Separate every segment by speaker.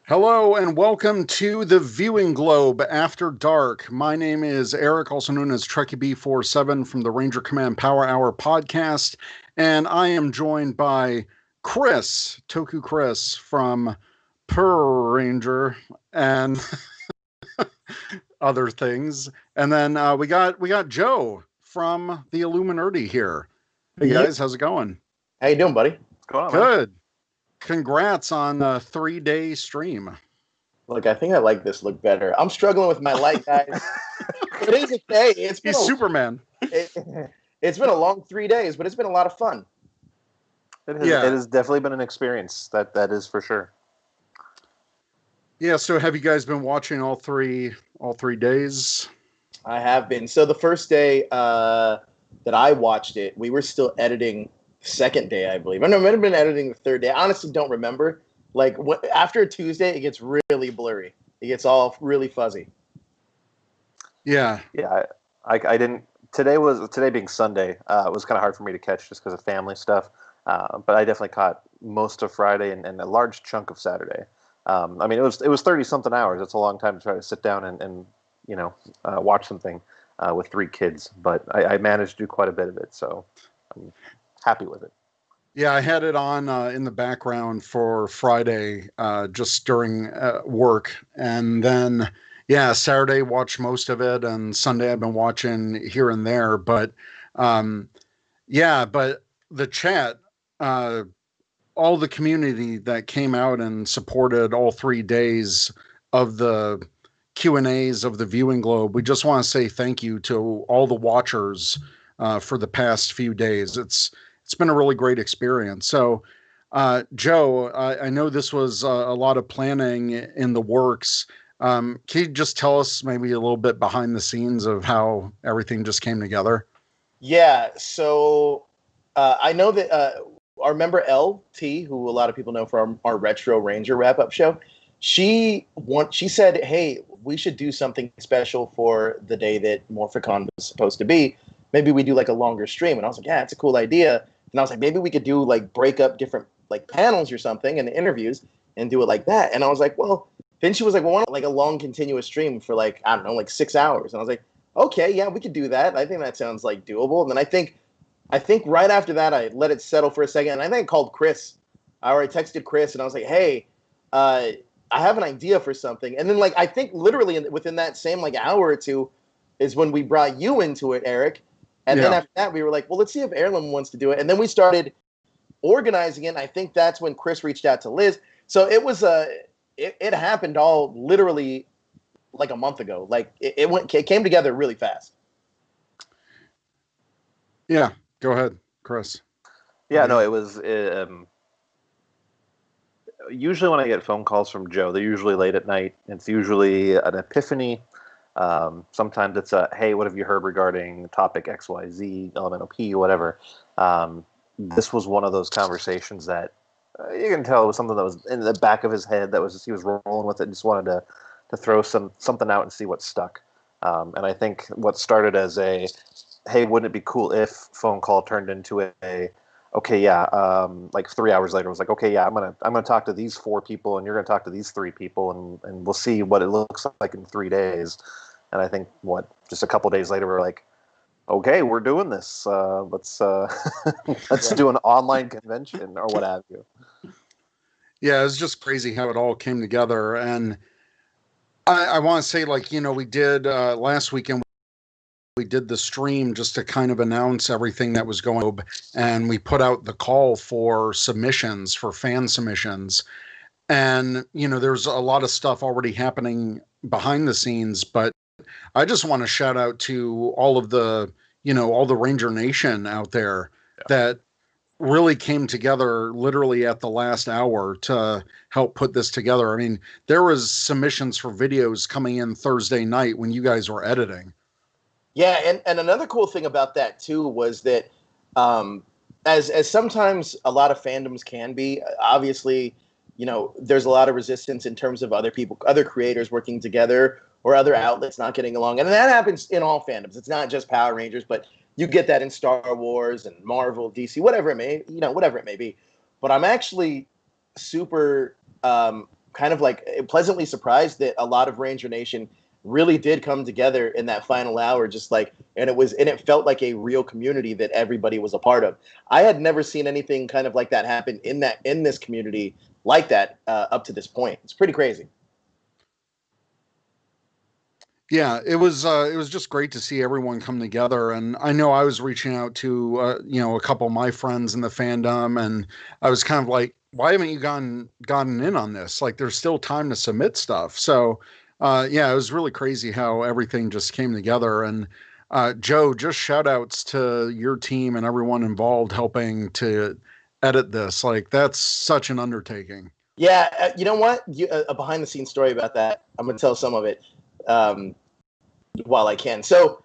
Speaker 1: Hello and welcome to the Viewing Globe After Dark. My name is Eric, also known as Trekkie B47 from the Ranger Command Power Hour podcast, and I am joined by Chris, Toku Chris from Per Ranger and other things, and then we got Joe from the Illuminerdi here. Hey
Speaker 2: Yep.
Speaker 1: guys, how's it going?
Speaker 2: How you doing, buddy?
Speaker 3: What's going on, man?
Speaker 1: Good. Congrats on a 3-day stream.
Speaker 2: Look, I think I like this look better. I'm struggling with my light, guys. It is okay.
Speaker 1: He's Superman.
Speaker 2: It's been a long 3 days, but it's been a lot of fun.
Speaker 3: It has definitely been an experience. That is for sure.
Speaker 1: Yeah, so have you guys been watching all three days?
Speaker 2: I have been. So the first day that I watched it, we were still editing the second day, I believe. I know I might have been editing the third day. I honestly don't remember. Like after Tuesday, it gets really blurry. It gets all really fuzzy.
Speaker 1: Yeah.
Speaker 3: Yeah, I didn't. Today being Sunday, it was kind of hard for me to catch just because of family stuff. But I definitely caught most of Friday and a large chunk of Saturday. I mean, it was 30-something hours. It's a long time to try to sit down and watch something with 3 kids. But I managed to do quite a bit of it, so I'm happy with it.
Speaker 1: Yeah, I had it on in the background for Friday just during work. And then, Saturday watched most of it. And Sunday I've been watching here and there. But, but the chat, all the community that came out and supported all 3 days of the Q&As of the Viewing Globe, we just want to say thank you to all the watchers for the past few days. It's been a really great experience. So, Joe, I know this was a lot of planning in the works. Can you just tell us maybe a little bit behind the scenes of how everything just came together?
Speaker 2: Yeah, so I know that our member LT, who a lot of people know from our Retro Ranger wrap-up show, she said, hey, we should do something special for the day that Morphicon was supposed to be. Maybe we do like a longer stream. And I was like, yeah, it's a cool idea. And I was like, maybe we could do like break up different like panels or something and interviews and do it like that. And I was like, well, then she was like, well, why not like a long continuous stream for like, I don't know, like 6 hours. And I was like, okay, yeah, we could do that. I think that sounds like doable. And then I think right after that, I let it settle for a second. And I think I called Chris. I already texted Chris and I was like, hey, I have an idea for something. And then like, I think literally within that same like hour or two is when we brought you into it, Eric. And then after that, we were like, well, let's see if Heirloom wants to do it. And then we started organizing it. And I think that's when Chris reached out to Liz. So it was it happened all literally like a month ago. Like it came together really fast.
Speaker 1: Yeah, go ahead, Chris.
Speaker 3: Yeah, no, it was usually when I get phone calls from Joe, they're usually late at night. It's usually an epiphany. Sometimes it's hey, what have you heard regarding topic XYZ, elemental P, whatever. This was one of those conversations that you can tell it was something that was in the back of his head. That was he was rolling with it, and just wanted to throw something out and see what stuck. And I think what started as a hey, wouldn't it be cool if phone call turned into a okay, yeah. Like 3 hours later, it was like, okay, yeah, I'm gonna talk to these 4 people, and you're gonna talk to these 3 people, and we'll see what it looks like in 3 days. And I think just a couple days later, we're like, okay, we're doing this. Let's do an online convention or what have you.
Speaker 1: Yeah, it's just crazy how it all came together. And I want to say, like, we did last weekend. We did the stream just to kind of announce everything that was going on, and we put out the call for submissions, for fan submissions. And, there's a lot of stuff already happening behind the scenes, but I just want to shout out to all of the, all the Ranger Nation out there that really came together literally at the last hour to help put this together. I mean, there was submissions for videos coming in Thursday night when you guys were editing.
Speaker 2: Yeah, and another cool thing about that too was that as sometimes a lot of fandoms can be, obviously, there's a lot of resistance in terms of other creators working together or other outlets not getting along. And that happens in all fandoms. It's not just Power Rangers, but you get that in Star Wars and Marvel, DC, whatever it may be. But I'm actually super kind of like pleasantly surprised that a lot of Ranger Nation really did come together in that final hour, just like, and it felt like a real community that everybody was a part of. I had never seen anything kind of like that happen in this community like that up to this point. It's pretty crazy.
Speaker 1: Yeah, it was just great to see everyone come together. And I know I was reaching out to a couple of my friends in the fandom, and I was kind of like, why haven't you gotten in on this? Like, there's still time to submit stuff. So yeah, it was really crazy how everything just came together. And Joe, just shout outs to your team and everyone involved helping to edit this. Like, that's such an undertaking.
Speaker 2: Yeah, you know what? A behind the scenes story about that. I'm gonna tell some of it. Um, while I can. So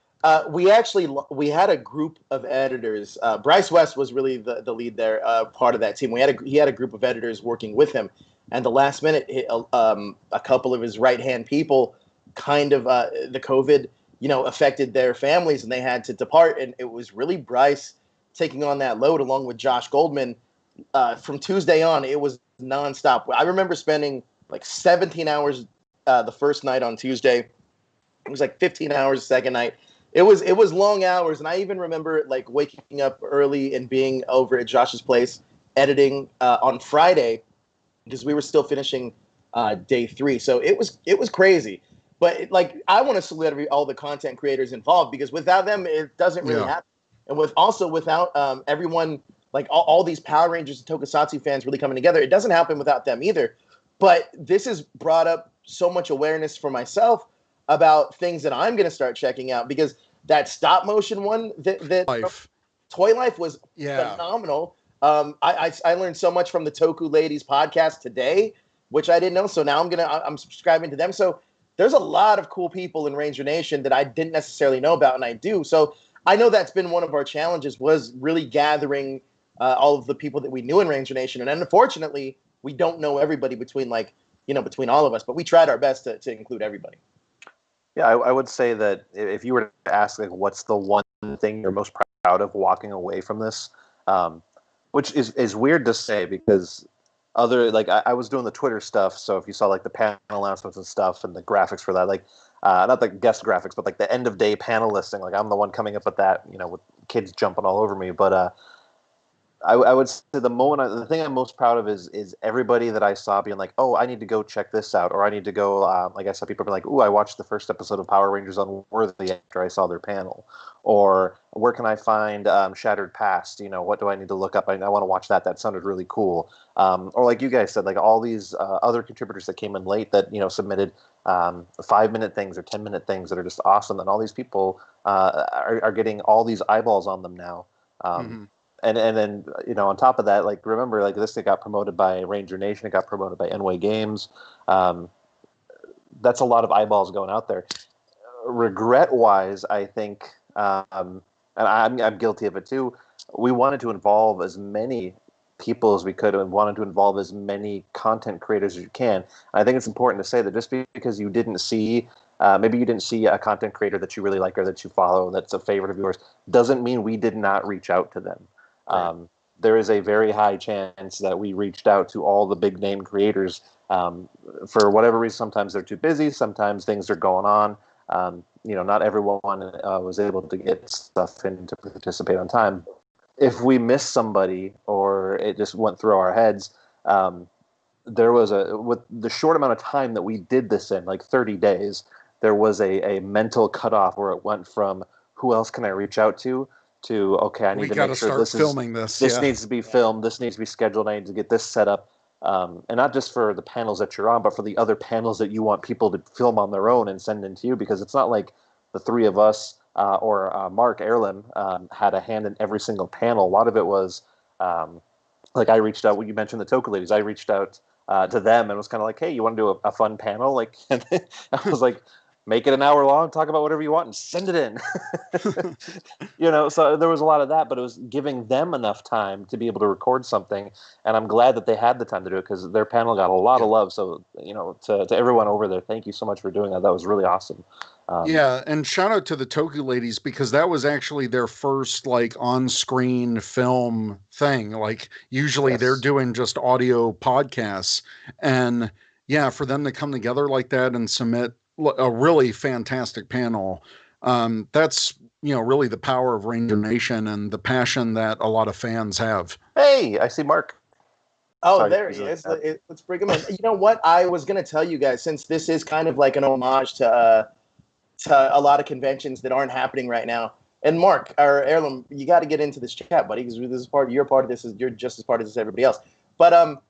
Speaker 2: we had a group of editors. Bryce West was really the lead there, part of that team. He had a group of editors working with him, and the last minute, a couple of his right hand people, kind of the COVID, affected their families, and they had to depart. And it was really Bryce taking on that load along with Josh Goldman. From Tuesday on, it was nonstop. I remember spending like 17 hours the first night on Tuesday. It was like 15 hours the second night. It was long hours, and I even remember like waking up early and being over at Josh's place editing on Friday because we were still finishing day 3. So it was crazy. But I want to salute all the content creators involved, because without them, it doesn't really happen. And without everyone, like all these Power Rangers and Tokusatsu fans really coming together, it doesn't happen without them either. But this has brought up so much awareness for myself about things that I'm going to start checking out, because that stop motion one that Toy Life was phenomenal. I learned so much from the Toku Ladies podcast today, which I didn't know. So now I'm subscribing to them. So there's a lot of cool people in Ranger Nation that I didn't necessarily know about, and I do. So I know that's been one of our challenges, was really gathering all of the people that we knew in Ranger Nation. And unfortunately, we don't know everybody between all of us, but we tried our best to include everybody.
Speaker 3: Yeah, I would say that if you were to ask, like, what's the one thing you're most proud of walking away from this, which is weird to say, because I was doing the Twitter stuff, so if you saw like the panel announcements and stuff and the graphics for that, like not the guest graphics, but like the end of day panel listing, like I'm the one coming up with that, with kids jumping all over me, but I would say the thing I'm most proud of is everybody that I saw being like, oh, I need to go check this out, or I need to go, like I saw people be like, ooh, I watched the first episode of Power Rangers Unworthy after I saw their panel, or where can I find Shattered Past, what do I need to look up, I want to watch that sounded really cool, or like you guys said, like all these other contributors that came in late that submitted 5-minute things or 10-minute things that are just awesome, and all these people are getting all these eyeballs on them now. And then, on top of that, like, remember, like, this thing got promoted by Ranger Nation, it got promoted by Enway Games. That's a lot of eyeballs going out there. Regret-wise, I think, and I'm guilty of it too, we wanted to involve as many people as we could and wanted to involve as many content creators as you can. And I think it's important to say that just because you didn't see maybe you didn't see a content creator that you really like or that you follow that's a favorite of yours, doesn't mean we did not reach out to them. Right. There is a very high chance that we reached out to all the big name creators. For whatever reason, sometimes they're too busy, sometimes things are going on. Not everyone was able to get stuff in to participate on time. If we missed somebody or it just went through our heads, there was with the short amount of time that we did this in, like 30 days, there was a mental cutoff where it went from who else can I reach out to okay, I need to make sure this needs to be filmed, this needs to be scheduled, I need to get this set up, and not just for the panels that you're on, but for the other panels that you want people to film on their own and send in to you, because it's not like the three of us or Mark Erlin had a hand in every single panel. A lot of it was like I reached out when you mentioned the Toku Ladies. I reached out to them and was kind of like, hey, you want to do a fun panel? Like, and I was like, make it an hour long, talk about whatever you want, and send it in. So there was a lot of that, but it was giving them enough time to be able to record something. And I'm glad that they had the time to do it, because their panel got a lot of love. So, to everyone over there, thank you so much for doing that. That was really awesome.
Speaker 1: And shout out to the Toku Ladies, because that was actually their first like on-screen film thing. Like usually they're doing just audio podcasts, and yeah, for them to come together like that and submit a really fantastic panel, that's, really the power of Ranger Nation and the passion that a lot of fans have.
Speaker 3: Hey, I see Mark.
Speaker 2: Oh,
Speaker 3: Sorry,
Speaker 2: there he is. Let's bring him in. You know what? I was going to tell you guys, since this is kind of like an homage to a lot of conventions that aren't happening right now. And Mark, or Heirloom, you got to get into this chat, buddy, because this is you're part of this. You're just as part of this as everybody else. But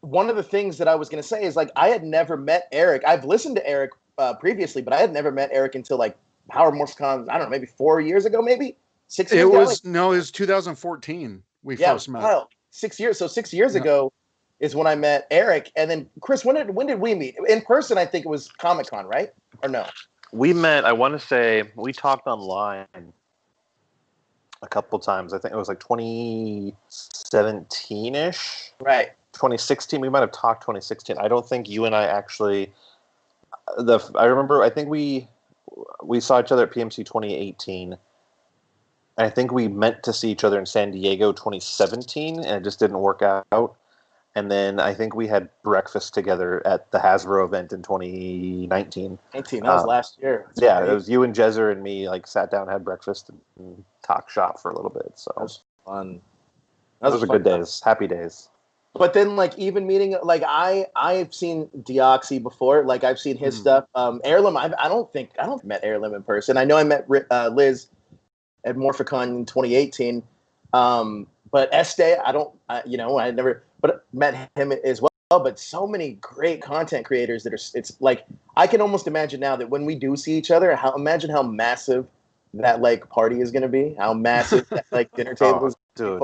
Speaker 2: one of the things that I was going to say is, like, I had never met Eric. I've listened to Eric previously, but I had never met Eric until like Howard Morsecon's, I don't know, maybe 4 years ago, maybe 6 years ago.
Speaker 1: No, it was 2014 we
Speaker 2: Yeah,
Speaker 1: first met.
Speaker 2: wow, 6 years. So 6 years ago is when I met Eric. And then Chris, when did we meet in person? I think it was Comic-Con, right? Or no?
Speaker 3: We met, I want to say, we talked online a couple times. I think it was like 2017-ish.
Speaker 2: Right.
Speaker 3: 2016. We might have talked 2016. I don't think you and I actually. I remember. I think we saw each other at PMC 2018. I think we meant to see each other in San Diego 2017, and it just didn't work out. And then I think we had breakfast together at the Hasbro event in 2019.
Speaker 2: That was last year.
Speaker 3: That's great. It was you and Jezer and me, like, sat down, had breakfast, and talked shop for a little bit. So
Speaker 2: that was fun.
Speaker 3: Those were good days, happy days.
Speaker 2: But then, like, even meeting, like, I've seen Deoxy before. Like, I've seen his stuff. Heirloom, I don't met Heirloom in person. I know I met Liz at Morphicon in 2018. But Este, I never, but met him as well. But so many great content creators it's like, I can almost imagine now that when we do see each other, imagine how massive that, like, party is going to be, how massive that, like, dinner table is.
Speaker 3: Dude.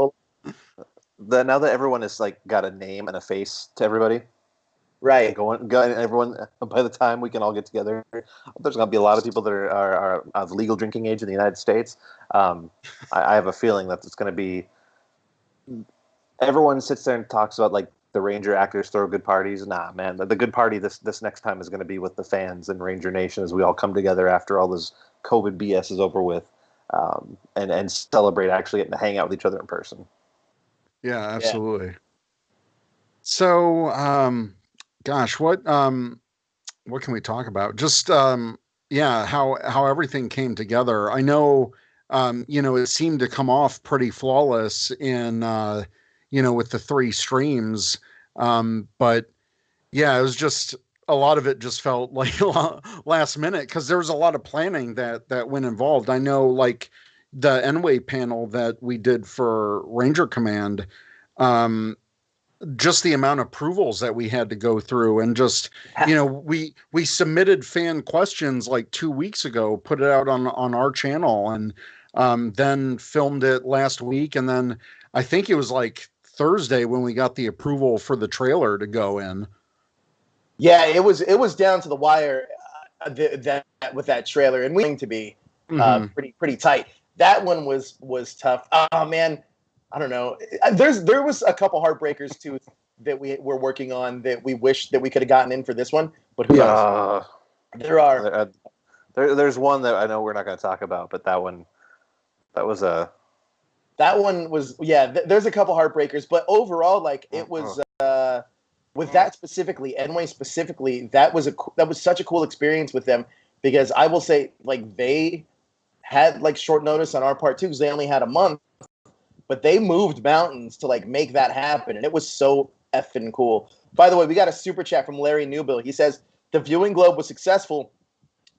Speaker 3: Now that everyone has, like, got a name and a face to everybody,
Speaker 2: right?
Speaker 3: Everyone, by the time we can all get together, there's going to be a lot of people that are of legal drinking age in the United States. I have a feeling that it's going to be. Everyone sits there and talks about, like, the Ranger actors throw good parties. Nah, man, the good party this next time is going to be with the fans and Ranger Nation as we all come together after all this COVID BS is over with, and celebrate actually getting to hang out with each other in person.
Speaker 1: Yeah, absolutely. Yeah. So, gosh, what can we talk about? Just how everything came together. I know, it seemed to come off pretty flawless in with the 3 streams. But yeah, it was just a lot of it just felt like last minute, because there was a lot of planning that went involved. I know, like, the N-Wave panel that we did for Ranger Command, just the amount of approvals that we had to go through, and just, we submitted fan questions like 2 weeks ago, put it out on our channel, and then filmed it last week. And then I think it was like Thursday when we got the approval for the trailer to go in.
Speaker 2: Yeah, it was down to the wire that with that trailer, and we going to be pretty tight. That one was tough. Oh man, I don't know. There was a couple heartbreakers too that we were working on that we wish that we could have gotten in for this one, but who knows? There are.
Speaker 3: There's one that I know we're not going to talk about, but that one was.
Speaker 2: There's a couple heartbreakers, but overall, like, it was with that specifically, Enway specifically, that was such a cool experience with them, because I will say, like, they had, like, short notice on our part too, because they only had a month, but they moved mountains to, like, make that happen, and it was so effing cool. By the way, we got a super chat from Larry Newbill. He says the Viewing Globe was successful.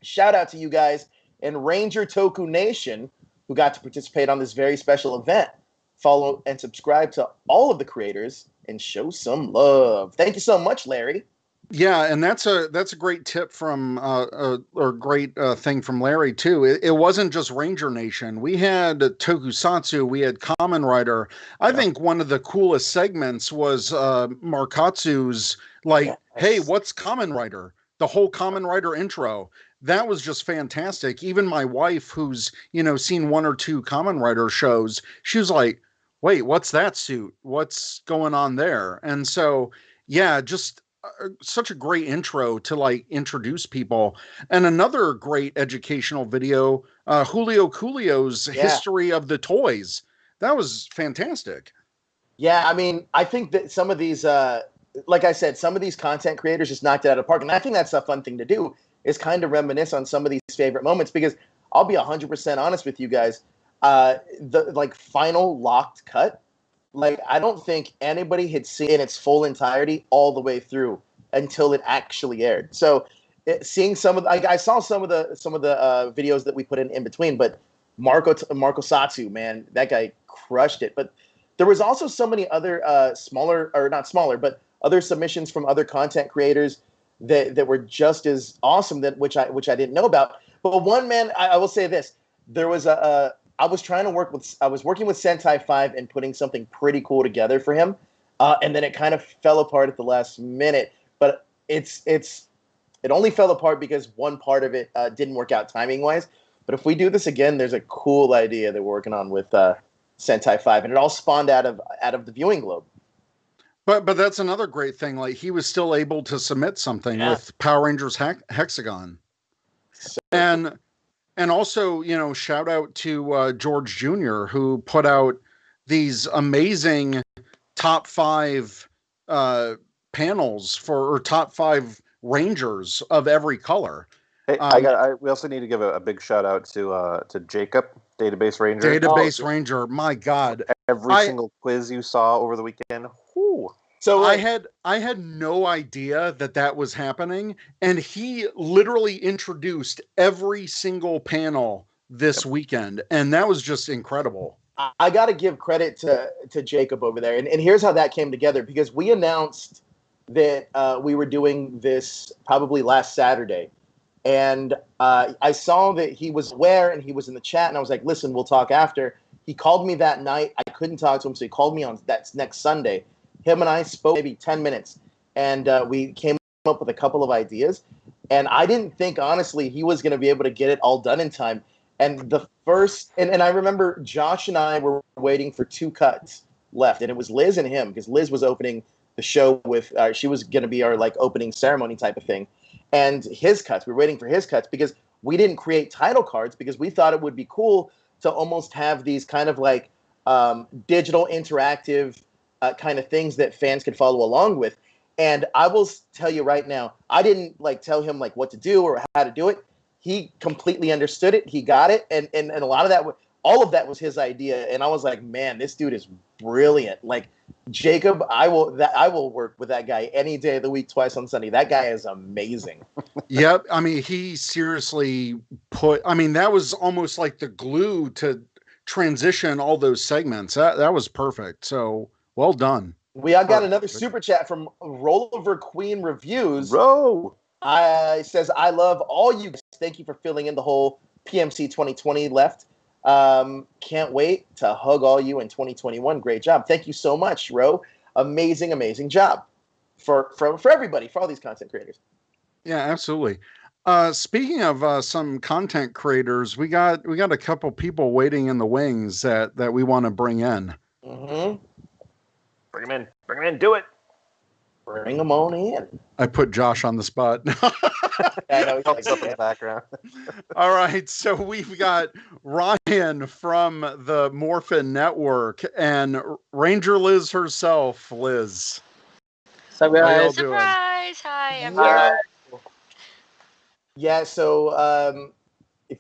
Speaker 2: Shout out to you guys and Ranger Toku Nation, who got to participate on this very special event. Follow and subscribe to all of the creators and show some love. Thank you so much, Larry.
Speaker 1: Yeah, and that's a great tip from or great thing from Larry too. It wasn't just Ranger Nation. We had Tokusatsu, we had Kamen Rider. I think one of the coolest segments was Markatsu's, like, hey, what's Kamen Rider? The whole Kamen Rider intro. That was just fantastic. Even my wife, who's, seen 1 or 2 Kamen Rider shows, she was like, wait, what's that suit? What's going on there? And so, yeah, just such a great intro to, like, introduce people. And another great educational video, Julio Coolio's history of the toys. That was fantastic.
Speaker 2: Yeah, I mean, I think that some of these like I said, some of these content creators just knocked it out of the park. And I think that's a fun thing to do, is kind of reminisce on some of these favorite moments, because I'll be 100% honest with you guys. The like final locked cut, like I don't think anybody had seen in its full entirety all the way through until it actually aired. So seeing some of I saw some of the videos that we put in between, but Marco Satsu, man, that guy crushed it. But there was also so many other smaller, or not smaller, but other submissions from other content creators that were just as awesome, that which I didn't know about. But one man, I will say this: there was I was working with Sentai 5 and putting something pretty cool together for him, and then it kind of fell apart at the last minute. But it only fell apart because one part of it didn't work out timing wise. But if we do this again, there's a cool idea that we're working on with Sentai 5, and it all spawned out of the Viewing Globe.
Speaker 1: But that's another great thing. Like, he was still able to submit something with Power Rangers Hexagon,
Speaker 2: So,
Speaker 1: and also, you know, shout out to George Jr., who put out these amazing top 5 panels or top 5 Rangers of every color.
Speaker 3: Hey, we also need to give a big shout out to Jacob, Database Ranger.
Speaker 1: Ranger, my God!
Speaker 3: Every single quiz you saw over the weekend. Whew.
Speaker 2: So
Speaker 1: I had no idea that was happening, and he literally introduced every single panel this weekend, and that was just incredible.
Speaker 2: I got to give credit to Jacob over there, and here's how that came together, because we announced that we were doing this probably last Saturday. And I saw that he was aware and he was in the chat, and I was like, listen, we'll talk after. He called me that night. I couldn't talk to him, so he called me on that next Sunday. Him and I spoke maybe 10 minutes, and we came up with a couple of ideas. And I didn't think, honestly, he was going to be able to get it all done in time. And the first, and I remember Josh and I were waiting for 2 cuts left, and it was Liz and him, because Liz was opening the show with, she was going to be our like opening ceremony type of thing. And his cuts, we were waiting for his cuts, because we didn't create title cards, because we thought it would be cool to almost have these kind of like digital interactive kind of things that fans could follow along with. And I will tell you right now, I didn't like tell him like what to do or how to do it. He completely understood it. He got it. And a lot of that, all of that was his idea. And I was like, man, this dude is brilliant. Like, Jacob, I will work with that guy any day of the week, twice on Sunday. That guy is amazing.
Speaker 1: Yep. I mean, he seriously that was almost like the glue to transition all those segments. That was perfect. So well done.
Speaker 2: We got another super chat from Rollover Queen Reviews. Says, I love all you guys. Thank you for filling in the whole PMC 2020 left. Can't wait to hug all you in 2021. Great job. Thank you so much, Ro. Amazing job for everybody, for all these content creators.
Speaker 1: Yeah, absolutely. Speaking of some content creators, we got a couple people waiting in the wings that we want to bring in.
Speaker 2: Mm-hmm.
Speaker 3: Bring them in. Do it.
Speaker 2: Bring them on in.
Speaker 1: I put Josh on the spot.
Speaker 2: I know,
Speaker 3: helps up in the background.
Speaker 1: All right, so we've got Ryan from the Morphin Network and Ranger Liz herself. Liz,
Speaker 4: so guys,
Speaker 5: surprise! Hi, I'm
Speaker 2: Hi.
Speaker 5: here.
Speaker 2: Yeah, so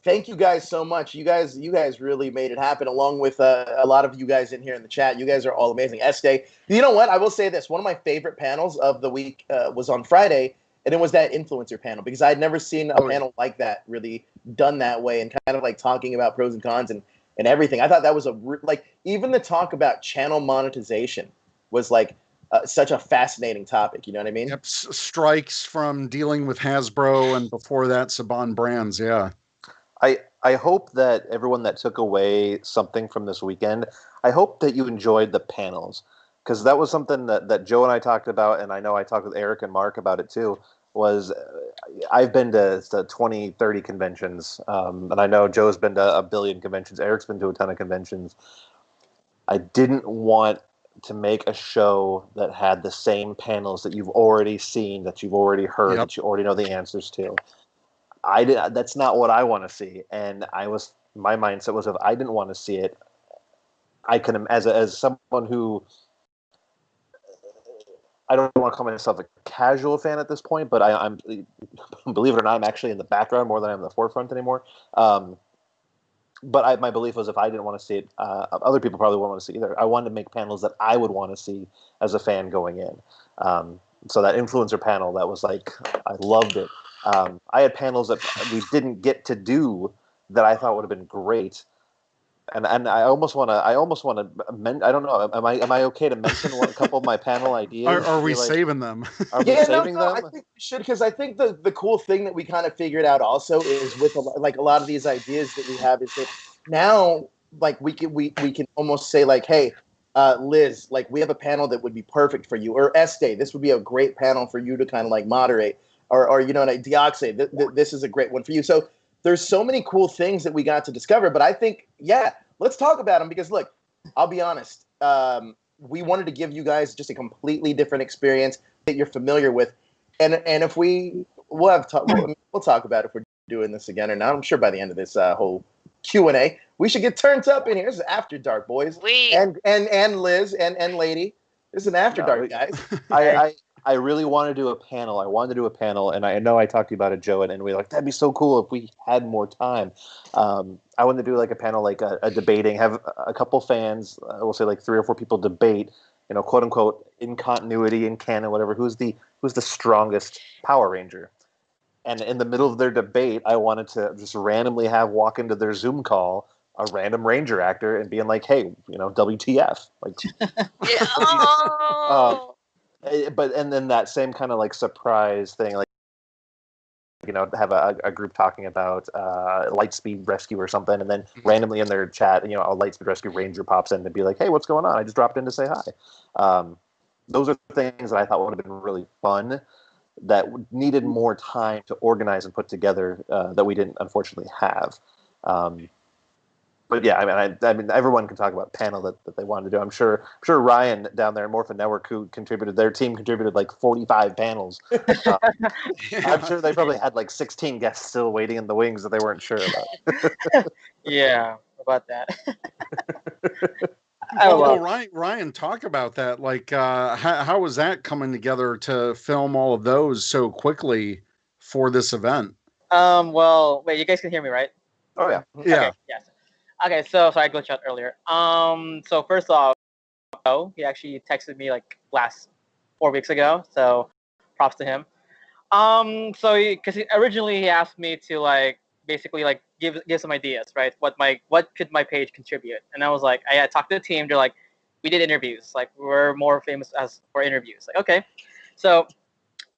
Speaker 2: thank you guys so much. You guys really made it happen, along with a lot of you guys in here in the chat. You guys are all amazing. Este, you know what? I will say this. One of my favorite panels of the week was on Friday, and it was that influencer panel, because I'd never seen a panel like that really done that way, and kind of like talking about pros and cons and everything. I thought that was even the talk about channel monetization was like such a fascinating topic. You know what I mean?
Speaker 1: Yep, strikes from dealing with Hasbro, and before that, Saban Brands. Yeah.
Speaker 3: I hope that everyone that took away something from this weekend, I hope that you enjoyed the panels, because that was something that Joe and I talked about, and I know I talked with Eric and Mark about it too, was I've been to 20, 30 conventions, and I know Joe's been to a billion conventions, Eric's been to a ton of conventions. I didn't want to make a show that had the same panels that you've already seen, that you've already heard, that you already know the answers to. That's not what I want to see, and my mindset was, if I didn't want to see it, I can, as someone who I don't want to call myself a casual fan at this point, but I'm believe it or not, I'm actually in the background more than I'm in the forefront anymore. But my belief was if I didn't want to see it, other people probably wouldn't want to see it either. I wanted to make panels that I would want to see as a fan going in. So that influencer panel, that was like, I loved it. I had panels that we didn't get to do that I thought would have been great. And I almost want to. I don't know. Am I okay to mention a couple of my panel ideas?
Speaker 1: Are we saving them?
Speaker 3: Are we saving them?
Speaker 2: I think we should, because I think the cool thing that we kind of figured out also is with a lot of these ideas that we have is that now like we can almost say like, hey, Liz, like we have a panel that would be perfect for you, or Estee, this would be a great panel for you to kind of like moderate, or you know, like Dioxay, this is a great one for you. So there's so many cool things that we got to discover, but I think, yeah, let's talk about them because look, I'll be honest. We wanted to give you guys just a completely different experience that you're familiar with, and if we'll talk about if we're doing this again or not. I'm sure by the end of this whole Q&A, we should get turned up in here. This is After Dark, boys, and Liz and Lady. This is an After Dark, guys.
Speaker 3: I really want to do a panel. I wanted to do a panel, and I know I talked to you about it, Joe, and we were like, that'd be so cool if we had more time. I wanted to do like a panel, like a debating, have a couple fans, we'll say like 3 or 4 people debate, you know, quote unquote, in continuity, in canon, whatever, who's the strongest Power Ranger. And in the middle of their debate, I wanted to just randomly walk into their Zoom call a random Ranger actor and being like, hey, you know, WTF. Like, but and then that same kind of like surprise thing, like, you know, have a group talking about Lightspeed Rescue or something, and then randomly in their chat, you know, a Lightspeed Rescue Ranger pops in to be like, hey, what's going on? I just dropped in to say hi. Those are things that I thought would have been really fun that needed more time to organize and put together that we didn't unfortunately have. But yeah, I mean, everyone can talk about panel that they wanted to do. I'm sure Ryan down there at Morphin Network, who their team contributed like 45 panels. I'm sure they probably had like 16 guests still waiting in the wings that they weren't sure about.
Speaker 4: Yeah, about that.
Speaker 1: Well, Ryan, talk about that. Like, how was that coming together to film all of those so quickly for this event?
Speaker 4: Well, wait, you guys can hear me, right?
Speaker 3: Oh yeah.
Speaker 1: Yeah.
Speaker 4: Okay, yes. Okay, so I glitched out earlier. So first off, he actually texted me like last 4 weeks ago, so props to him. So because originally he asked me to like basically like give some ideas, right? What could my page contribute? And I was like, I had talked to the team. They're like, we did interviews. Like we're more famous as for interviews. Like okay, so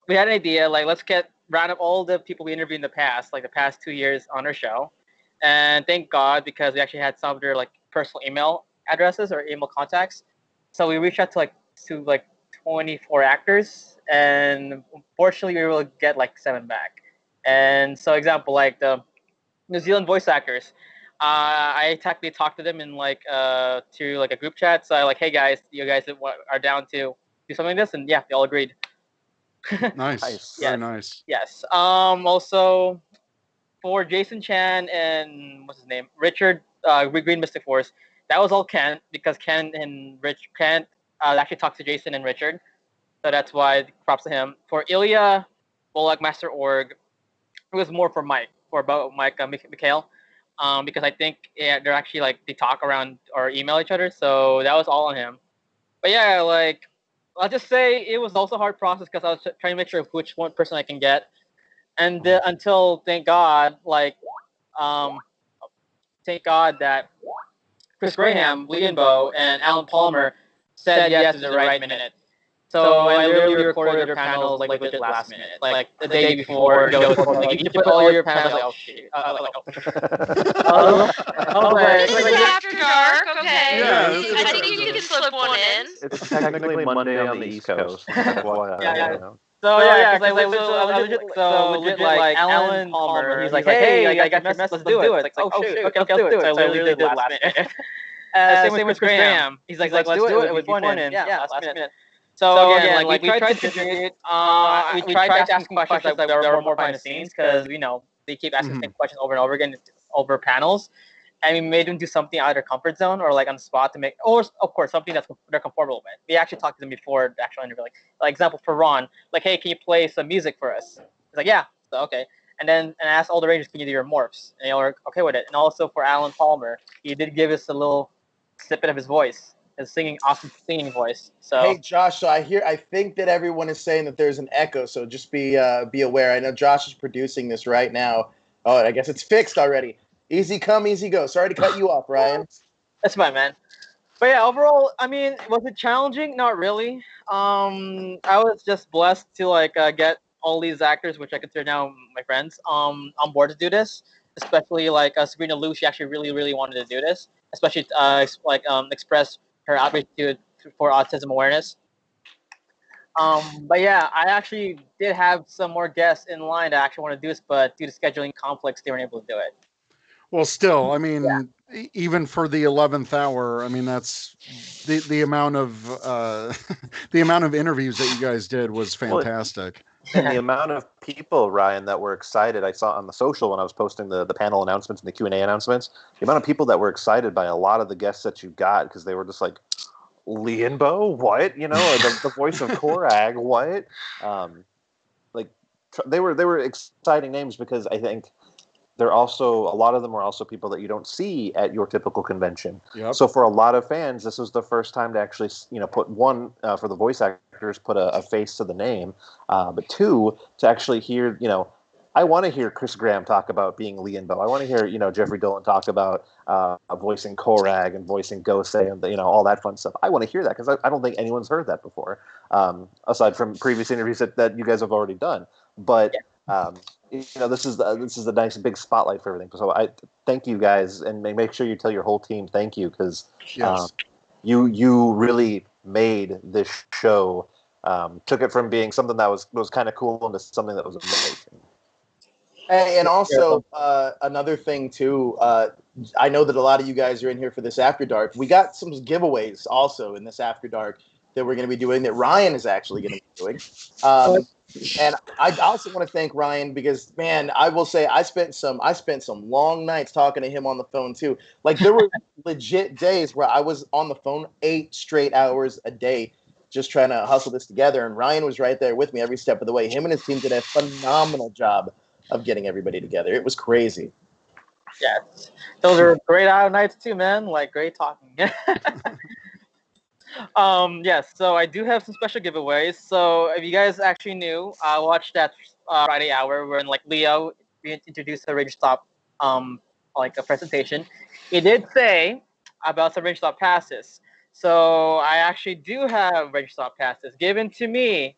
Speaker 4: we had an idea. Like let's round up all the people we interviewed in the past, like the past 2 years on our show. And thank God, because we actually had some of their like personal email addresses or email contacts. So we reached out to 24 actors, and unfortunately we will get like 7 back. And so example, like the New Zealand voice actors, I technically talked to them in like to like a group chat. So I like, hey guys, you guys are down to do something like this, and yeah, they all agreed.
Speaker 1: Nice. Very nice.
Speaker 4: Yes. Also, for Jason Chan and what's his name, Richard, Green Mystic Force, that was all Ken, because Ken actually talked to Jason and Richard, so that's why props to him. For Ilya, Bolak Master Org, it was more for Mike, Mikhail, because I think they're actually like they talk around or email each other, so that was all on him. But yeah, like I'll just say it was also a hard process because I was trying to make sure which one person I can get. And until thank God that Chris Graham, Bleeding Bow, and Alan Palmer said yes to the right minute. So I literally recorded their panels like legit last minute, like the day before Joe told me, like, you need to put all your panels. Like, oh shit!
Speaker 5: This is After Dark, okay?
Speaker 1: Yeah,
Speaker 5: I think you can slip one in.
Speaker 3: It's technically Monday on the East Coast.
Speaker 4: So yeah, because I legit like Alan Palmer. He's like, hey, I got your message. Let's do it. It's like, oh shoot, okay, let's do it. So I literally did last minute. Same with Chris Graham. He's like, let's do it. It would be fun. And yeah, last minute. So again, like we tried to contribute. We tried asking questions that were more behind the scenes because they keep asking the same questions over and over again over panels. and we made them do something out of their comfort zone or like on the spot to make, or of course something that's they're comfortable with. We actually talked to them before the actual interview. Like example for Ron, like, hey, can you play some music for us? He's like, yeah, so, okay. And I asked all the Rangers, can you do your morphs? And they were okay with it. And also for Alan Palmer, he did give us a little snippet of his voice, his awesome singing voice. So
Speaker 2: hey Josh, so I think that everyone is saying that there's an echo, so just be aware. I know Josh is producing this right now. Oh, I guess it's fixed already. Easy come, easy go. Sorry to cut you off, Ryan.
Speaker 4: that's fine, man. But yeah, overall, I mean, was it challenging? Not really. I was just blessed to like get all these actors, which I consider now my friends, on board to do this. Especially like Sabrina Liu, she actually really, really wanted to do this. Especially express her outreach for autism awareness. But yeah, I actually did have some more guests in line that actually want to do this, but due to scheduling conflicts, they weren't able to do it.
Speaker 1: Well, still, I mean, even for the 11th hour, I mean, that's the amount of the amount of interviews that you guys did was fantastic.
Speaker 3: And the amount of people, Ryan, that were excited, I saw on the social when I was posting the panel announcements and the Q&A announcements, the amount of people that were excited by a lot of the guests that you got, because they were just like, Lianbo, what? You know, or the voice of Korag, what? They were exciting names because I think they're also, a lot of them are also people that you don't see at your typical convention.
Speaker 1: Yep.
Speaker 3: So for a lot of fans, this was the first time to actually, put one, for the voice actors, put a face to the name, but two, to actually hear, I want to hear Chris Graham talk about being Lianbo. I want to hear, Jeffrey Dolan talk about voicing Korag and voicing Gosei and, all that fun stuff. I want to hear that because I don't think anyone's heard that before, aside from previous interviews that you guys have already done. But this is a nice big spotlight for everything. So I thank you guys, and make sure you tell your whole team thank you because you really made this show, took it from being something that was kind of cool into something that was amazing.
Speaker 2: Hey, and also another thing too. I know that a lot of you guys are in here for this After Dark. We got some giveaways also in this After Dark that we're going to be doing that Ryan is actually going to be doing. And I also want to thank Ryan because, man, I will say I spent some long nights talking to him on the phone too. Like there were legit days where I was on the phone 8 straight hours a day just trying to hustle this together. And Ryan was right there with me every step of the way. Him and his team did a phenomenal job of getting everybody together. It was crazy.
Speaker 4: Yeah, those are great out nights too, man. Like great talking. Yes, so I do have some special giveaways. So if you guys actually knew, I watched that Friday hour when like Leo introduced the Ranger Stop like a presentation. He did say about the Ranger Stop passes. So I actually do have Ranger Stop passes given to me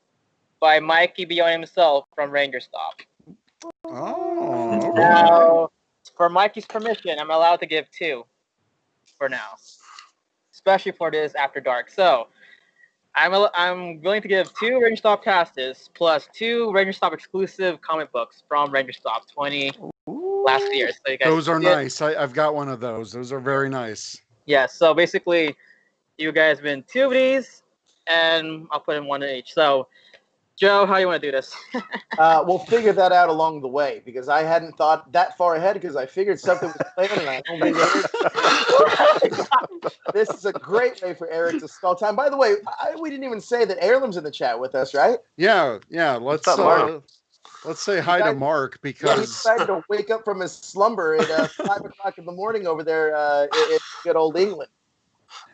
Speaker 4: by Mikey Bion himself from Ranger Stop.
Speaker 1: Oh, okay.
Speaker 4: Now, for Mikey's permission, I'm allowed to give 2 for now, especially for this After Dark. So I'm willing to give 2 Ranger Stop passes plus 2 Ranger Stop exclusive comic books from Ranger Stop 20 last year. So you guys
Speaker 1: those are nice. I've got one of those. Those are very nice.
Speaker 4: Yeah. So basically, you guys win 2 of these, and I'll put in 1 in each. So, Joe, how do you want to do this?
Speaker 2: We'll figure that out along the way because I hadn't thought that far ahead because I figured something was planned and I only This is a great way for Eric to stall time. By the way, we didn't even say that Heirloom's in the chat with us, right?
Speaker 1: Yeah. Let's say hi to Mark because
Speaker 2: he decided to wake up from his slumber at 5 o'clock in the morning over there in good old England.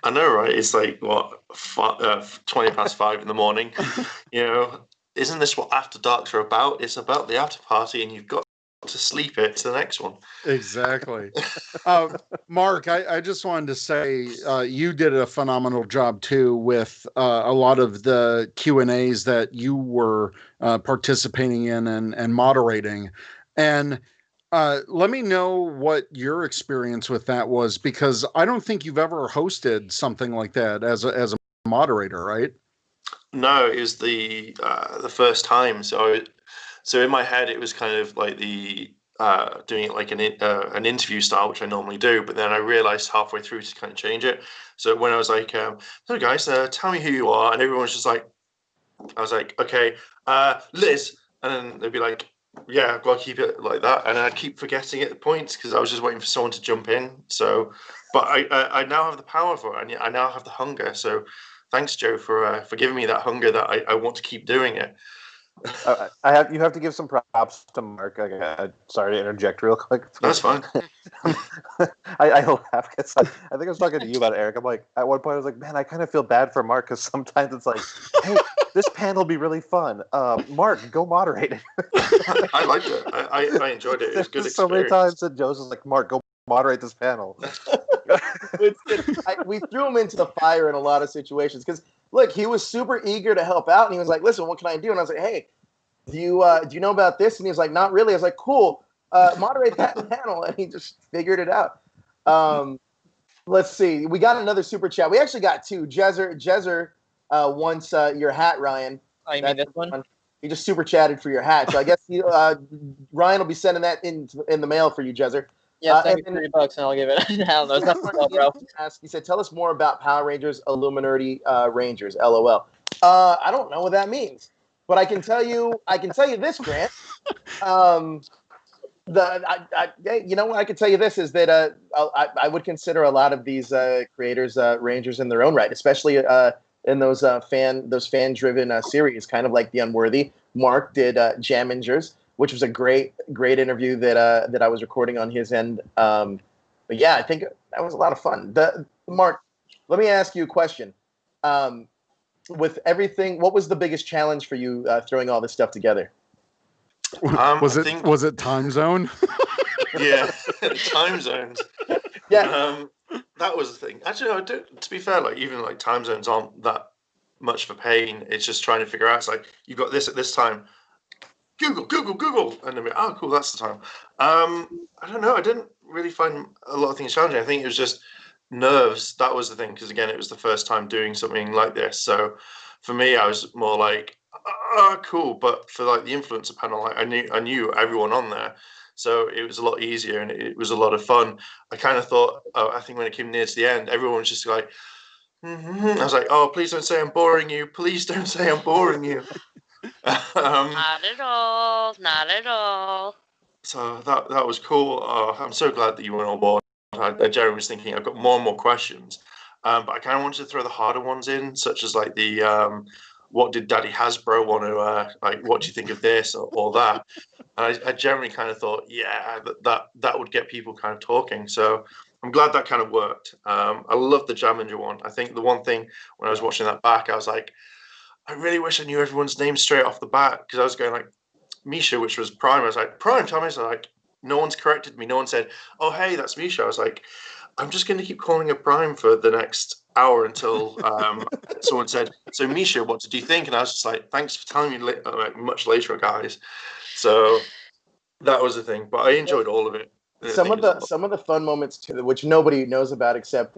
Speaker 6: I know, right? It's like, 20 past 5 in the morning. Isn't this what After Darks are about? It's about the after party, and you've got to sleep it to the next one.
Speaker 1: Exactly. Mark, I just wanted to say you did a phenomenal job, too, with a lot of the Q&As that you were participating in and moderating. And let me know what your experience with that was, because I don't think you've ever hosted something like that as a moderator, right?
Speaker 6: No, it was the first time. So in my head, it was kind of like the doing it like an interview style, which I normally do. But then I realized halfway through to kind of change it. So when I was like, "Hello guys, tell me who you are," and everyone was just like, I was like, "Okay, Liz," and then they'd be like, yeah, I've got to keep it like that. And I'd keep forgetting at the points because I was just waiting for someone to jump in. So, but I now have the power for it. I now have the hunger. So thanks, Joe, for giving me that hunger that I want to keep doing it.
Speaker 3: You have to give some props to Mark. Sorry to interject real quick.
Speaker 6: That's fine.
Speaker 3: I laugh because I think I was talking to you about it, Eric. I'm like, at one point I was like, man, I kind of feel bad for Mark because sometimes it's like, hey, this panel will be really fun. Mark, go moderate it.
Speaker 6: I liked it. I enjoyed it. It was good experience.
Speaker 3: So many times that Joe's like, Mark, go moderate this panel.
Speaker 2: We threw him into the fire in a lot of situations because look, he was super eager to help out, and he was like, "Listen, what can I do?" And I was like, "Hey, do you know about this?" And he was like, "Not really." I was like, "Cool, moderate that panel," and he just figured it out. Let's see, we got another super chat. We actually got two. Jezzer wants your hat, Ryan.
Speaker 4: Oh, you mean this one?
Speaker 2: He just super chatted for your hat, so I guess Ryan will be sending that in the mail for you, Jezzer.
Speaker 4: Yeah, send me $3 and I'll give it. I don't know. It's not for bro.
Speaker 2: He said, "Tell us more about Power Rangers, Illuminerdi Rangers." LOL. I don't know what that means, but I can tell you this, Grant. You know what I can tell you this is that I would consider a lot of these creators Rangers in their own right, especially in those fan driven series, kind of like The Unworthy. Mark did Jamingers, which was a great interview that I was recording on his end. But yeah, I think that was a lot of fun. Mark, let me ask you a question. With everything, what was the biggest challenge for you throwing all this stuff together?
Speaker 1: Was it time zone?
Speaker 6: Yeah, time zones.
Speaker 2: Yeah,
Speaker 6: that was the thing. Actually, no, to be fair, like even like time zones aren't that much of a pain. It's just trying to figure out. It's like you got this at this time. Google, and then oh, cool, that's the time. I don't know. I didn't really find a lot of things challenging. I think it was just nerves. That was the thing, because again, it was the first time doing something like this. So for me, I was more like, cool. But for like the influencer panel, like, I knew everyone on there, so it was a lot easier and it was a lot of fun. I kind of thought, I think when it came near to the end, everyone was just like, I was like, oh, please don't say I'm boring you. Please don't say I'm boring you.
Speaker 5: Not at all. Not at all.
Speaker 6: So that was cool. I'm so glad that you went on board. Jerry was thinking I've got more and more questions, but I kind of wanted to throw the harder ones in, such as like the what did Daddy Hasbro want to like? What do you think of this or that? And I generally kind of thought, yeah, that would get people kind of talking. So I'm glad that kind of worked. I love the Jaminger one. I think the one thing when I was watching that back, I was like, I really wish I knew everyone's name straight off the bat, because I was going like Misha, which was Prime. I was like, Prime, Thomas. Like, no one's corrected me. No one said, oh, hey, that's Misha. I was like, I'm just going to keep calling her Prime for the next hour until someone said, so Misha, what did you think? And I was just like, thanks for telling me much later, guys. So that was the thing. But I enjoyed all of it.
Speaker 2: Some of the fun moments too, which nobody knows about except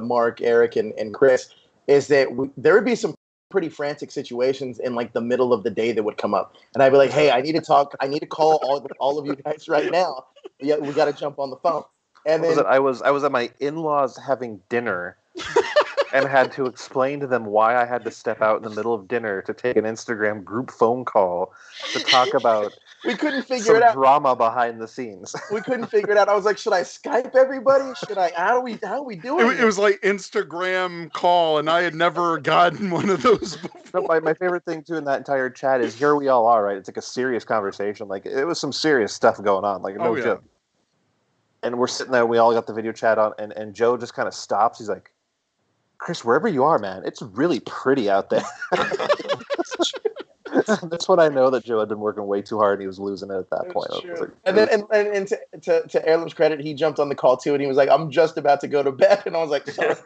Speaker 2: Mark, Eric, and Chris, is that there would be some pretty frantic situations in like the middle of the day that would come up, and I'd be like, "Hey, I need to talk. I need to call all of you guys right now. Yeah, we got to jump on the phone." And then
Speaker 3: I was at my in-laws having dinner, and had to explain to them why I had to step out in the middle of dinner to take an Instagram group phone call to talk about.
Speaker 2: We couldn't figure it out.
Speaker 3: Drama behind the scenes.
Speaker 2: We couldn't figure it out. I was like, should I Skype everybody? How are we doing
Speaker 1: it was like Instagram call, and I had never gotten one of those before.
Speaker 3: No, my favorite thing too in that entire chat is here we all are, right? It's like a serious conversation. Like it was some serious stuff going on, like no joke. And we're sitting there, we all got the video chat on, and Joe just kind of stops. He's like, Chris, wherever you are, man, it's really pretty out there. That's when I know that Joe had been working way too hard and he was losing it at that point.
Speaker 2: Like, and then to Heirloom's credit, he jumped on the call too, and he was like, "I'm just about to go to bed," and I was like, "Sorry."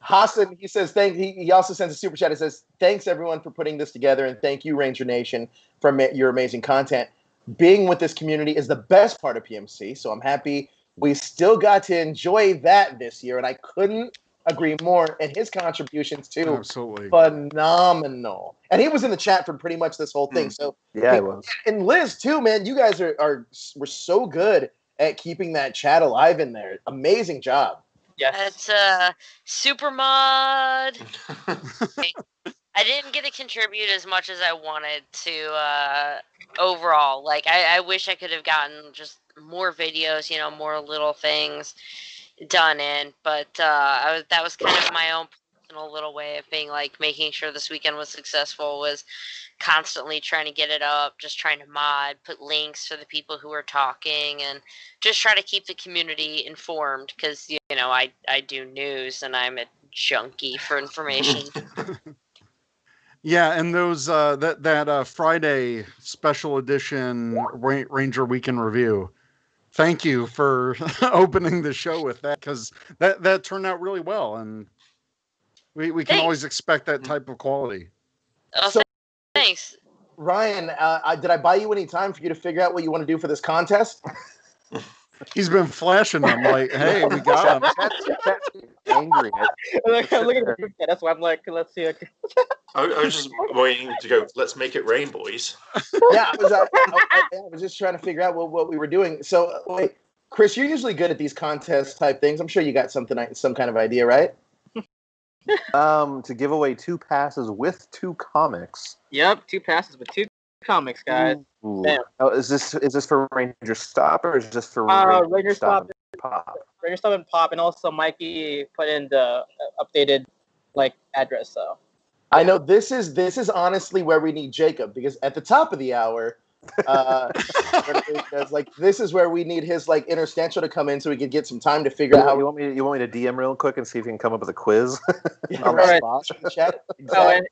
Speaker 2: Hassan, he says, he also sends a super chat. He says, "Thanks everyone for putting this together, and thank you, Ranger Nation, for your amazing content. Being with this community is the best part of PMC, so I'm happy we still got to enjoy that this year, and I couldn't agree more. And his contributions too,
Speaker 1: absolutely
Speaker 2: phenomenal. And he was in the chat for pretty much this whole thing. So
Speaker 3: yeah, it was.
Speaker 2: And Liz too, man. You guys were so good at keeping that chat alive in there. Amazing job.
Speaker 4: Yes,
Speaker 5: it's super mod. I didn't get to contribute as much as I wanted to overall. Like, I wish I could have gotten just more videos, more little things done in. But that was kind of my own personal little way of being like making sure this weekend was successful, was constantly trying to get it up, just trying to mod, put links for the people who are talking, and just try to keep the community informed because, I do news and I'm a junkie for information.
Speaker 1: Yeah, and those that Friday special edition Ranger Weekend Review. Thank you for opening the show with that, because that turned out really well, and we can always expect that type of quality.
Speaker 5: Oh,
Speaker 2: So-
Speaker 5: thanks.
Speaker 2: Ryan, did I buy you any time for you to figure out what you want to do for this contest?
Speaker 1: He's been flashing them like, "Hey, we got him."
Speaker 3: That's angry.
Speaker 4: I'm looking at the group chat. That's why I'm like, let's see.
Speaker 6: I was just waiting to go. Let's make it rain, boys.
Speaker 2: Yeah, I was just trying to figure out what we were doing. So, wait, Chris, you're usually good at these contest type things. I'm sure you got some kind of idea, right?
Speaker 3: To give away 2 passes with 2 comics.
Speaker 4: Yep, 2 passes with 2 comics, guys.
Speaker 3: Ooh.
Speaker 4: Bam.
Speaker 3: Oh, is this for Ranger Stop or is this for
Speaker 4: Ranger Stop
Speaker 3: and Pop?
Speaker 4: Ranger Stop and Pop, and also Mikey put in the updated address. So
Speaker 2: I know this is honestly where we need Jacob, because at the top of the hour, this is where we need his interstitial to come in so we can get some time to figure out how
Speaker 3: you want me to DM real quick and see if you can come up with a quiz on
Speaker 4: right.
Speaker 3: the spot?
Speaker 2: Chat. Exactly.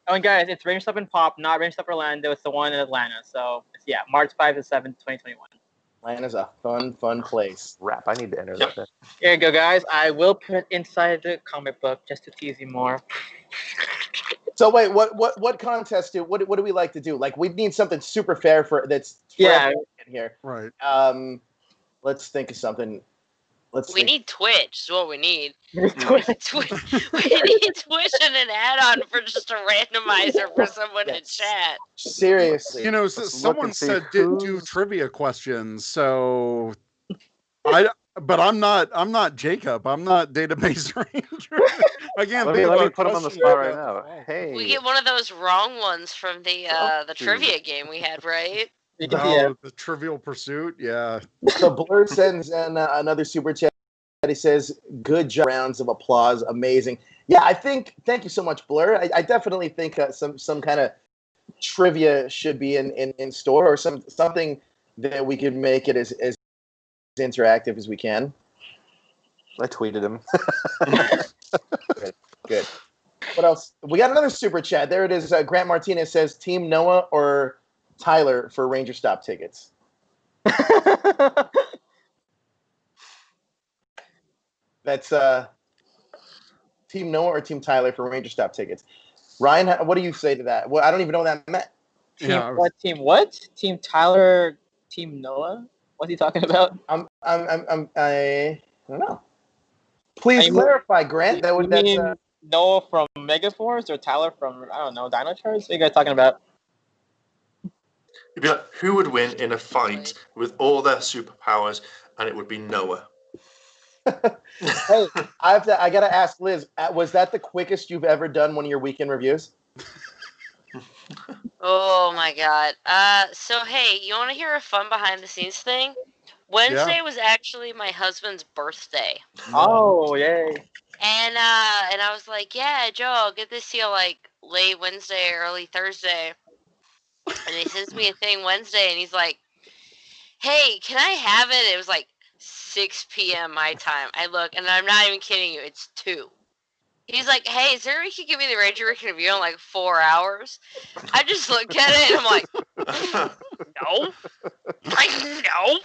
Speaker 4: and guys, it's Ranger Stop and Pop, not Ranger Stop Orlando. It's the one in Atlanta. So March 5th to 7th, 2021.
Speaker 2: Atlanta's a fun place.
Speaker 3: Rap. I need to enter that.
Speaker 4: Here you go, guys. I will put inside the comic book just to tease you more.
Speaker 2: So wait, what contest what do we like to do? Like, we need something super fair that's in here.
Speaker 1: Right.
Speaker 2: Let's think of something.
Speaker 5: We need Twitch is what we need.
Speaker 4: Twitch.
Speaker 5: We need Twitch and an add-on for just a randomizer for someone to chat.
Speaker 2: Seriously.
Speaker 1: Someone said do trivia questions, so but I'm not Jacob. I'm not Database Ranger. Again,
Speaker 3: let me put him on the spot right now. Hey,
Speaker 5: we get one of those wrong ones from the trivia game we had, right?
Speaker 1: The Trivial Pursuit, yeah.
Speaker 2: So Blur sends in another super chat. He says, "Good job, rounds of applause, amazing." Yeah, thank you so much, Blur. I definitely think some kind of trivia should be in store, or something that we can make it as interactive as we can.
Speaker 3: I tweeted him.
Speaker 2: Good. What else? We got another super chat. There it is. Grant Martinez says, "Team Noah or Tyler for Ranger Stop tickets?" That's Team Noah or Team Tyler for Ranger Stop tickets. Ryan, what do you say to that? Well, I don't even know what that meant.
Speaker 4: Team what? Team Tyler, Team Noah? What's he talking about?
Speaker 2: I don't know. Please clarify, Grant. That's
Speaker 4: Noah from Megaforce or Tyler from, I don't know, Dino Charge? What are you guys talking about?
Speaker 6: You'd be like, who would win in a fight with all their superpowers? And it would be Noah.
Speaker 2: Hey, I gotta ask Liz, was that the quickest you've ever done one of your weekend reviews?
Speaker 5: Oh my god. So hey, you want to hear a fun behind the scenes thing? Wednesday was actually my husband's birthday.
Speaker 4: Oh, yay.
Speaker 5: And I was like, yeah, Joe, I'll get this to you late Wednesday, early Thursday. And he sends me a thing Wednesday, and he's like, hey, can I have it? It was 6 p.m. my time. I look, and I'm not even kidding you, it's 2. He's like, hey, is there a way you could give me the Ranger Weekend review in 4 hours? I just look at it, and I'm like, no. No.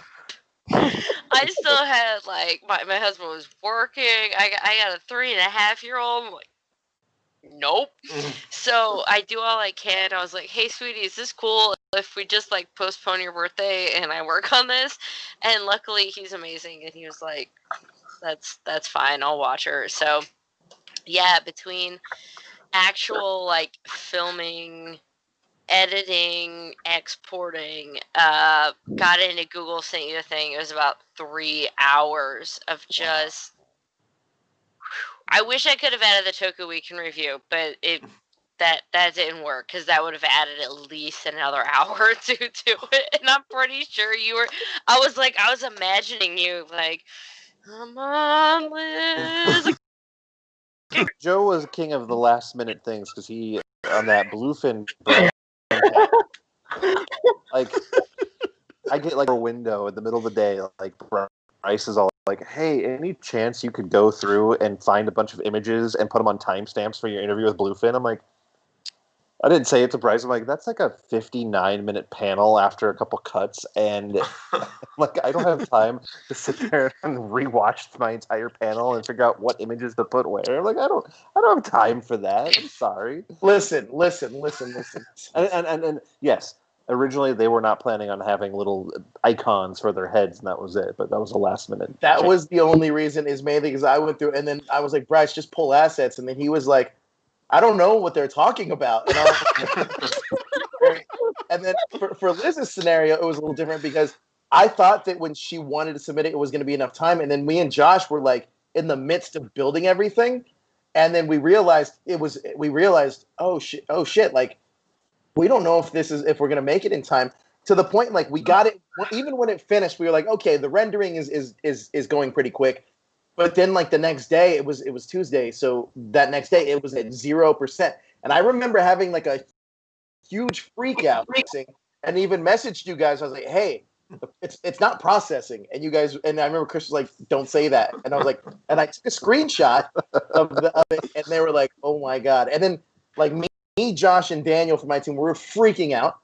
Speaker 5: I still had, my husband was working. I got a 3.5-year-old. I'm like, nope. So I do all I can. I was like, hey, sweetie, is this cool if we just postpone your birthday and I work on this? And luckily he's amazing, and he was like, that's fine, I'll watch her. So yeah, between actual filming, editing, exporting, got into Google, sent you a thing. It was about 3 hours of just I wish I could have added the Toku Weekend review, but that didn't work because that would have added at least another hour or two to it. And I'm pretty sure you were. I was imagining you like, come on, Liz.
Speaker 3: Joe was king of the last minute things because he on that bluefin brand. Like, I get like a window in the middle of the day. Like Bryce is all like, "Hey, any chance you could go through and find a bunch of images and put them on timestamps for your interview with Bluefin?" I'm like, I didn't say it to Bryce. I'm like, that's like a 59-minute panel after a couple cuts, and like I don't have time to sit there and rewatch my entire panel and figure out what images to put where. I'm like, I don't have time for that. I'm sorry.
Speaker 2: Listen.
Speaker 3: And yes, originally they were not planning on having little icons for their heads, and that was it. But that was a last minute.
Speaker 2: That was the only reason, is mainly because I went through, and then I was like, Bryce, just pull assets, and then he was like, I don't know what they're talking about. And then for Liz's scenario, it was a little different because I thought that when she wanted to submit it, it was going to be enough time. And then me and Josh were like in the midst of building everything. And then we realized, oh shit, like we don't know if we're going to make it in time, to the point, like we got it. Even when it finished, we were like, okay, the rendering is going pretty quick. But then, like the next day, it was Tuesday. So that next day, it was at 0%. And I remember having like a huge freak out, and even messaged you guys. I was like, "Hey, it's not processing." And you guys, and I remember Chris was like, "Don't say that." And I was like, and I took a screenshot of it, and they were like, "Oh my god!" And then like me, Josh, and Daniel from my team, we were freaking out.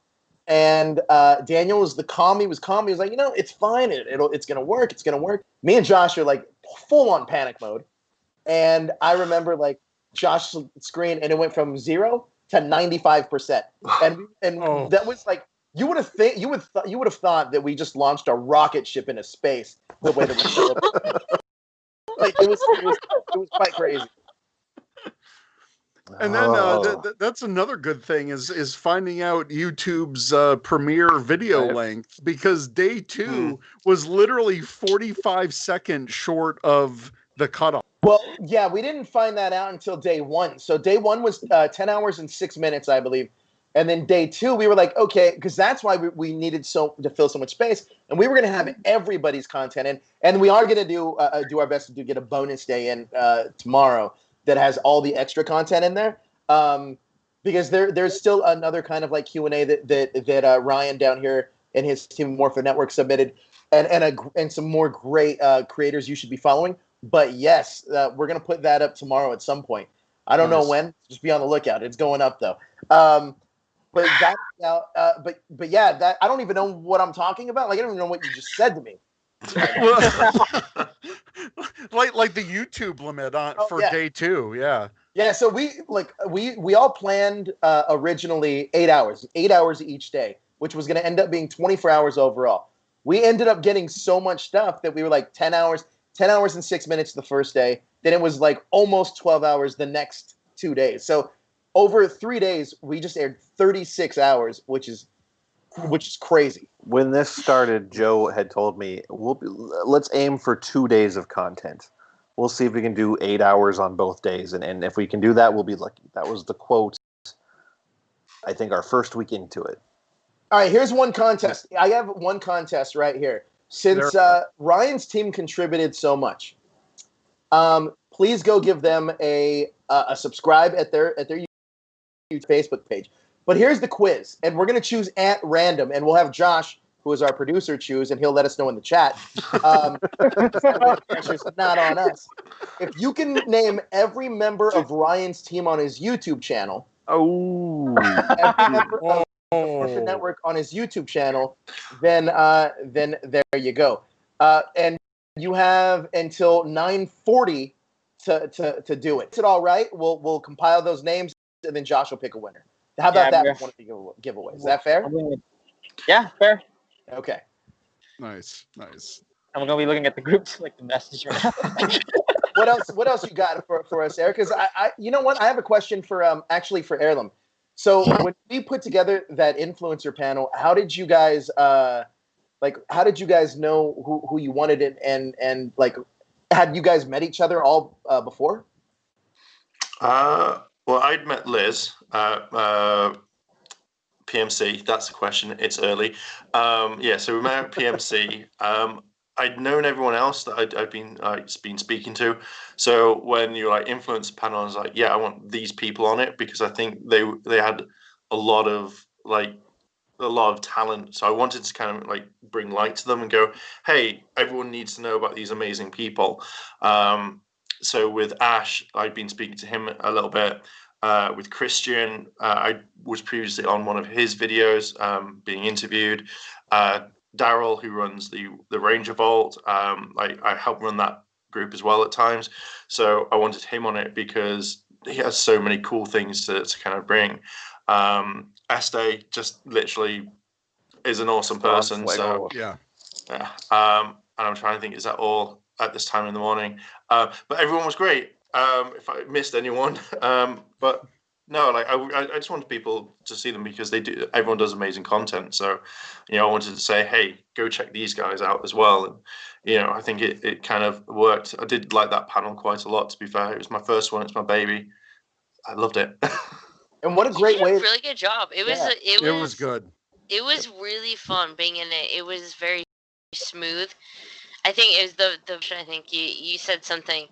Speaker 2: And Daniel was calm. He was calm. He was like, it's fine. It's gonna work. It's gonna work. Me and Josh are like full on panic mode. And I remember like Josh's screen, and it went from 0 to 95%. And that was like, you would have thought that we just launched a rocket ship into space the way that we like it was quite crazy.
Speaker 1: And then that's another good thing is finding out YouTube's premiere video length, because day 2 was literally 45 seconds short of the cutoff.
Speaker 2: Well, yeah, we didn't find that out until day 1. So day 1 was 10 hours and 6 minutes, I believe. And then day 2, we were like, okay, because that's why we needed to fill so much space, and we were going to have everybody's content in, and we are going to do our best to get a bonus day in tomorrow that has all the extra content in there, because there's still another kind of like Q&A that Ryan down here and his team Morpho Network submitted, and some more great creators you should be following. But yes, we're going to put that up tomorrow at some point. I don't know when. Just be on the lookout. It's going up though. But that, but yeah, that I don't even know what I'm talking about. Like I don't even know what you just said to me.
Speaker 1: like the YouTube limit for day 2, yeah.
Speaker 2: Yeah, so we all planned originally 8 hours each day, which was going to end up being 24 hours overall. We ended up getting so much stuff that we were like 10 hours and 6 minutes the first day. Then it was like almost 12 hours the next 2 days. So over 3 days, we just aired 36 hours, which is crazy.
Speaker 3: When this started, Joe had told me, let's aim for 2 days of content. We'll see if we can do 8 hours on both days. And if we can do that, we'll be lucky. That was the quote, I think, our first week into it.
Speaker 2: All right, here's one contest. I have one contest right here. Since Ryan's team contributed so much, please go give them a subscribe at their Facebook page. But here's the quiz, and we're going to choose at random, and we'll have Josh, who is our producer, choose, and he'll let us know in the chat. The pressure's not on us. If you can name every member of Ryan's team on his YouTube channel, every member of the Morphin Network on his YouTube channel, then there you go. And you have until 9:40 to do it. Is it all right? We'll compile those names, and then Josh will pick a winner. How about that? One of the giveaways. Is that fair?
Speaker 4: Yeah, fair.
Speaker 2: Okay.
Speaker 1: Nice.
Speaker 4: And we're gonna be looking at the groups, like the message right now.
Speaker 2: What else you got for us, Eric? Because I you know what? I have a question for actually for Heirloom. So when we put together that influencer panel, how did you guys know who you wanted it, and like had you guys met each other all before?
Speaker 6: Well, I'd met Liz. PMC, that's the question. It's early. Yeah, so we met at PMC. I'd known everyone else that I'd been speaking to. So when you're like influence panel, I was like, yeah, I want these people on it because I think they had a lot of talent. So I wanted to kind of like bring light to them and go, hey, everyone needs to know about these amazing people. So with Ash, I'd been speaking to him a little bit. With Christian, I was previously on one of his videos being interviewed. Daryl, who runs the Ranger Vault, I help run that group as well at times. So I wanted him on it because he has so many cool things to kind of bring. Este just literally is an awesome person. So
Speaker 1: yeah.
Speaker 6: And I'm trying to think, is that all at this time in the morning? But everyone was great. If I missed anyone, but no, like I just wanted people to see them because they do. Everyone does amazing content. So, I wanted to say, hey, go check these guys out as well. And I think it kind of worked. I did like that panel quite a lot. To be fair, it was my first one. It's my baby. I loved it.
Speaker 2: And what a great way!
Speaker 5: Really good job. It
Speaker 1: was good.
Speaker 5: It was really fun being in it. It was very smooth. I think it was the. I think you said something,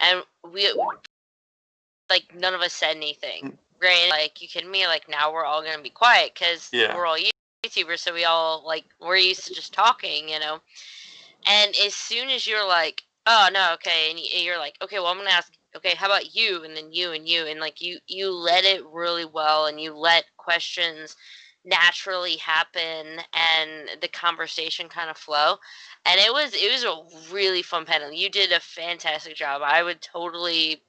Speaker 5: and we like none of us said anything. Right? Like, you kidding me? Like, now we're all gonna be quiet because we're all YouTubers, so we all we're used to just talking, And as soon as you're like, oh no, okay, and you're like, okay, well I'm gonna ask, okay, how about you, and then you and you, and you let it really well, and you let questions naturally happen, and the conversation kind of flow, and it was a really fun panel. You did a fantastic job. I would totally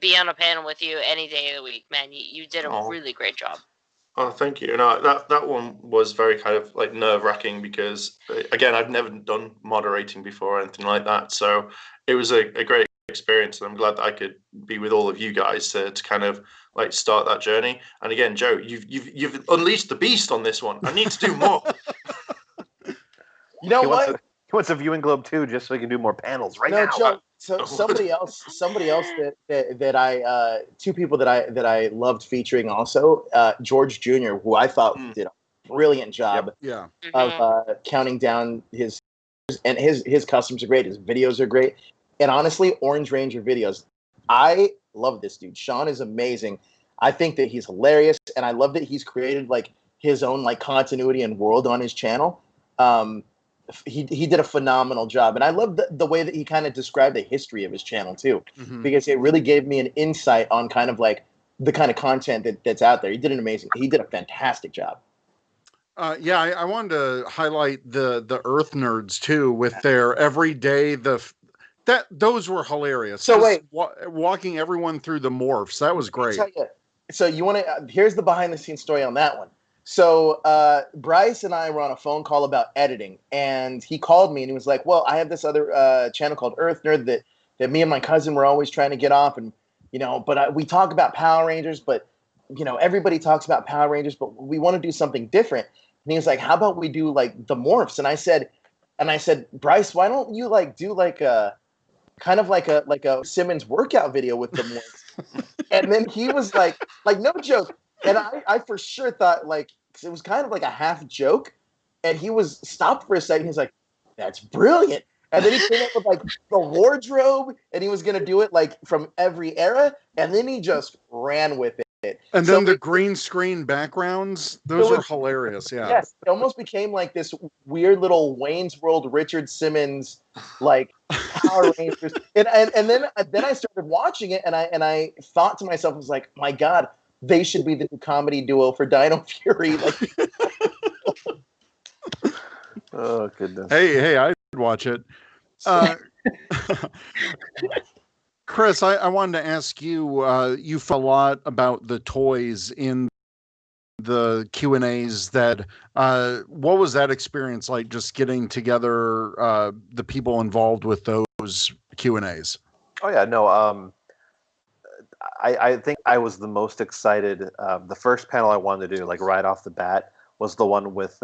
Speaker 5: be on a panel with you any day of the week, man. You did a really great job.
Speaker 6: Oh, thank you. No, that one was very kind of like nerve-wracking because, again, I've never done moderating before or anything like that. So it was a great experience, and I'm glad that I could be with all of you guys to kind of like start that journey. And again, Joe, you've unleashed the beast on this one. I need to do more.
Speaker 2: You know what?
Speaker 3: He wants a viewing globe too, just so he can do more panels now.
Speaker 2: Joe, so somebody else that I two people that I loved featuring also, George Jr., who I thought did a brilliant job of counting down his customs are great, his videos are great, and honestly, Orange Ranger videos, I love this dude. Sean is amazing. I think that he's hilarious, and I love that he's created like his own like continuity and world on his channel. He did a phenomenal job, and I love the way that he kind of described the history of his channel too, because it really gave me an insight on kind of like the kind of content that's out there. He did a fantastic job.
Speaker 1: I wanted to highlight the Earth Nerds too, with their everyday those were hilarious.
Speaker 2: So wait,
Speaker 1: walking everyone through the morphs, that was great.
Speaker 2: So you want to? Here's the behind the scenes story on that one. So Bryce and I were on a phone call about editing, and he called me and he was like, well, I have this other channel called Earth Nerd that me and my cousin were always trying to get off, and but we talk about Power Rangers, but everybody talks about Power Rangers, but we want to do something different. And he was like, how about we do like the morphs? And I said, Bryce, why don't you like do like a kind of like a Simmons workout video with the morphs? And then he was like no joke. And I for sure thought cause it was kind of like a half joke, and he was stopped for a second. He's like, that's brilliant. And then he came up with like the wardrobe, and he was going to do it like from every era. And then he just ran with it.
Speaker 1: And then the green screen backgrounds, those are hilarious. Yeah.
Speaker 2: Yes. It almost became like this weird little Wayne's World, Richard Simmons, like Power Rangers. And then I started watching it, and I thought to myself, I was like, my God, they should be the new comedy duo for Dino Fury.
Speaker 3: Oh goodness!
Speaker 1: Hey, I'd watch it. Chris, I wanted to ask you. You felt a lot about the toys in the Q&As. What was that experience like? Just getting together the people involved with those Q&As.
Speaker 3: Oh yeah, no. I think I was the most excited. The first panel I wanted to do, like right off the bat, was the one with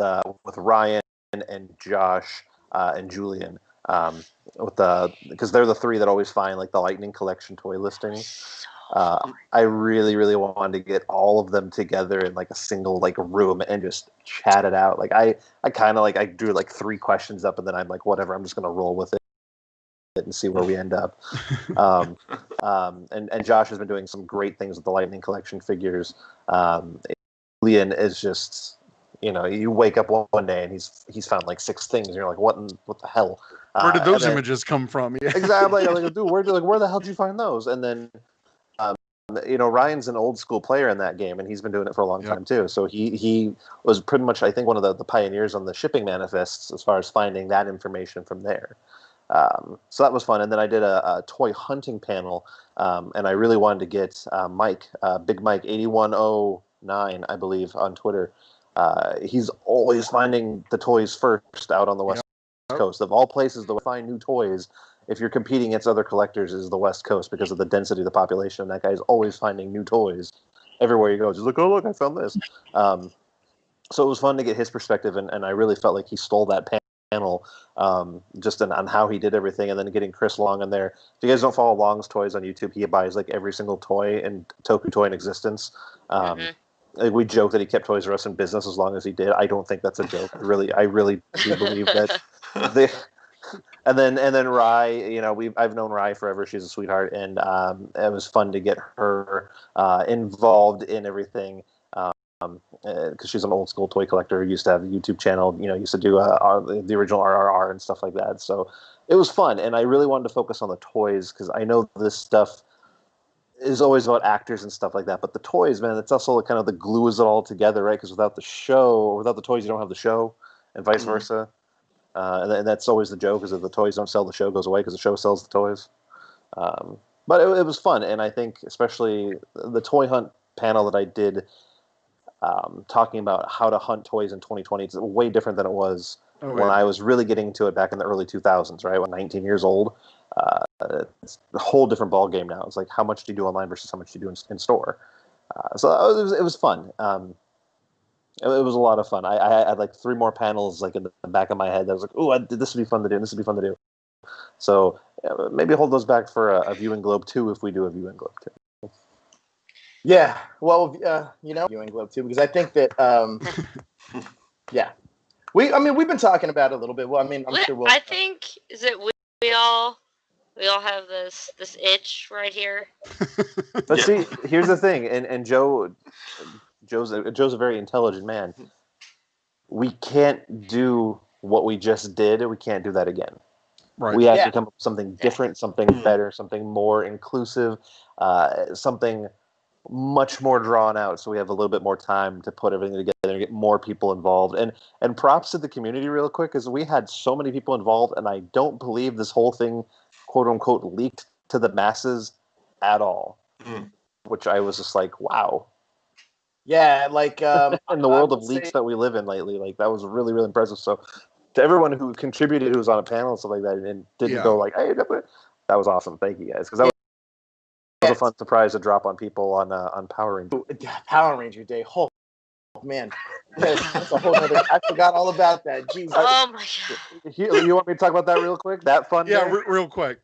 Speaker 3: Ryan and Josh and Julian. Because they're the three that always find like the Lightning Collection toy listings. I really, really wanted to get all of them together in like a single like room and just chat it out. Like I kind of like I drew like 3 questions up and then I'm like, whatever, I'm just gonna roll with it and see where we end up. And Josh has been doing some great things with the Lightning Collection figures. Julian is just, you wake up one day and he's found like 6 things and you're like, what the hell?
Speaker 1: Where did those images come from? Yeah.
Speaker 3: Exactly. I'm like, dude, where the hell did you find those? And then, Ryan's an old school player in that game, and he's been doing it for a long time too. So he was pretty much, I think, one of the pioneers on the shipping manifests as far as finding that information from there. So that was fun. And then I did a toy hunting panel, and I really wanted to get Mike, Big Mike 8109, I believe, on Twitter. He's always finding the toys first out on the West Coast. Of all places to find new toys, if you're competing against other collectors, is the West Coast because of the density of the population. And that guy's always finding new toys everywhere you go. Just like, oh, look, I found this. So it was fun to get his perspective, and I really felt like he stole that panel just on how he did everything, and then getting Chris Long in there. If you guys don't follow Long's Toys on YouTube, he buys like every single toy and Toku toy in existence. Like, we joke that he kept Toys R Us in business as long as he did. I don't think that's a joke. I really do believe that. And then Rye, I've known Rye forever. She's a sweetheart, and it was fun to get her involved in everything. Because she's an old school toy collector who used to have a YouTube channel, used to do the original RRR and stuff like that. So it was fun, and I really wanted to focus on the toys because I know this stuff is always about actors and stuff like that. But the toys, man, it's also kind of the glues it all together, right? Because without the show, or without the toys, you don't have the show, and vice versa. And that's always the joke, is if the toys don't sell, the show goes away because the show sells the toys. But it was fun, and I think especially the toy hunt panel that I did, talking about how to hunt toys in 2020, it's way different than it was when I was really getting into it back in the early 2000s, right? When 19 years old. It's a whole different ball game now. It's like, how much do you do online versus how much do you do in store? So it was fun. It was a lot of fun. I had like 3 more panels like in the back of my head that was like, oh, this would be fun to do. This would be fun to do. So maybe hold those back for a Viewing Globe 2 if we do a Viewing Globe 2.
Speaker 2: Yeah, well, Viewing Globe 2, because I think that, yeah. We've been talking about it a little bit. Well, I'm sure we'll...
Speaker 5: I think, is it we all have this itch right here.
Speaker 3: But see, here's the thing, and Joe's a very intelligent man. We can't do what we just did. We can't do that again. Right. We have to come up with something different, something better, something more inclusive, something much more drawn out, so we have a little bit more time to put everything together and get more people involved. And props to the community real quick, because we had so many people involved, and I don't believe this whole thing, quote unquote, leaked to the masses at all. Which I was just like, wow.
Speaker 2: Yeah, like
Speaker 3: in the world of leaks that we live in lately, like that was really, really impressive. So to everyone who contributed, who was on a panel and stuff like that, and didn't go like, hey, that was awesome. Thank you guys, because that was a fun surprise to drop on people on Power Ranger.
Speaker 2: Power Ranger Day. Oh man, that's a whole other. I forgot all about that. Jeez.
Speaker 5: Oh my god.
Speaker 3: You want me to talk about that real quick? That fun?
Speaker 1: Yeah, real quick.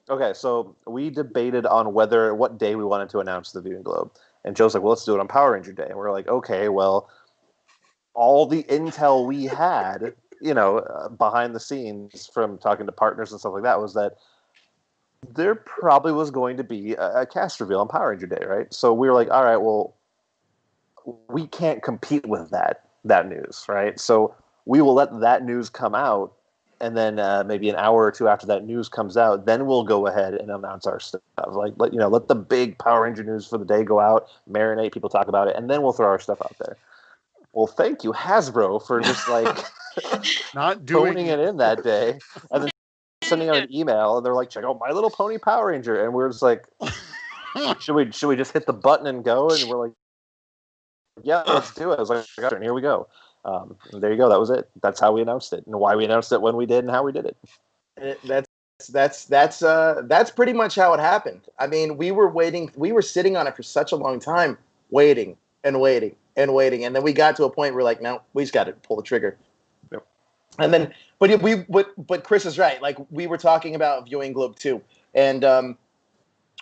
Speaker 3: Okay, so we debated on what day we wanted to announce the Viewing Globe, and Joe's like, "Well, let's do it on Power Ranger Day." And we're like, "Okay, well, all the intel we had, behind the scenes from talking to partners and stuff like that, was that there probably was going to be a cast reveal on Power Ranger Day, right?" So we were like, "All right, well, we can't compete with that news, right? So we will let that news come out." And then maybe an hour or 2 after that news comes out, then we'll go ahead and announce our stuff. Like, let the big Power Ranger news for the day go out, marinate, people talk about it, and then we'll throw our stuff out there. Well, thank you, Hasbro, for just like
Speaker 1: not doing
Speaker 3: it in that day, and then sending out an email, and they're like, "Check out My Little Pony Power Ranger," and we're just like, "Should we just hit the button and go?" And we're like, "Yeah, let's do it." I was like, "And here we go." And there you go. That was it. That's how we announced it, and why we announced it when we did, and how we did it.
Speaker 2: That's pretty much how it happened. I mean, we were waiting. We were sitting on it for such a long time, waiting and waiting and waiting, and then we got to a point where like, no, we just got to pull the trigger.
Speaker 3: Yep.
Speaker 2: And then, but Chris is right. Like, we were talking about Viewing Globe too, and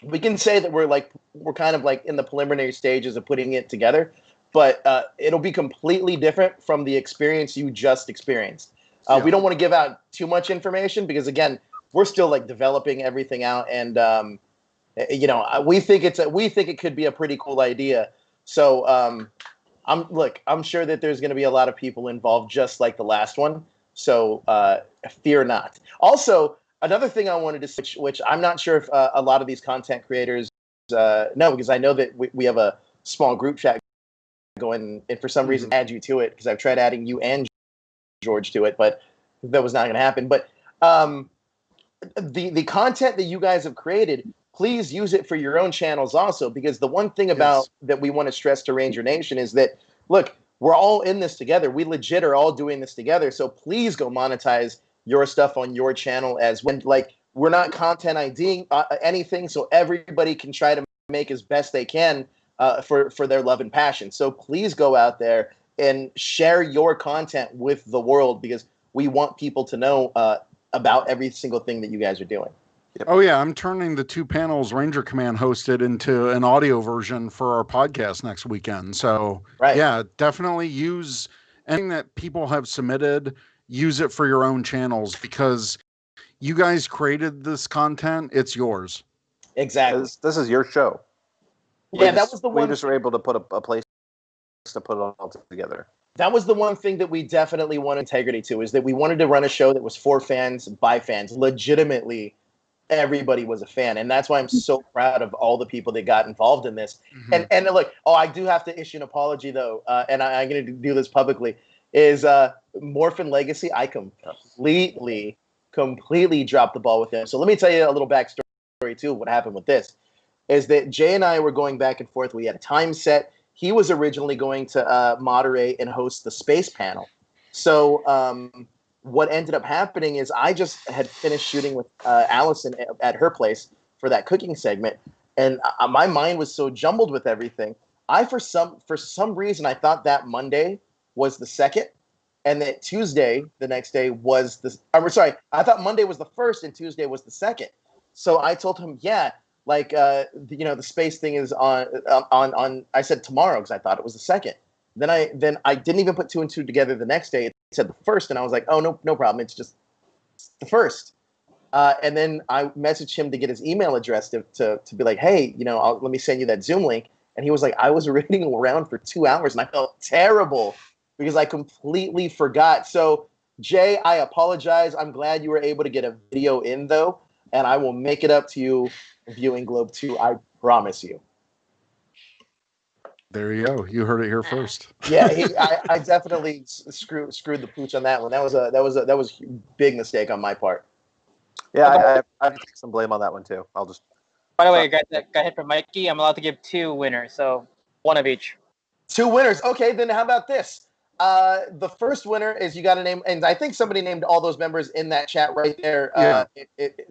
Speaker 2: we can say that we're kind of like in the preliminary stages of putting it together, but it'll be completely different from the experience you just experienced. We don't want to give out too much information because again, we're still like developing everything out, and we think it could be a pretty cool idea. So I'm sure that there's going to be a lot of people involved, just like the last one. So fear not. Also, another thing I wanted to say, which I'm not sure if a lot of these content creators know, because I know that we have a small group chat going, and for some reason add you to it, because I've tried adding you and George to it, but that was not going to happen. But the content that you guys have created, please use it for your own channels also, because the one thing about that we want to stress to Ranger Nation is that, look, we're all in this together. We legit are all doing this together. So please go monetize your stuff on your channel as when, like, we're not content IDing anything, so everybody can try to make as best they can for their love and passion. So please go out there and share your content with the world, because we want people to know about every single thing that you guys are doing.
Speaker 1: Yep. Oh yeah, I'm turning the 2 panels Ranger Command hosted into an audio version for our podcast next weekend. So yeah, definitely use anything that people have submitted. Use it for your own channels, because you guys created this content. It's yours.
Speaker 2: Exactly.
Speaker 3: This is your show.
Speaker 2: Yeah, that was the one.
Speaker 3: We just were able to put a place to put it all together.
Speaker 2: That was the one thing that we definitely wanted integrity to, is that we wanted to run a show that was for fans, by fans. Legitimately, everybody was a fan. And that's why I'm so proud of all the people that got involved in this. Mm-hmm. And look, I do have to issue an apology, though, and I'm going to do this publicly, is Morphin Legacy, I completely dropped the ball with him. So let me tell you a little backstory, too, what happened with this, is that Jay and I were going back and forth. We had a time set. He was originally going to moderate and host the space panel. So what ended up happening is I just had finished shooting with Allison at her place for that cooking segment, and my mind was so jumbled with everything. For some reason, I thought that Monday was the 2nd, and that Tuesday, the next day, was the. I thought Monday was the 1st and Tuesday was the 2nd. So I told him, yeah. Like the space thing is on. I said tomorrow because I thought it was the 2nd. Then I didn't even put 2 and 2 together the next day. It said the 1st, and I was like, oh no problem. It's just the 1st. And then I messaged him to get his email address to be like, hey, let me send you that Zoom link. And he was like, I was reading around for 2 hours, and I felt terrible because I completely forgot. So Jay, I apologize. I'm glad you were able to get a video in though, and I will make it up to you. Viewing Globe 2, I promise you.
Speaker 1: There you go. You heard it here first.
Speaker 2: Yeah, I definitely screwed the pooch on that one. That was a big mistake on my part.
Speaker 3: Yeah, I take some blame on that one too. I'll just.
Speaker 4: By the way, got hit from Mikey. I'm allowed to give 2 winners, so 1 of each.
Speaker 2: 2 winners. Okay, then how about this? The first winner is, you got to name, and I think somebody named all those members in that chat right there.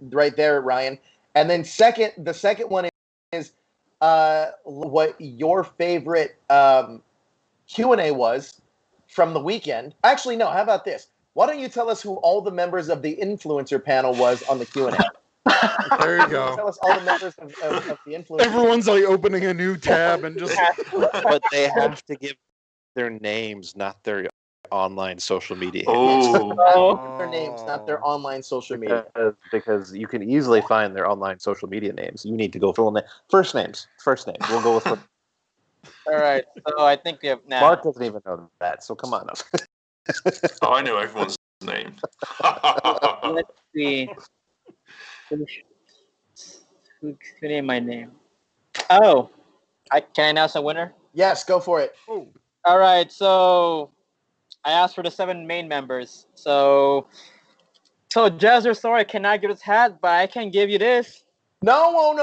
Speaker 2: Right there, Ryan. And then the second one is what your favorite Q&A was from the weekend. Actually, no, how about this? Why don't you tell us who all the members of the influencer panel was on the Q&A?
Speaker 1: There you go.
Speaker 2: Tell us all the members of the influencer.
Speaker 1: Everyone's like opening a new tab and just...
Speaker 3: But they have to give their names, not their online social media.
Speaker 2: Their names, not their online social media.
Speaker 3: Because you can easily find their online social media names. You need to go full name. First names. We'll go with first.
Speaker 4: All right. So I think we have now.
Speaker 3: Mark doesn't even know that, so come on.
Speaker 6: Oh, I know everyone's name.
Speaker 4: Let's see. Who named my name? Oh, can I announce a winner?
Speaker 2: Yes, go for it.
Speaker 1: Oh.
Speaker 4: All right. So I asked for the 7 main members. So Jazzer, sorry, I cannot give this hat, but I can give you this.
Speaker 2: No.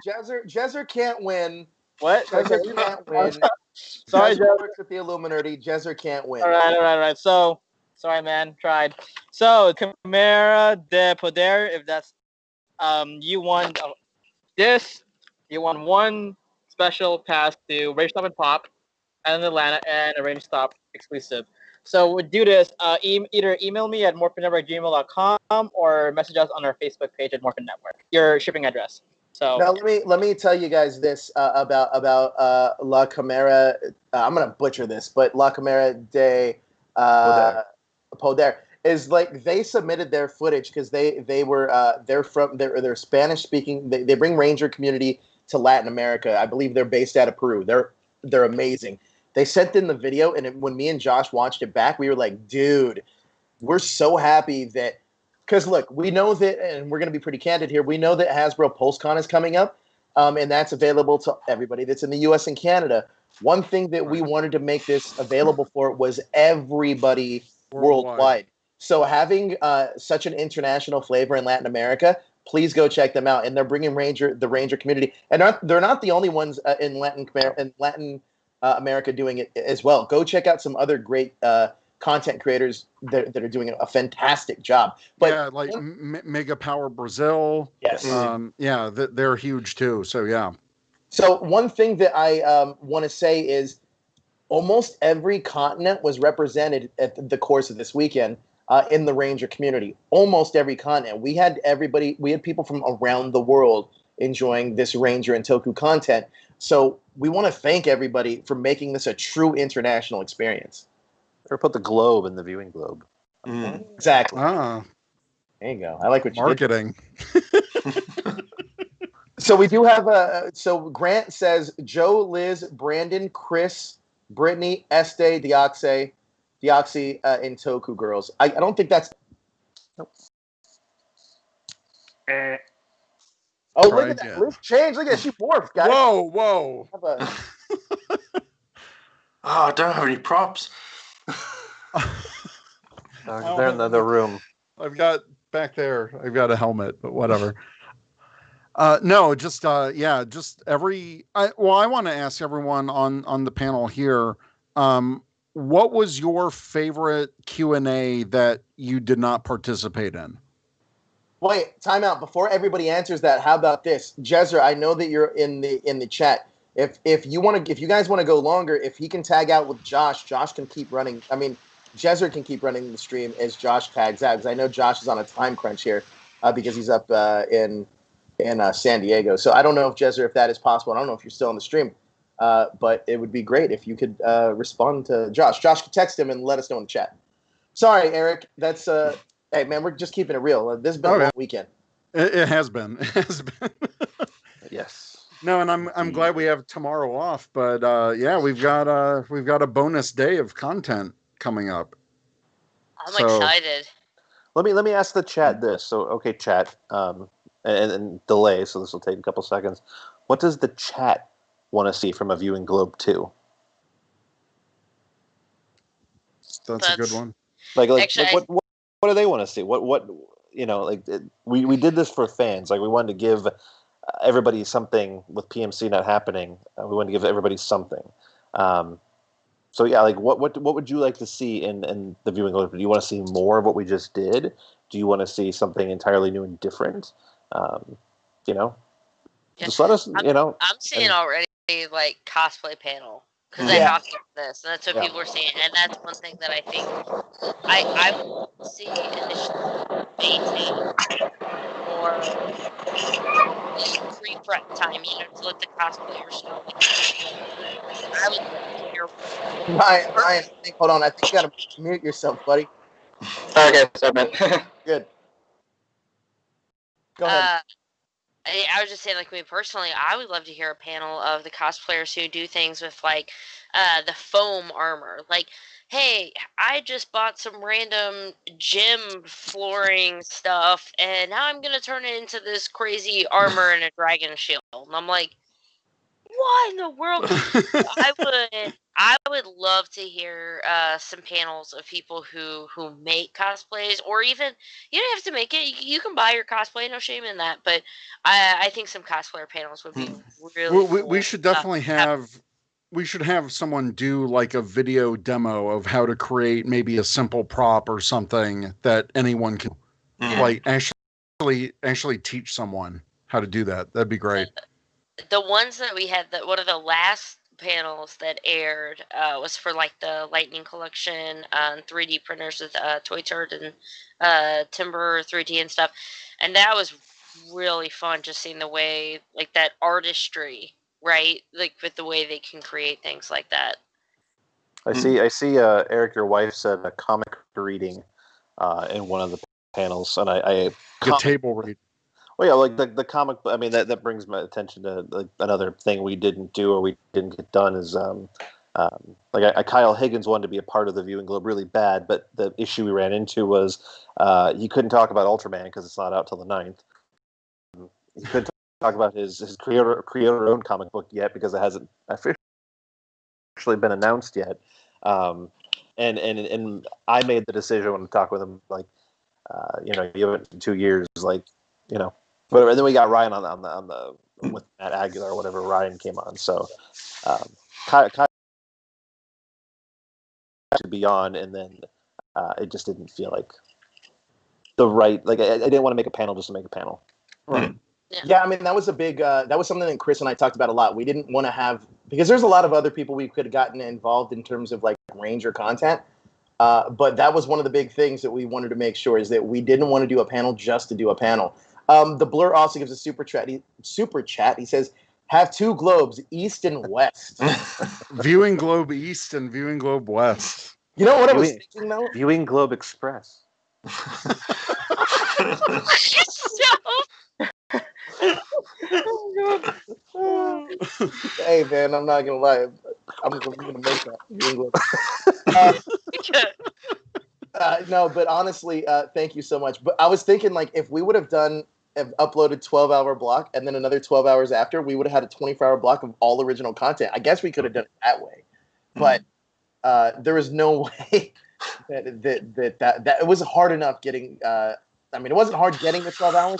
Speaker 2: Jazzer can't win.
Speaker 4: What?
Speaker 2: Jazzer can't win.
Speaker 4: Sorry,
Speaker 2: Jazzer works with the Illuminerdi. Jazzer can't win.
Speaker 4: All right. So, sorry, man. Tried. So, Camara de Poder, if that's, you won this. You won 1 special pass to Rage Stop and Pop and Atlanta and a Range Stop exclusive. So we'll do this. Either email me at morphintnetwork@gmail.com or message us on our Facebook page at Morphin Network. Your shipping address. So
Speaker 2: Now let me tell you guys this about La Camera. I'm gonna butcher this, but La Camera de Poder is like they submitted their footage because they were they're Spanish speaking. They bring Ranger community to Latin America. I believe they're based out of Peru. They're amazing. They sent in the video, and when me and Josh watched it back, we were like, dude, we're so happy that. Because look, we know that, and we're going to be pretty candid here. We know that Hasbro PulseCon is coming up, and that's available to everybody that's in the U.S. and Canada. One thing that we wanted to make this available for was everybody worldwide. So having such an international flavor in Latin America, please go check them out. And they're bringing the Ranger community, and they're not the only ones in Latin America doing it as well. Go check out some other great content creators that are doing a fantastic job. But
Speaker 1: yeah, like Mega Power Brazil.
Speaker 2: Yes.
Speaker 1: Yeah, they're huge too. So yeah.
Speaker 2: So one thing that I want to say is almost every continent was represented at the course of this weekend in the Ranger community. Almost every continent. We had people from around the world enjoying this Ranger and Toku content. So we want to thank everybody for making this a true international experience.
Speaker 3: Or put the globe in the viewing globe.
Speaker 2: Exactly.
Speaker 1: Ah,
Speaker 2: there you go. I like what you
Speaker 1: marketing.
Speaker 2: So we do have so Grant says Joe, Liz, Brandon, Chris, Brittany, Este, Deoxy, and Toku girls. I don't think that's.
Speaker 3: Nope.
Speaker 2: Oh, look at that! Liz changed. Look at that. She morphed, guys.
Speaker 1: Whoa!
Speaker 6: I don't have any props.
Speaker 3: They're in the other room.
Speaker 1: I've got back there. I've got a helmet, but whatever. No, just just every. I want to ask everyone on the panel here. What was your favorite Q&A that you did not participate in?
Speaker 2: Wait, time out. Before everybody answers that, how about this, Jezra? I know that you're in the chat. If you guys want to go longer, if he can tag out with Josh can keep running. I mean, Jezra can keep running the stream as Josh tags out, because I know Josh is on a time crunch here because he's up in San Diego. So I don't know if Jezra, if that is possible. I don't know if you're still on the stream, but it would be great if you could respond to Josh. Josh, could text him and let us know in the chat. Sorry, Eric. That's hey man, we're just keeping it real. This has been a long weekend.
Speaker 1: It has been. It has been.
Speaker 3: Yes.
Speaker 1: No, and I'm glad we have tomorrow off, but yeah, we've got a bonus day of content coming up.
Speaker 5: I'm excited.
Speaker 3: Let me ask the chat this. So okay, chat, and delay. So this will take a couple seconds. What does the chat want to see from a viewing globe 2?
Speaker 1: That's a good one.
Speaker 5: Actually,
Speaker 3: like what do they want to see? What we did this for fans. Like we wanted to give everybody something with PMC not happening. We wanted to give everybody something. So yeah, like what would you like to see in the viewing globe? Do you want to see more of what we just did? Do you want to see something entirely new and different? Just let us.
Speaker 5: I'm seeing already like cosplay panel because they cosplay this, and that's what people are seeing, and that's one thing that I think I would see initially maintain or free prep time, to let the cosplayers know. I would love to hear.
Speaker 2: Ryan, hold on. I think you gotta mute yourself, buddy.
Speaker 7: Okay, sorry, man.
Speaker 2: Good. Go ahead.
Speaker 5: I was just saying, like, me personally, I would love to hear a panel of the cosplayers who do things with, like, the foam armor. Like, hey, I just bought some random gym flooring stuff, and now I'm going to turn it into this crazy armor and a dragon shield. And I'm like, what in the world? I would love to hear some panels of people who make cosplays, or even you don't have to make it. You can buy your cosplay, no shame in that. But I think some cosplayer panels would be really.
Speaker 1: We should definitely we should have someone do like a video demo of how to create maybe a simple prop or something that anyone can like actually teach someone how to do that. That'd be great.
Speaker 5: The ones that we had, one of the last panels that aired was for like the Lightning Collection 3D printers with Toy Turd and Timber 3D and stuff, and that was really fun just seeing the way, like, that artistry, right? Like, with the way they can create things like that.
Speaker 3: I see. Eric, your wife said a comic reading in one of the panels, and I
Speaker 1: Good table read.
Speaker 3: Well, yeah, like the comic. I mean, that brings my attention to like another thing we didn't do or we didn't get done is Kyle Higgins wanted to be a part of the Viewing Globe really bad, but the issue we ran into was he couldn't talk about Ultraman because it's not out till the 9th. He couldn't talk about his creator-owned comic book yet because it hasn't officially been announced yet. And I made the decision when I talked with him, like, you have it in 2 years, like, whatever. And then we got Ryan on the with Matt Aguilar or whatever. Ryan came on, so Kyle to be on, and then it just didn't feel like the right. Like I didn't want to make a panel just to make a panel.
Speaker 1: Right.
Speaker 2: Yeah, I mean that was a big. That was something that Chris and I talked about a lot. We didn't want to have because there's a lot of other people we could have gotten involved in terms of like Ranger content. But that was one of the big things that we wanted to make sure is that we didn't want to do a panel just to do a panel. The Blur also gives a super chat. He says, "Have 2 globes, East and West."
Speaker 1: Viewing Globe East and Viewing Globe West.
Speaker 2: You know what I was thinking though?
Speaker 3: Viewing Globe Express.
Speaker 2: Hey man, I'm not gonna lie. I'm gonna make that Viewing Globe. No, but honestly, thank you so much. But I was thinking, like, if we would have uploaded 12-hour block and then another 12 hours after, we would have had a 24-hour block of all original content. I guess we could have done it that way, but there is no way that it was hard enough getting. I mean, it wasn't hard getting the 12 hours.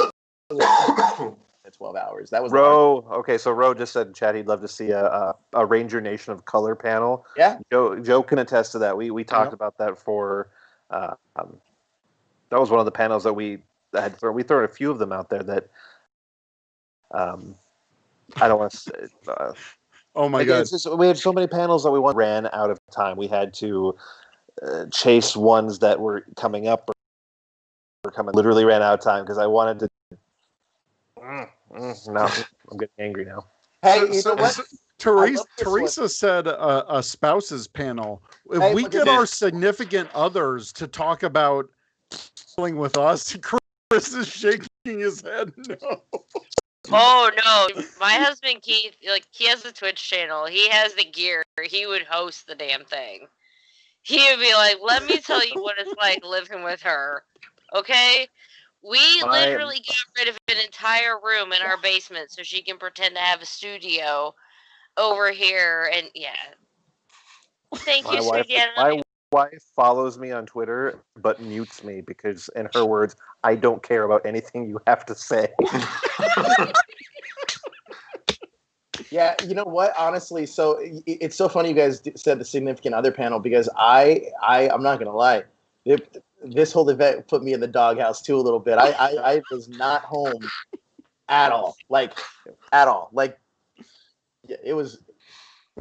Speaker 2: The 12 hours. That was
Speaker 3: Ro. Okay, so Ro just said in chat he'd love to see a Ranger Nation of Color panel.
Speaker 2: Yeah,
Speaker 3: Joe can attest to that. We talked about that for. That was one of the panels that we had. We thrown a few of them out there that. I don't want to say.
Speaker 1: Oh my god!
Speaker 3: We had so many panels that we ran out of time. We had to chase ones that were coming up or coming. Literally ran out of time because I wanted to. No, I'm getting angry now.
Speaker 2: Hey, you know what?
Speaker 1: Teresa said a spouses panel. If we get our significant others to talk about dealing with us, Chris is shaking his head. No.
Speaker 5: Oh no, my husband Keith, like he has a Twitch channel. He has the gear. He would host the damn thing. He would be like, "Let me tell you what it's like living with her." Okay? We literally got rid of an entire room in our basement so she can pretend to have a studio over here. And yeah. Thank you, sweetie.
Speaker 3: My wife follows me on Twitter but mutes me because, in her words, I don't care about anything you have to say.
Speaker 2: Yeah, you know what? Honestly, so it's so funny you guys said the significant other panel because I'm not gonna lie. This whole event put me in the doghouse too a little bit. I was not home at all. Like, it was.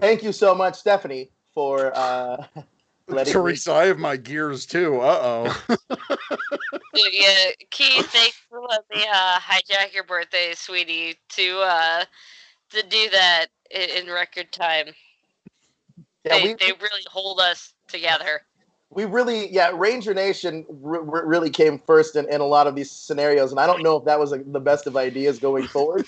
Speaker 2: Thank you so much, Stephanie, for letting
Speaker 1: Teresa, I have my gears too.
Speaker 5: Yeah, Keith, thanks for letting me hijack your birthday, sweetie, to do that in record time. Yeah, they really hold us together.
Speaker 2: We really, Ranger Nation really came first in a lot of these scenarios, and I don't know if that was the best of ideas going forward.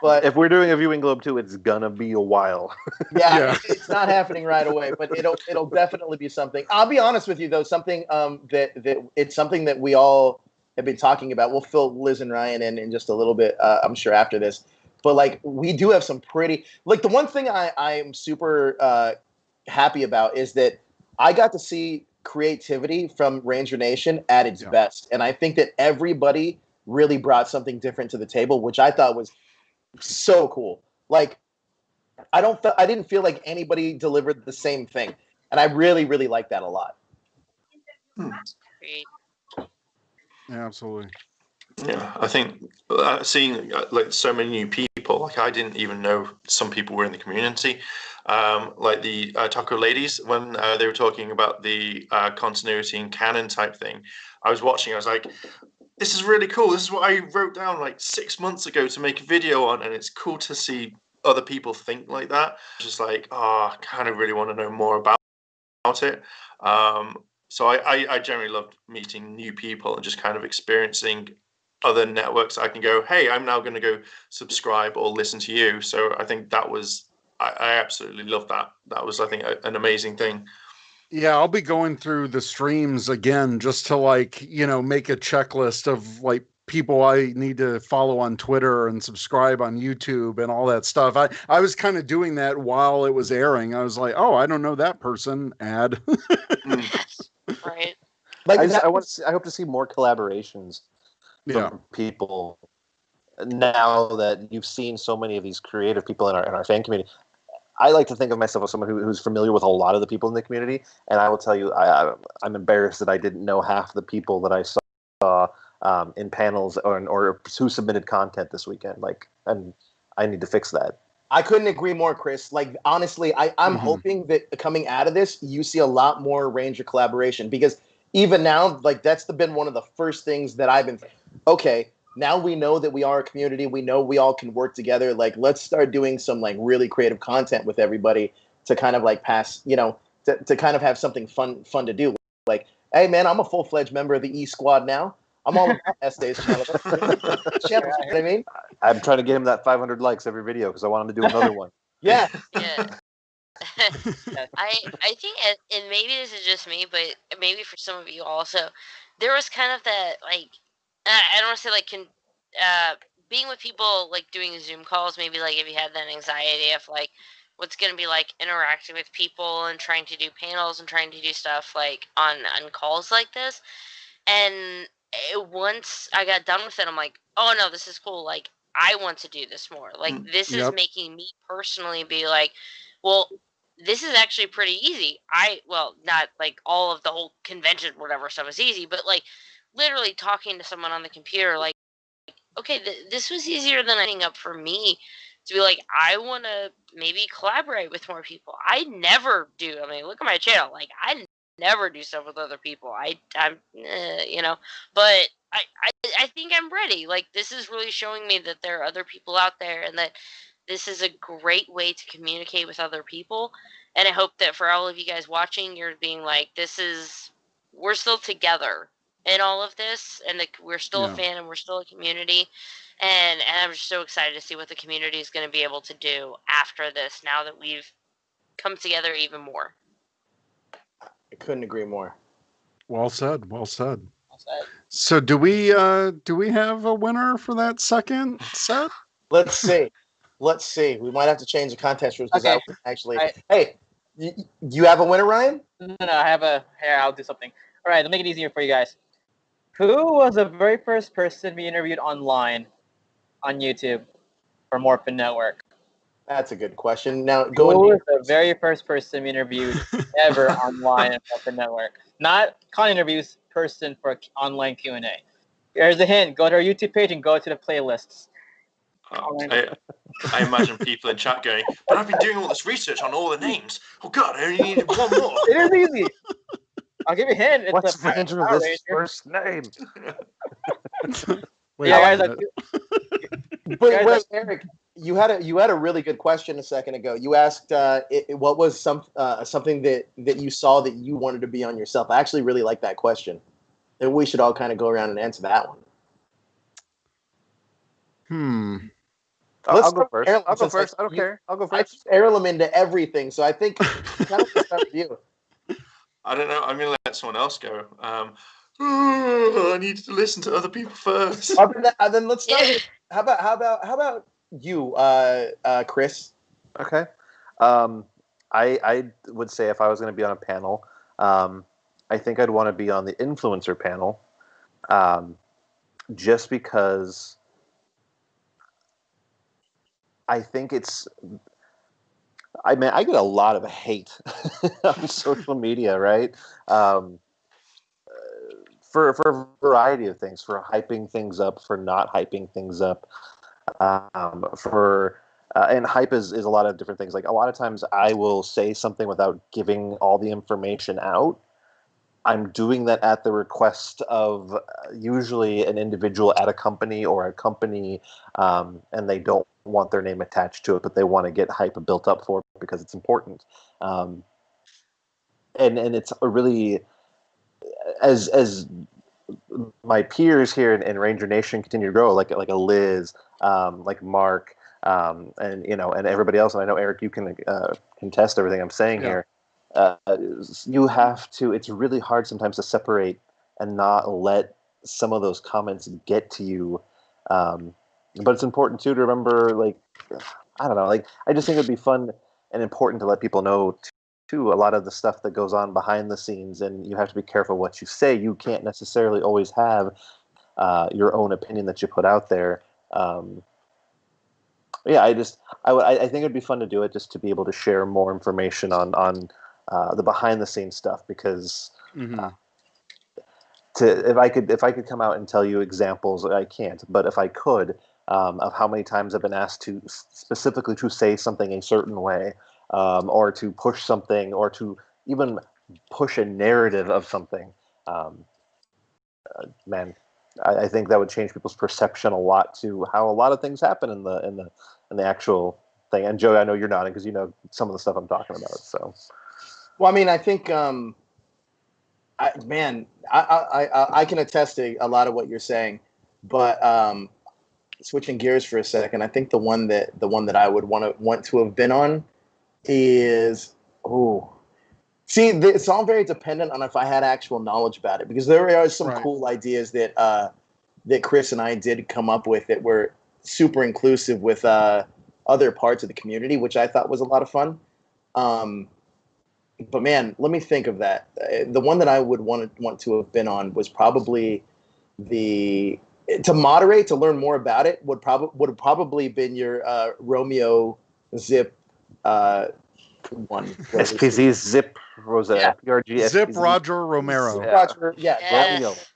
Speaker 2: But
Speaker 3: if we're doing a Viewing Globe 2, it's gonna be a while.
Speaker 2: Yeah. It's not happening right away, but it'll definitely be something. I'll be honest with you though, something that it's something that we all have been talking about. We'll fill Liz and Ryan in just a little bit, I'm sure after this. But like we do have some pretty the one thing I'm super happy about is that I got to see creativity from Ranger Nation at its best. And I think that everybody really brought something different to the table, which I thought was so cool. Like, I didn't feel like anybody delivered the same thing. And I really, really like that a lot.
Speaker 5: Great.
Speaker 1: Yeah, absolutely.
Speaker 6: Yeah, I think seeing like so many new people, like I didn't even know some people were in the community, like the Taco Ladies, when they were talking about the continuity and canon type thing. I was watching, I was like, this is really cool. This is what I wrote down like 6 months ago to make a video on, and it's cool to see other people think like that. Just like, I kind of really want to know more about it. So I generally loved meeting new people and just kind of experiencing other networks. I can go, hey, I'm now going to go subscribe or listen to you. So I think that was, I absolutely loved that. That was, I think, an amazing thing.
Speaker 1: Yeah, I'll be going through the streams again just to like, make a checklist of like people I need to follow on Twitter and subscribe on YouTube and all that stuff. I was kind of doing that while it was airing. I was like, oh, I don't know that person. Add.
Speaker 5: Right.
Speaker 2: Like
Speaker 3: I hope to see more collaborations
Speaker 1: Yeah.
Speaker 3: from people now that you've seen so many of these creative people in our fan community. I like to think of myself as someone who's familiar with a lot of the people in the community, and I will tell you, I'm embarrassed that I didn't know half the people that I saw in panels or who submitted content this weekend. Like, and I need to fix that.
Speaker 2: I couldn't agree more, Chris. Like, honestly, I'm hoping that coming out of this, you see a lot more Ranger collaboration, because even now, like, that's been one of the first things that I've been, okay, now we know that we are a community. We know we all can work together. Like, let's start doing some like really creative content with everybody to kind of like pass, to kind of have something fun to do. Like, hey man, I'm a full-fledged member of the E Squad now. I'm all about Estate's channel. You know what I mean?
Speaker 3: I'm trying to get him that 500 likes every video because I want him to do another one.
Speaker 2: Yeah.
Speaker 5: Yeah. I think, and maybe this is just me, but maybe for some of you also, there was kind of that, like, I don't want to say like being with people, like doing Zoom calls, maybe like if you had that anxiety of like what's going to be like interacting with people and trying to do panels and trying to do stuff like on calls like this. And once I got done with it, I'm like, oh no, this is cool. Like, I want to do this more. Like, this is
Speaker 1: Yep.
Speaker 5: making me personally be like, well, this is actually pretty easy. Well, not like all of the whole convention, whatever stuff is easy, but like literally talking to someone on the computer, like, okay, this was easier than anything up for me to be like, I want to maybe collaborate with more people. I never do. I mean, look at my channel. Like, I never do stuff with other people. I'm but I think I'm ready. Like, this is really showing me that there are other people out there and that this is a great way to communicate with other people. And I hope that for all of you guys watching, you're being like, we're still together in all of this, and we're still a fan and we're still a community. And I'm just so excited to see what the community is going to be able to do after this, now that we've come together even more.
Speaker 2: I couldn't agree more.
Speaker 1: Well said. Well said.
Speaker 4: Well said.
Speaker 1: So do we have a winner for that second set?
Speaker 2: Let's see. We might have to change the contest rules because
Speaker 4: Okay.
Speaker 2: I would actually. Hey, you have a winner, Ryan?
Speaker 4: No, I have here, I'll do something. All right, let me make it easier for you guys. Who was the very first person we interviewed online on YouTube for Morphin Network?
Speaker 2: That's a good question. Now,
Speaker 4: Who
Speaker 2: go
Speaker 4: was the very first person we interviewed ever online at Morphin Network? Not con interviews, person for online Q&A. Here's a hint. Go to our YouTube page and go to the playlists.
Speaker 6: I imagine people in chat going, but I've been doing all this research on all the names. Oh God, I only needed one more.
Speaker 4: It is easy. I'll give you a hint. It's
Speaker 3: What's
Speaker 4: a
Speaker 3: Ranger
Speaker 4: Power
Speaker 3: this
Speaker 4: Ranger.
Speaker 3: first name?
Speaker 1: Wait,
Speaker 4: Yeah, guys.
Speaker 2: Wait, Eric, you had a really good question a second ago. You asked what was something that you saw that you wanted to be on yourself. I actually really like that question, and we should all kind of go around and answer that one.
Speaker 3: I'll go first. I'll go first. I don't care. I'll go first.
Speaker 2: I arrow them into everything, so I think kind of start with you.
Speaker 6: I don't know. I'm going to let someone else go. I need to listen to other people first.
Speaker 2: Then let's start with, how about you, Chris?
Speaker 3: Okay. I would say if I was going to be on a panel, I think I'd want to be on the influencer panel, just because I think I get a lot of hate on social media, right? For a variety of things, for hyping things up, for not hyping things up, and hype is a lot of different things. Like, a lot of times I will say something without giving all the information out, I'm doing that at the request of usually an individual at a company or a company, and they don't want their name attached to it, but they want to get hype built up for it because it's important. And it's a really, as my peers here in Ranger Nation continue to grow, like a Liz, like Mark, and and everybody else. And I know Eric, you can contest everything I'm saying here. You have to. It's really hard sometimes to separate and not let some of those comments get to you. But it's important too to remember, like, I don't know, like I just think it'd be fun and important to let people know too a lot of the stuff that goes on behind the scenes, and you have to be careful what you say. You can't necessarily always have your own opinion that you put out there. Yeah, I think it'd be fun to do it just to be able to share more information on the behind the scenes stuff, because if I could come out and tell you examples, I can't, but if I could, of how many times I've been asked to specifically to say something a certain way, or to push something, or to even push a narrative of something, man, I think that would change people's perception a lot to how a lot of things happen in the actual thing. And Joey, I know you're nodding because you know some of the stuff I'm talking about. So,
Speaker 2: well, I mean, I think, I can attest to a lot of what you're saying, but switching gears for a second, I think the one that I would want to have been on is it's all very dependent on if I had actual knowledge about it, because there are some cool ideas that that Chris and I did come up with that were super inclusive with other parts of the community, which I thought was a lot of fun. But man, let me think of that. The one that I would want to have been on was probably to moderate, to learn more about it would have probably been your Romeo Zip one.
Speaker 3: SPZ Zip Rosa,
Speaker 2: Yeah.
Speaker 3: PRG
Speaker 1: Zip
Speaker 3: SPZ.
Speaker 1: Roger Romero.
Speaker 2: Roger,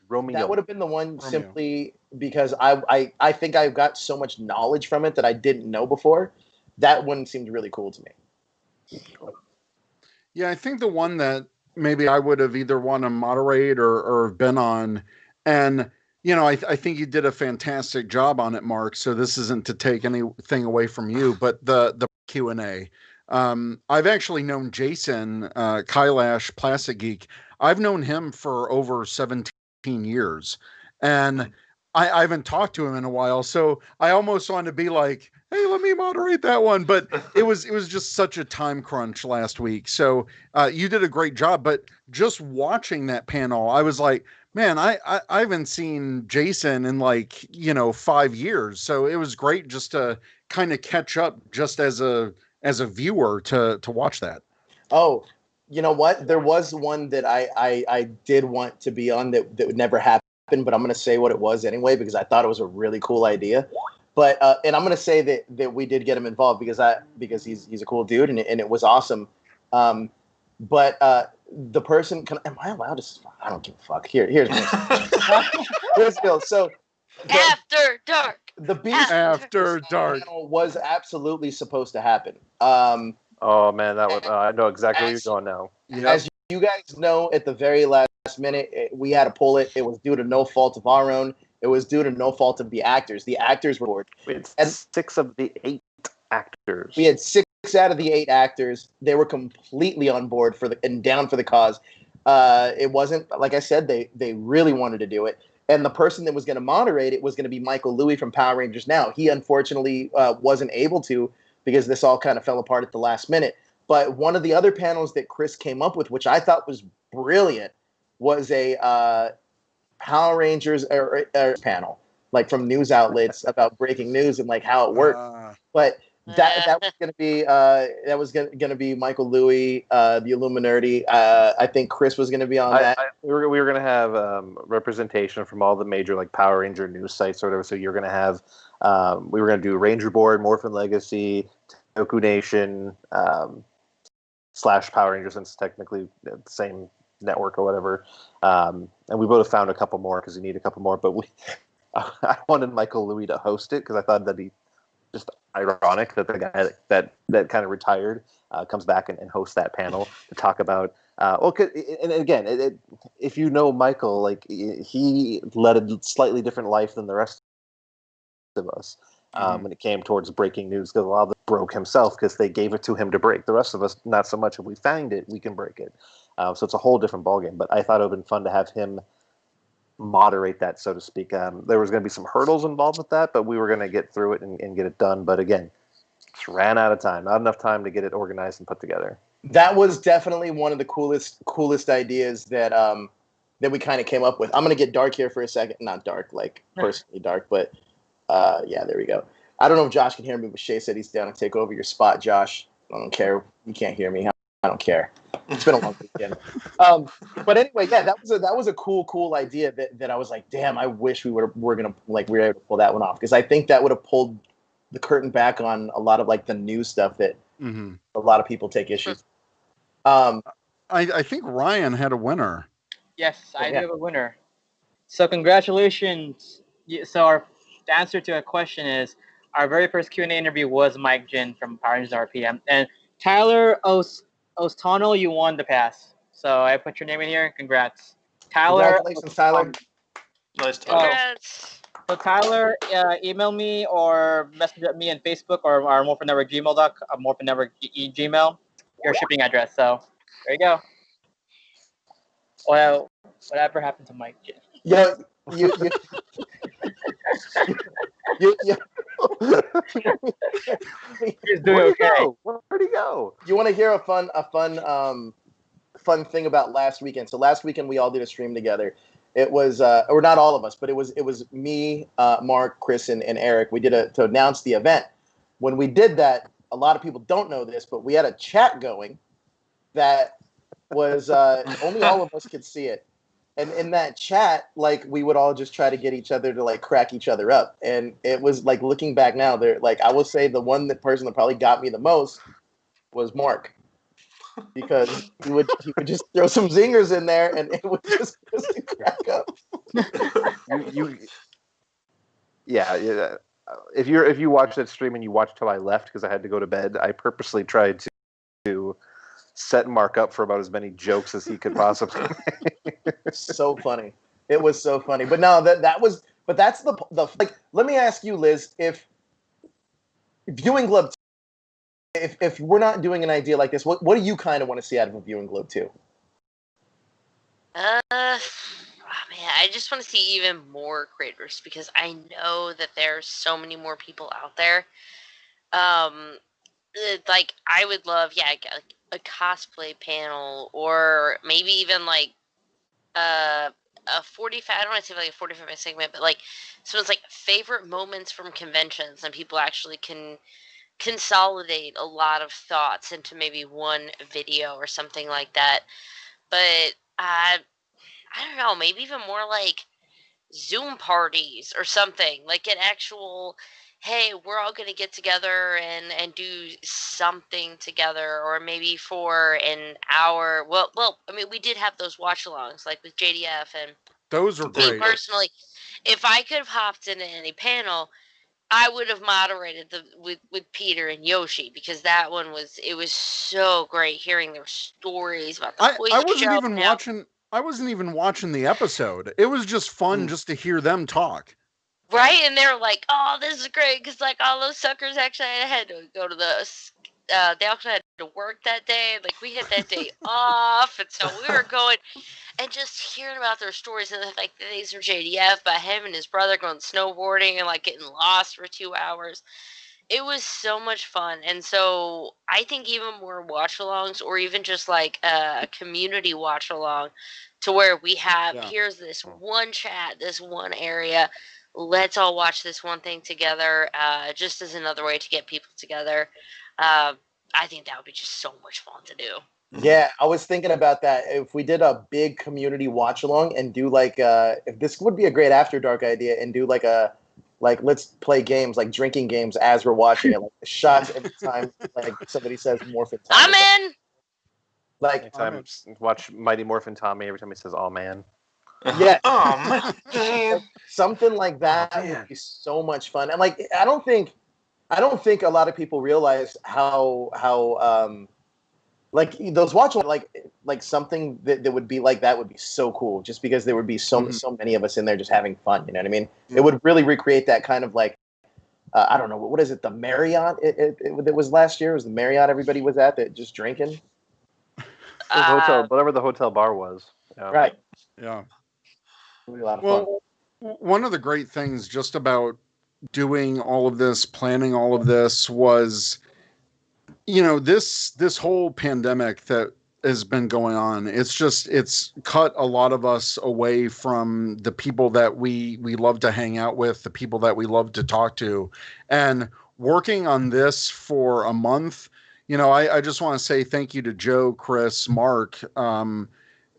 Speaker 3: Romeo.
Speaker 2: That would have been the one simply because I think I got so much knowledge from it that I didn't know before. That one seemed really cool to me.
Speaker 1: Yeah, I think the one that maybe I would have either want to moderate or been on, and I think you did a fantastic job on it, Mark. So this isn't to take anything away from you, but the Q&A. I've actually known Jason Kailash, Plastic Geek. I've known him for over 17 years, and I haven't talked to him in a while. So I almost wanted to be like, hey, let me moderate that one. But it was just such a time crunch last week. So you did a great job. But just watching that panel, I was like, man, I haven't seen Jason in 5 years. So it was great just to kind of catch up just as a viewer to watch that.
Speaker 2: Oh, you know what? There was one that I did want to be on that would never happen, but I'm going to say what it was anyway because I thought it was a really cool idea. But and I'm going to say that we did get him involved because he's a cool dude and it was awesome. But the person, am I allowed to? I don't give a fuck. Here's Bill. So
Speaker 5: After dark.
Speaker 2: The Beast
Speaker 1: After dark
Speaker 2: panel was absolutely supposed to happen.
Speaker 3: Oh man, that would I know exactly where you're going now.
Speaker 1: Yep.
Speaker 2: As you guys know, at the very last minute, we had to pull it. It was due to no fault of our own. It was due to no fault of the actors. The actors were bored.
Speaker 3: We had 6 of the 8 actors.
Speaker 2: We had 6 out of the 8 actors. They were completely on board and down for the cause. It wasn't, like I said, they really wanted to do it. And the person that was going to moderate it was going to be Michael Louie from Power Rangers Now. He unfortunately wasn't able to because this all kind of fell apart at the last minute. But one of the other panels that Chris came up with, which I thought was brilliant, was a Power Rangers panel, like from news outlets about breaking news and like how it worked. But that was going to be Michael Louie, the Illuminerdi. I think Chris was going to be on that.
Speaker 3: We were going to have representation from all the major like Power Ranger news sites or whatever. So you're going to have we were going to do Ranger Board, Morphin Legacy, Toku Nation, / Power Rangers, since technically the same network or whatever. And we would have found a couple more because we need a couple more. But I wanted Michael Louie to host it because I thought that'd be just ironic that the guy that kind of retired comes back and hosts that panel to talk about And again, if you know Michael, like he led a slightly different life than the rest of us when it came towards breaking news, because a lot of it broke himself because they gave it to him to break. The rest of us, not so much. If we find it, we can break it. So it's a whole different ballgame. But I thought it would have been fun to have him moderate that, so to speak. There was going to be some hurdles involved with that, but we were going to get through it and get it done. But again, just ran out of time. Not enough time to get it organized and put together.
Speaker 2: That was definitely one of the coolest ideas that that we kind of came up with. I'm gonna get dark here for a second. Not dark, like personally dark, but yeah, there we go. I don't know if Josh can hear me, but Shay said he's down to take over your spot, Josh. I don't care. You can't hear me. I don't care. It's been a long weekend. But anyway, yeah, that was a cool idea that I was like, damn, I wish we were able to pull that one off, because I think that would have pulled the curtain back on a lot of like the new stuff that a lot of people take issues.
Speaker 1: I think Ryan had a winner.
Speaker 4: Yes, I do have a winner. So congratulations. So the answer to a question is, our very first Q&A interview was Mike Jin from Power Rangers RPM. And Tyler Ostano, you won the pass. So I put your name in here. Congrats. Tyler.
Speaker 2: Congratulations, Tyler.
Speaker 6: Nice, Tyler.
Speaker 5: Congrats.
Speaker 4: So Tyler, email me or message at me on Facebook or our Morphin Network Gmail.com, Morphin Network Gmail, your shipping address. So there you go. Well, whatever happened to Mike Jin?
Speaker 2: You
Speaker 4: He's doing okay.
Speaker 3: Where'd he go?
Speaker 2: You want to hear a fun thing about last weekend? So last weekend we all did a stream together. It was, or not all of us, but it was me, Mark, Chris, and Eric. We did to announce the event. When we did that, a lot of people don't know this, but we had a chat going that was only all of us could see it. And in that chat, like, we would all just try to get each other to like crack each other up. And it was like, looking back now, there, like, I will say the person that probably got me the most was Mark, because he would just throw some zingers in there, and it would just crack up.
Speaker 3: Yeah. If you watch that stream and you watch till I left because I had to go to bed, I purposely tried to set Mark up for about as many jokes as he could possibly make.
Speaker 2: So funny. It was so funny. But no, but that's the like, let me ask you, Liz, if Viewing Globe, if we're not doing an idea like this, what do you kind of want to see out of a Viewing Globe 2?
Speaker 5: Oh man, I just want to see even more creators, because I know that there's so many more people out there. Like, I would love, like a cosplay panel, or maybe even like a 45. I don't want to say like a 45-minute segment, but like someone's like favorite moments from conventions, and people actually can consolidate a lot of thoughts into maybe one video or something like that. But I don't know, maybe even more like Zoom parties or something, like an actual, hey, we're all going to get together and do something together, or maybe for an hour. Well, I mean, we did have those watch alongs, like with JDF, and
Speaker 1: Those are
Speaker 5: me
Speaker 1: great.
Speaker 5: personally, if I could have hopped into any panel, I would have moderated with Peter and Yoshi, because that one was so great hearing their stories about the toys.
Speaker 1: I wasn't even watching the episode. It was just fun just to hear them talk.
Speaker 5: Right, and they were like, "Oh, this is great," because like all those suckers actually had to go to they actually had to work that day. Like, we had that day off, and so we were going and just hearing about their stories, and like the days from JDF, about him and his brother going snowboarding and like getting lost for 2 hours. It was so much fun. And so I think even more watch alongs, or even just like a community watch along, to where we have, here's this one chat, this one area, let's all watch this one thing together, just as another way to get people together. I think that would be just so much fun to do.
Speaker 2: Yeah, I was thinking about that. If we did a big community watch along and do like if this would be a great After Dark idea, and do like let's play games, like drinking games as we're watching it, like shots every time like somebody says Morphin Tommy.
Speaker 5: I'm in.
Speaker 2: Like,
Speaker 3: anytime watch Mighty Morphin Tommy, every time he says "Oh man."
Speaker 2: Yeah.
Speaker 6: Oh man.
Speaker 2: Something like that would be so much fun. And like, I don't think a lot of people realize how Like those watch like something that would be like that would be so cool, just because there would be so many of us in there just having fun. You know what I mean? It would really recreate that kind of like I don't know what is it, the Marriott it was last year. It was the Marriott everybody was at that just drinking.
Speaker 3: Hotel, whatever the hotel bar was. Yeah.
Speaker 2: Right.
Speaker 1: Yeah.
Speaker 2: It would be a lot of fun.
Speaker 1: One of the great things just about doing all of this, planning all of this was, this whole pandemic that has been going on. It's cut a lot of us away from the people that we love to hang out with, the people that we love to talk to, and working on this for a month. I just want to say thank you to Joe, Chris, Mark.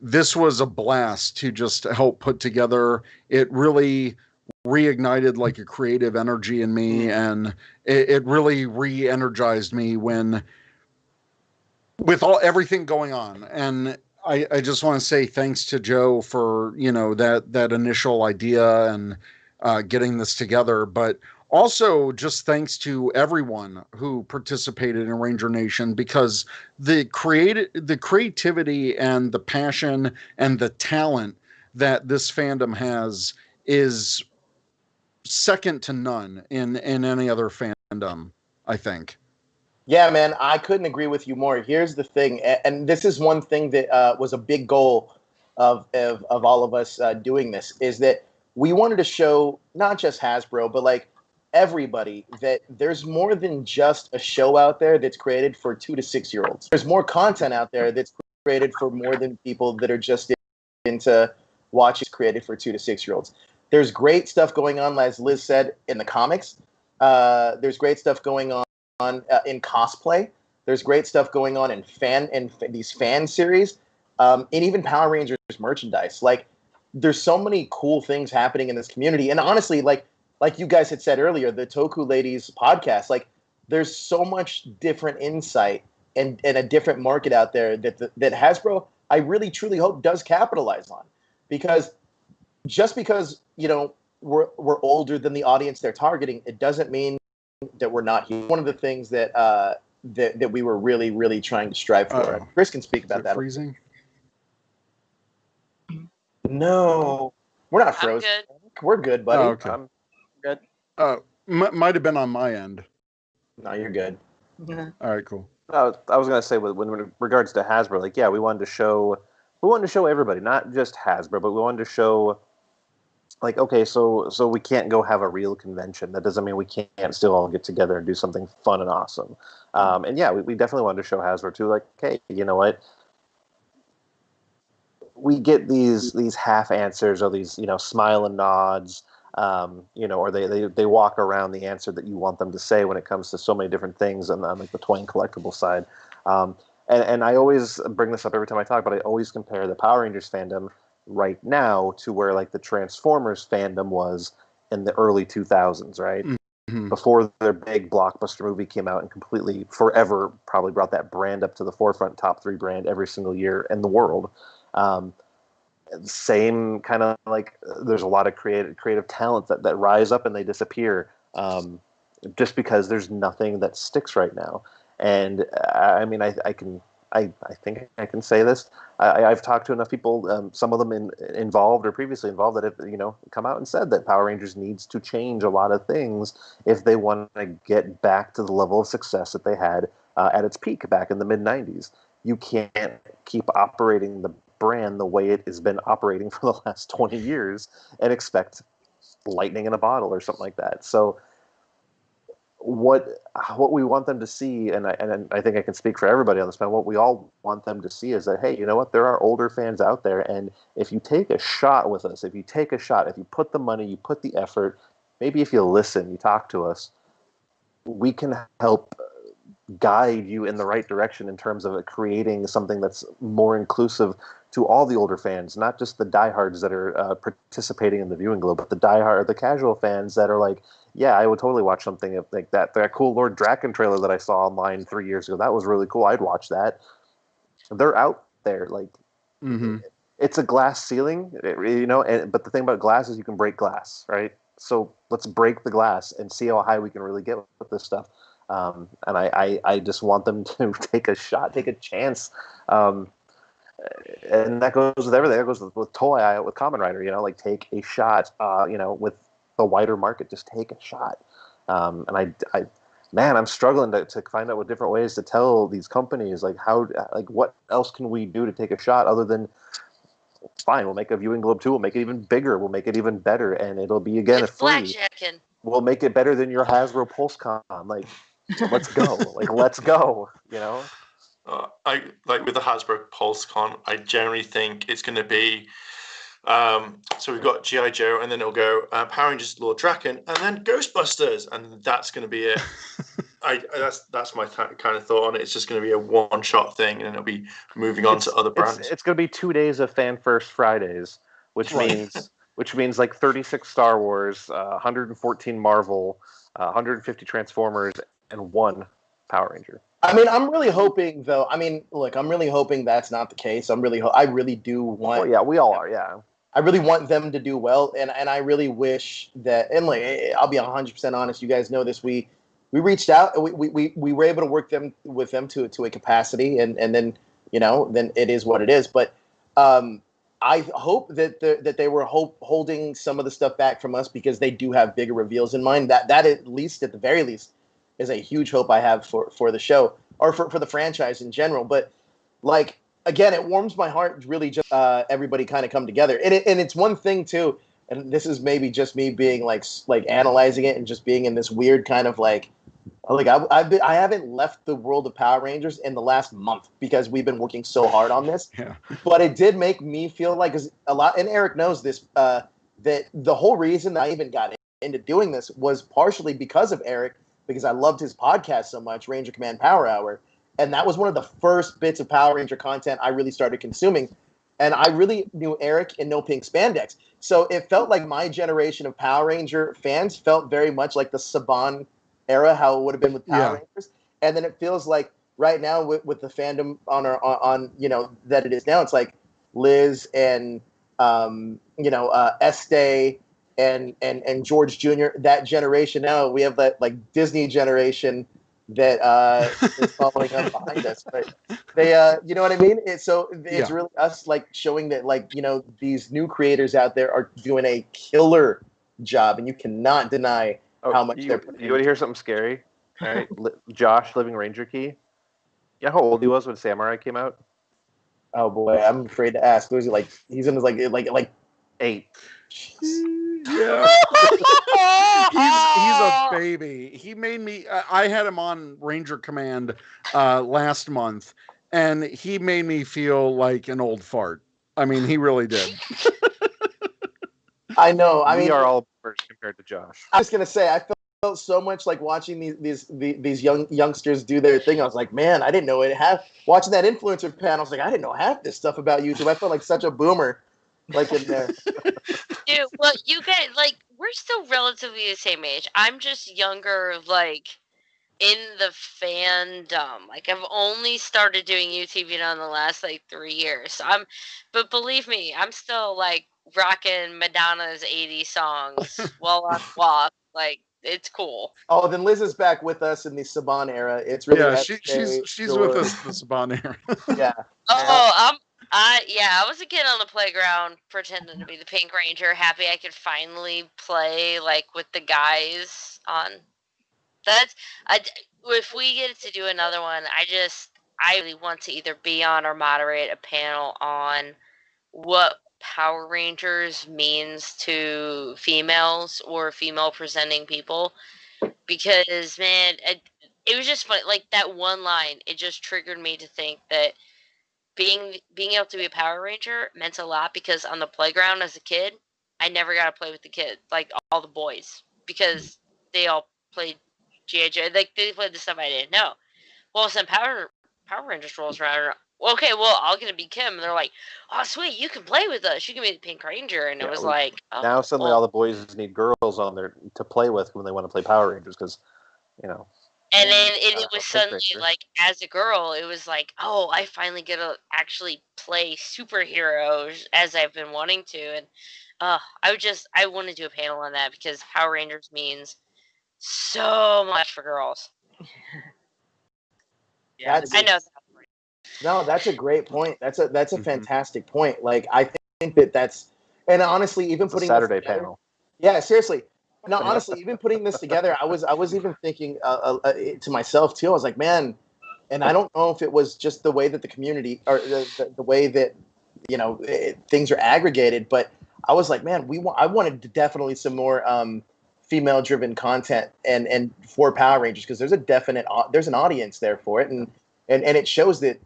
Speaker 1: This was a blast to just help put together. It really reignited like a creative energy in me, and it really re-energized me with everything going on. And I just want to say thanks to Joe for that initial idea and getting this together, but also just thanks to everyone who participated in Ranger Nation, because the creativity and the passion and the talent that this fandom has is second to none in any other fandom, I think.
Speaker 2: Yeah, man, I couldn't agree with you more. Here's the thing, and this is one thing that was a big goal of all of us doing this, is that we wanted to show not just Hasbro, but like everybody, that there's more than just a show out there that's created for 2 to 6 year olds. There's more content out there that's created for more than people that are just into watching created for 2 to 6 year olds. There's great stuff going on, as Liz said, in the comics. There's great stuff going on in cosplay. There's great stuff going on in these fan series, and even Power Rangers merchandise. Like, there's so many cool things happening in this community. And honestly, like you guys had said earlier, the Toku Ladies podcast, like, there's so much different insight and a different market out there that Hasbro, I really truly hope, does capitalize on. Because just because we're older than the audience they're targeting, it doesn't mean that we're not here. One of the things that that we were really, really trying to strive for. Chris can speak about that.
Speaker 1: Freezing?
Speaker 2: No, we're not frozen.
Speaker 5: I'm good.
Speaker 2: We're good, buddy.
Speaker 1: Oh, okay.
Speaker 4: I'm good.
Speaker 1: Might have been on my end.
Speaker 2: No, you're good.
Speaker 1: All right, cool.
Speaker 3: I was going to say, when regards to Hasbro, like, yeah, we wanted to show everybody, not just Hasbro, but we wanted to show, like, okay, so we can't go have a real convention. That doesn't mean we can't still all get together and do something fun and awesome. And yeah, we definitely wanted to show Hasbro too, like, hey, you know what? We get these half answers, or these smile and nods, or they walk around the answer that you want them to say when it comes to so many different things on like the toy and collectible side. And I always bring this up every time I talk, but I always compare the Power Rangers fandom right now to where like the Transformers fandom was in the early 2000s, right? Mm-hmm. Before their big blockbuster movie came out and completely forever probably brought that brand up to the forefront, top 3 brand every single year in the world. Same kind of like, there's a lot of creative talent that rise up and they disappear just because there's nothing that sticks right now. And I mean, I think I can say this. I've talked to enough people, some of them involved or previously involved, that have come out and said that Power Rangers needs to change a lot of things if they want to get back to the level of success that they had at its peak back in the mid 90s. You can't keep operating the brand the way it has been operating for the last 20 years and expect lightning in a bottle or something like that. So what we want them to see, and I think I can speak for everybody on this panel, what we all want them to see is that, hey, you know what, there are older fans out there, and if you take a shot with us, if you put the money, you put the effort, maybe if you listen, you talk to us, we can help guide you in the right direction in terms of creating something that's more inclusive to all the older fans, not just the diehards that are participating in the viewing globe, but the casual fans that are like, yeah, I would totally watch something like that cool Lord Draken trailer that I saw online 3 years ago. That was really cool. I'd watch that. They're out there. Like, it's a glass ceiling, but the thing about glass is you can break glass, right? So let's break the glass and see how high we can really get with this stuff. And I just want them to take a shot, take a chance. And that goes with everything. That goes with Toei, with Kamen Rider. Like take a shot. With the wider market, just take a shot. Man, I'm struggling to find out what different ways to tell these companies what else can we do to take a shot other than fine. We'll make a viewing globe too. We'll make it even bigger. We'll make it even better, and it'll be again
Speaker 5: It's
Speaker 3: a free.
Speaker 5: blackjacking.
Speaker 3: We'll make it better than your Hasbro PulseCon. Let's go. Let's go.
Speaker 6: I like with the Hasbro PulseCon. I generally think it's going to be. So we've got G.I. Joe, and then it'll go Power Rangers, Lord Draken, and then Ghostbusters, and that's going to be it. That's my kind of thought on it. It's just going to be a one-shot thing, and then it'll be moving on to other brands.
Speaker 3: It's going to be 2 days of Fan First Fridays, which means like 36 Star Wars, 114 Marvel, 150 Transformers, and 1 Power Ranger.
Speaker 2: I mean, I'm really hoping, though. I mean, look, I'm really hoping that's not the case. I really do want.
Speaker 3: Well, yeah, we all are. Yeah.
Speaker 2: I really want them to do well, and I really wish that. And like, I'll be 100% honest. You guys know this. We reached out. We were able to work with them to a capacity, and then then it is what it is. But I hope that they were holding some of the stuff back from us because they do have bigger reveals in mind. That at the very least is a huge hope I have for the show or for the franchise in general. But like, again, it warms my heart really just everybody kind of come together. And it's one thing too, and this is maybe just me being like analyzing it and just being in this weird kind of I haven't left the world of Power Rangers in the last month because we've been working so hard on this.
Speaker 1: Yeah.
Speaker 2: But it did make me feel like a lot, and Eric knows this, that the whole reason that I even got into doing this was partially because of Eric, because I loved his podcast so much, Ranger Command Power Hour. And that was one of the first bits of Power Ranger content I really started consuming. And I really knew Eric in No Pink Spandex. So it felt like my generation of Power Ranger fans felt very much like the Saban era, how it would have been with Power Rangers. And then it feels like right now with the fandom on that it is now, it's like Liz and Estee and George Jr., that generation. Now we have that like Disney generation that is following up behind us, but they you know what I mean? It's really us like showing that these new creators out there are doing a killer job, and you cannot deny how much they're putting.
Speaker 3: You want to hear something scary? All right. Josh, Living Ranger Key. You know how old he was when Samurai came out?
Speaker 2: Oh boy, I'm afraid to ask. Was he like? He's in his like
Speaker 3: 8.
Speaker 1: Yeah. he's a baby. He made me. I had him on Ranger Command last month, and he made me feel like an old fart. I mean, he really did.
Speaker 2: I know.
Speaker 3: We are all first compared to Josh.
Speaker 2: I was gonna say I felt so much like watching these youngsters do their thing. I was like, man, I didn't know it. Watching that influencer panel, I was like, I didn't know half this stuff about YouTube. I felt like such a boomer, like in there.
Speaker 5: Dude, well, you guys, we're still relatively the same age. I'm just younger, in the fandom. I've only started doing YouTube in the last, 3 years. But believe me, I'm still, rocking Madonna's 80s songs while on walk. It's cool.
Speaker 2: Oh, then Liz is back with us in the Saban era. It's really
Speaker 1: she's with us in the Saban era.
Speaker 2: Yeah.
Speaker 5: Oh, I was a kid on the playground pretending to be the Pink Ranger, happy I could finally play with the guys on. If we get to do another one, I really want to either be on or moderate a panel on what Power Rangers means to females or female presenting people, because man, it was just funny. That one line, it just triggered me to think that being able to be a Power Ranger meant a lot, because on the playground as a kid, I never got to play with the kids, all the boys, because they all played G.I. Joe. They played the stuff I didn't know. Well, some Power Rangers rolls around. Okay, well, I'll get to be Kim. And they're like, oh, sweet, you can play with us. You can be the Pink Ranger. And it was oh,
Speaker 3: now suddenly all the boys need girls on there to play with when they want to play Power Rangers, because,
Speaker 5: And then it was suddenly, as a girl, it was oh, I finally get to actually play superheroes as I've been wanting to. And I want to do a panel on that, because Power Rangers means so much for girls.
Speaker 4: Yeah,
Speaker 2: That's-
Speaker 5: I know.
Speaker 2: No, that's a great point. That's a fantastic point. Like I think that's, and honestly, even
Speaker 3: It's a
Speaker 2: putting
Speaker 3: Saturday
Speaker 2: this together,
Speaker 3: panel.
Speaker 2: yeah, seriously. No, honestly, even putting this together, I was even thinking to myself too. I was like, man, and I don't know if it was just the way that the community or the way that things are aggregated, but I was like, man, I wanted definitely some more female driven content and for Power Rangers, because there's a definite there's an audience there for it, and it shows the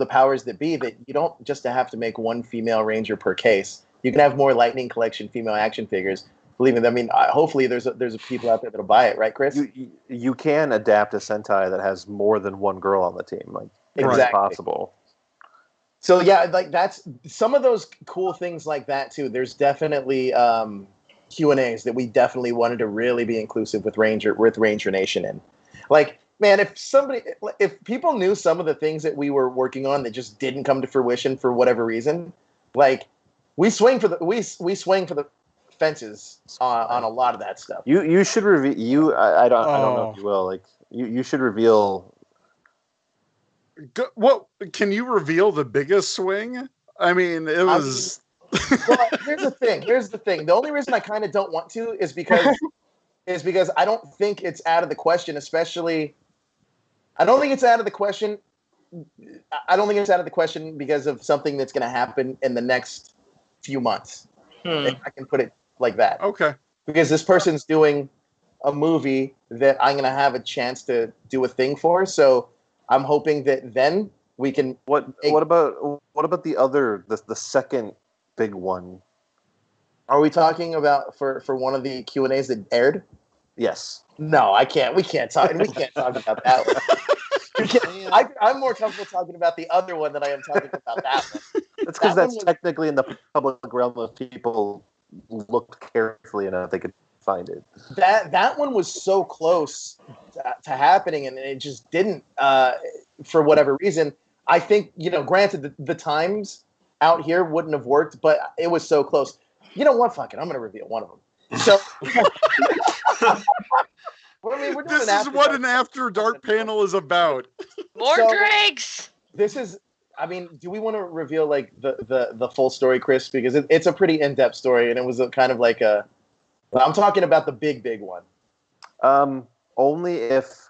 Speaker 2: powers that be, that you don't just have to make one female ranger per case. You can have more Lightning Collection female action figures. Believe me, I mean, hopefully there's people out there that'll buy it, right, Chris?
Speaker 3: You can adapt a Sentai that has more than one girl on the team. Like,
Speaker 2: Exactly.
Speaker 3: it's possible.
Speaker 2: So yeah, like that's some of those cool things like that too. There's definitely Q&As that we definitely wanted to really be inclusive with Ranger Nation in. Like, man, if people knew some of the things that we were working on that just didn't come to fruition for whatever reason, like we swing for the fences on a lot of that stuff.
Speaker 3: You should reveal. I don't know if you will. Like, you should reveal.
Speaker 1: What can you reveal the biggest swing? I mean, it was.
Speaker 2: Well, here's the thing. The only reason I kind of don't want to is because I don't think it's out of the question. Especially, I don't think it's out of the question. I don't think it's out of the question because of something that's going to happen in the next few months. If I can put it like that.
Speaker 1: Okay.
Speaker 2: Because this person's doing a movie that I'm going to have a chance to do a thing for. So I'm hoping that then we can.
Speaker 3: What about the second big one?
Speaker 2: Are we talking about for one of the Q&As that aired?
Speaker 3: Yes.
Speaker 2: No, I can't. We can't talk about that one. I'm more comfortable talking about the other one than I am talking about that one.
Speaker 3: That's because that's technically in the public realm. If people looked carefully enough, they could find it.
Speaker 2: That one was so close to happening, and it just didn't for whatever reason. I think, granted, the times out here wouldn't have worked, but it was so close. You know what? Fuck it. I'm going to reveal one of them. So,
Speaker 1: This is what an After Dark panel is about.
Speaker 5: More drinks.
Speaker 2: This is. I mean, do we want to reveal like the full story, Chris? Because it's a pretty in-depth story, and it was kind of like a. I'm talking about the big one.
Speaker 3: Only if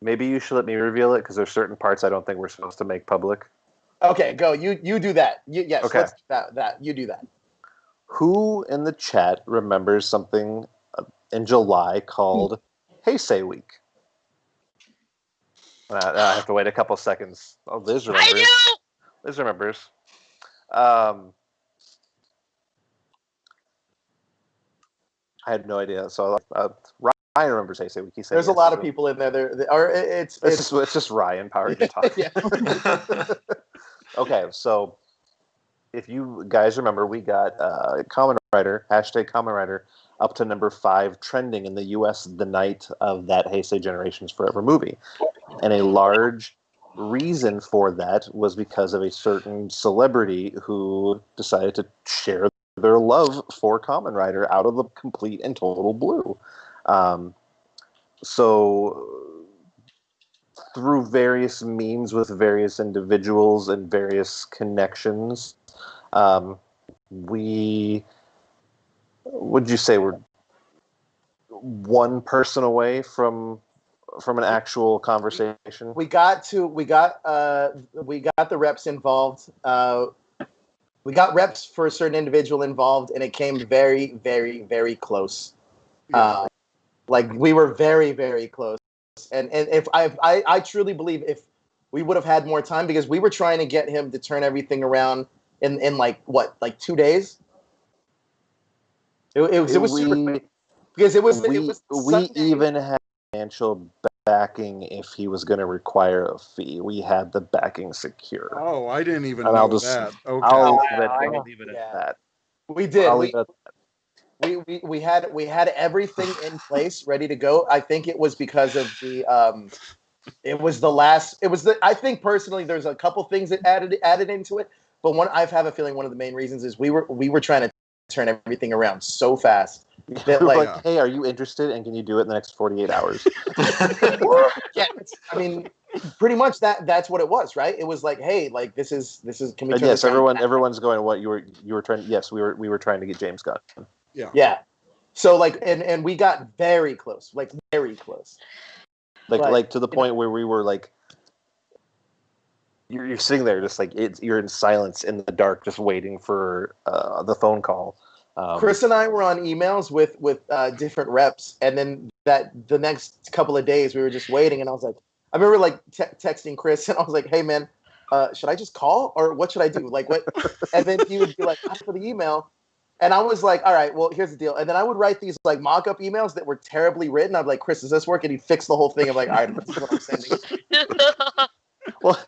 Speaker 3: maybe you should let me reveal it, because there's certain parts I don't think we're supposed to make public.
Speaker 2: Okay, go. You do that. Yes.
Speaker 3: Okay.
Speaker 2: Let's do that. You do that.
Speaker 3: Who in the chat remembers something in July called Heisei Week? I have to wait a couple seconds. Oh, Liz remembers.
Speaker 5: I do.
Speaker 3: Liz remembers. I had no idea. So Ryan remembers Heisei Week.
Speaker 2: There's a lot of people in there. It's
Speaker 3: just Ryan Power Ranger talk.
Speaker 2: Yeah.
Speaker 3: Okay, so if you guys remember, we got Kamen Rider, #Kamen Rider, up to number 5 trending in the U.S. the night of that Heisei Generations Forever movie. And a large reason for that was because of a certain celebrity who decided to share their love for Kamen Rider out of the complete and total blue. So through various means with various individuals and various connections, would you say we're one person away from an actual conversation?
Speaker 2: We got the reps involved. We got reps for a certain individual involved, and it came very, very, very close. Like we were very, very close. And if I truly believe if we would have had more time, because we were trying to get him to turn everything around in like 2 days. It was super quick. Because it was
Speaker 3: we even had financial backing if he was going to require a fee. We had the backing secure.
Speaker 1: Oh, I didn't even
Speaker 3: And
Speaker 1: know
Speaker 3: I'll just,
Speaker 1: that. Okay.
Speaker 3: I'll leave it at that.
Speaker 2: We did.
Speaker 3: We had
Speaker 2: We had everything in place, ready to go. I think it was because of the I think personally there's a couple things that added into it, but I have a feeling one of the main reasons is we were trying to turn everything around so fast That
Speaker 3: We were
Speaker 2: like,
Speaker 3: like, hey, are you interested? And can you do it in the next 48 hours?
Speaker 2: yeah, I mean, pretty much that's what it was, right? It was like, hey, like this is can we
Speaker 3: And
Speaker 2: turn
Speaker 3: yes,
Speaker 2: this around?
Speaker 3: everyone's going. What you were trying? Yes, we were trying to get James Gunn.
Speaker 2: Yeah. So like, and we got very close, like very close.
Speaker 3: Like to the point where we were like, you're sitting there just like you're in silence in the dark, just waiting for the phone call.
Speaker 2: Chris and I were on emails with different reps, and then the next couple of days we were just waiting, and I was like, I remember like texting Chris, and I was like, hey man, should I just call or what should I do? Like what? And then he would be like, for the email. And I was like, all right, well, here's the deal. And then I would write these like mock-up emails that were terribly written. I'd be like, Chris, does this work? And he'd fix the whole thing. I'm like, all right, this is what I'm sending.
Speaker 3: Well,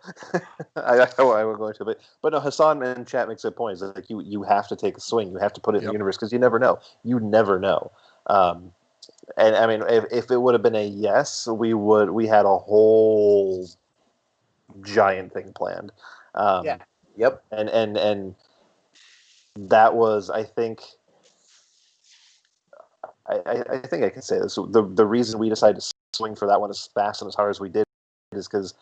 Speaker 3: I won't go into it, but no, Hassan in chat makes a point. It's like you have to take a swing. You have to put it in the universe because you never know. You never know. And I mean, if it would have been a yes, we had a whole giant thing planned.
Speaker 2: Yeah. Yep.
Speaker 3: And that was, I think, I think I can say this. The reason we decided to swing for that one as fast and as hard as we did is because,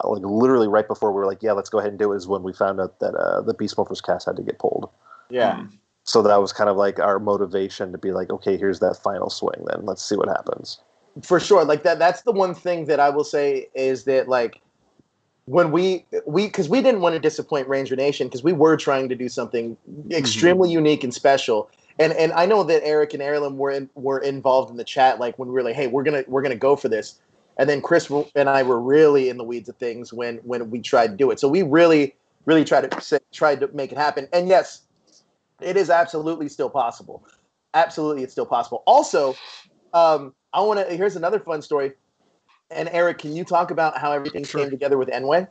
Speaker 3: like, literally right before we were like, yeah, let's go ahead and do it, is when we found out that the Beast Morphers cast had to get pulled.
Speaker 2: Yeah.
Speaker 3: So that was kind of like our motivation to be like, okay, here's that final swing. Then let's see what happens.
Speaker 2: For sure. Like that's the one thing that I will say is that like when we because we didn't want to disappoint Ranger Nation because we were trying to do something extremely unique and special. And I know that Eric and Erilyn were involved in the chat, like when we were like, hey, we're gonna go for this. And then Chris and I were really in the weeds of things when we tried to do it. So we really tried to make it happen. And yes, it is absolutely still possible. Absolutely, it's still possible. Also, here's another fun story. And Eric, can you talk about how everything came together with Enway?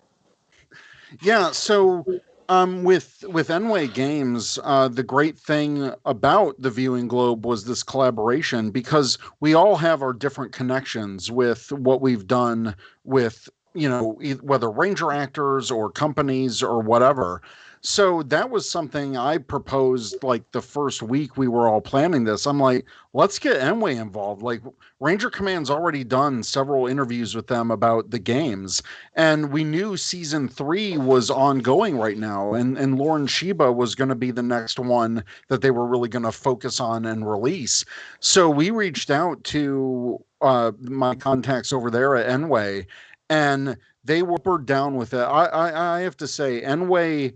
Speaker 1: Yeah, so with Enway Games, the great thing about the Viewing Globe was this collaboration because we all have our different connections with what we've done with, whether Ranger actors or companies or whatever. So that was something I proposed like the first week we were all planning this. I'm like, let's get Enway involved. Like Ranger Command's already done several interviews with them about the games. And we knew season 3 was ongoing right now. And Lauren Sheba was going to be the next one that they were really going to focus on and release. So we reached out to my contacts over there at Enway, and they were down with it. I have to say, Enway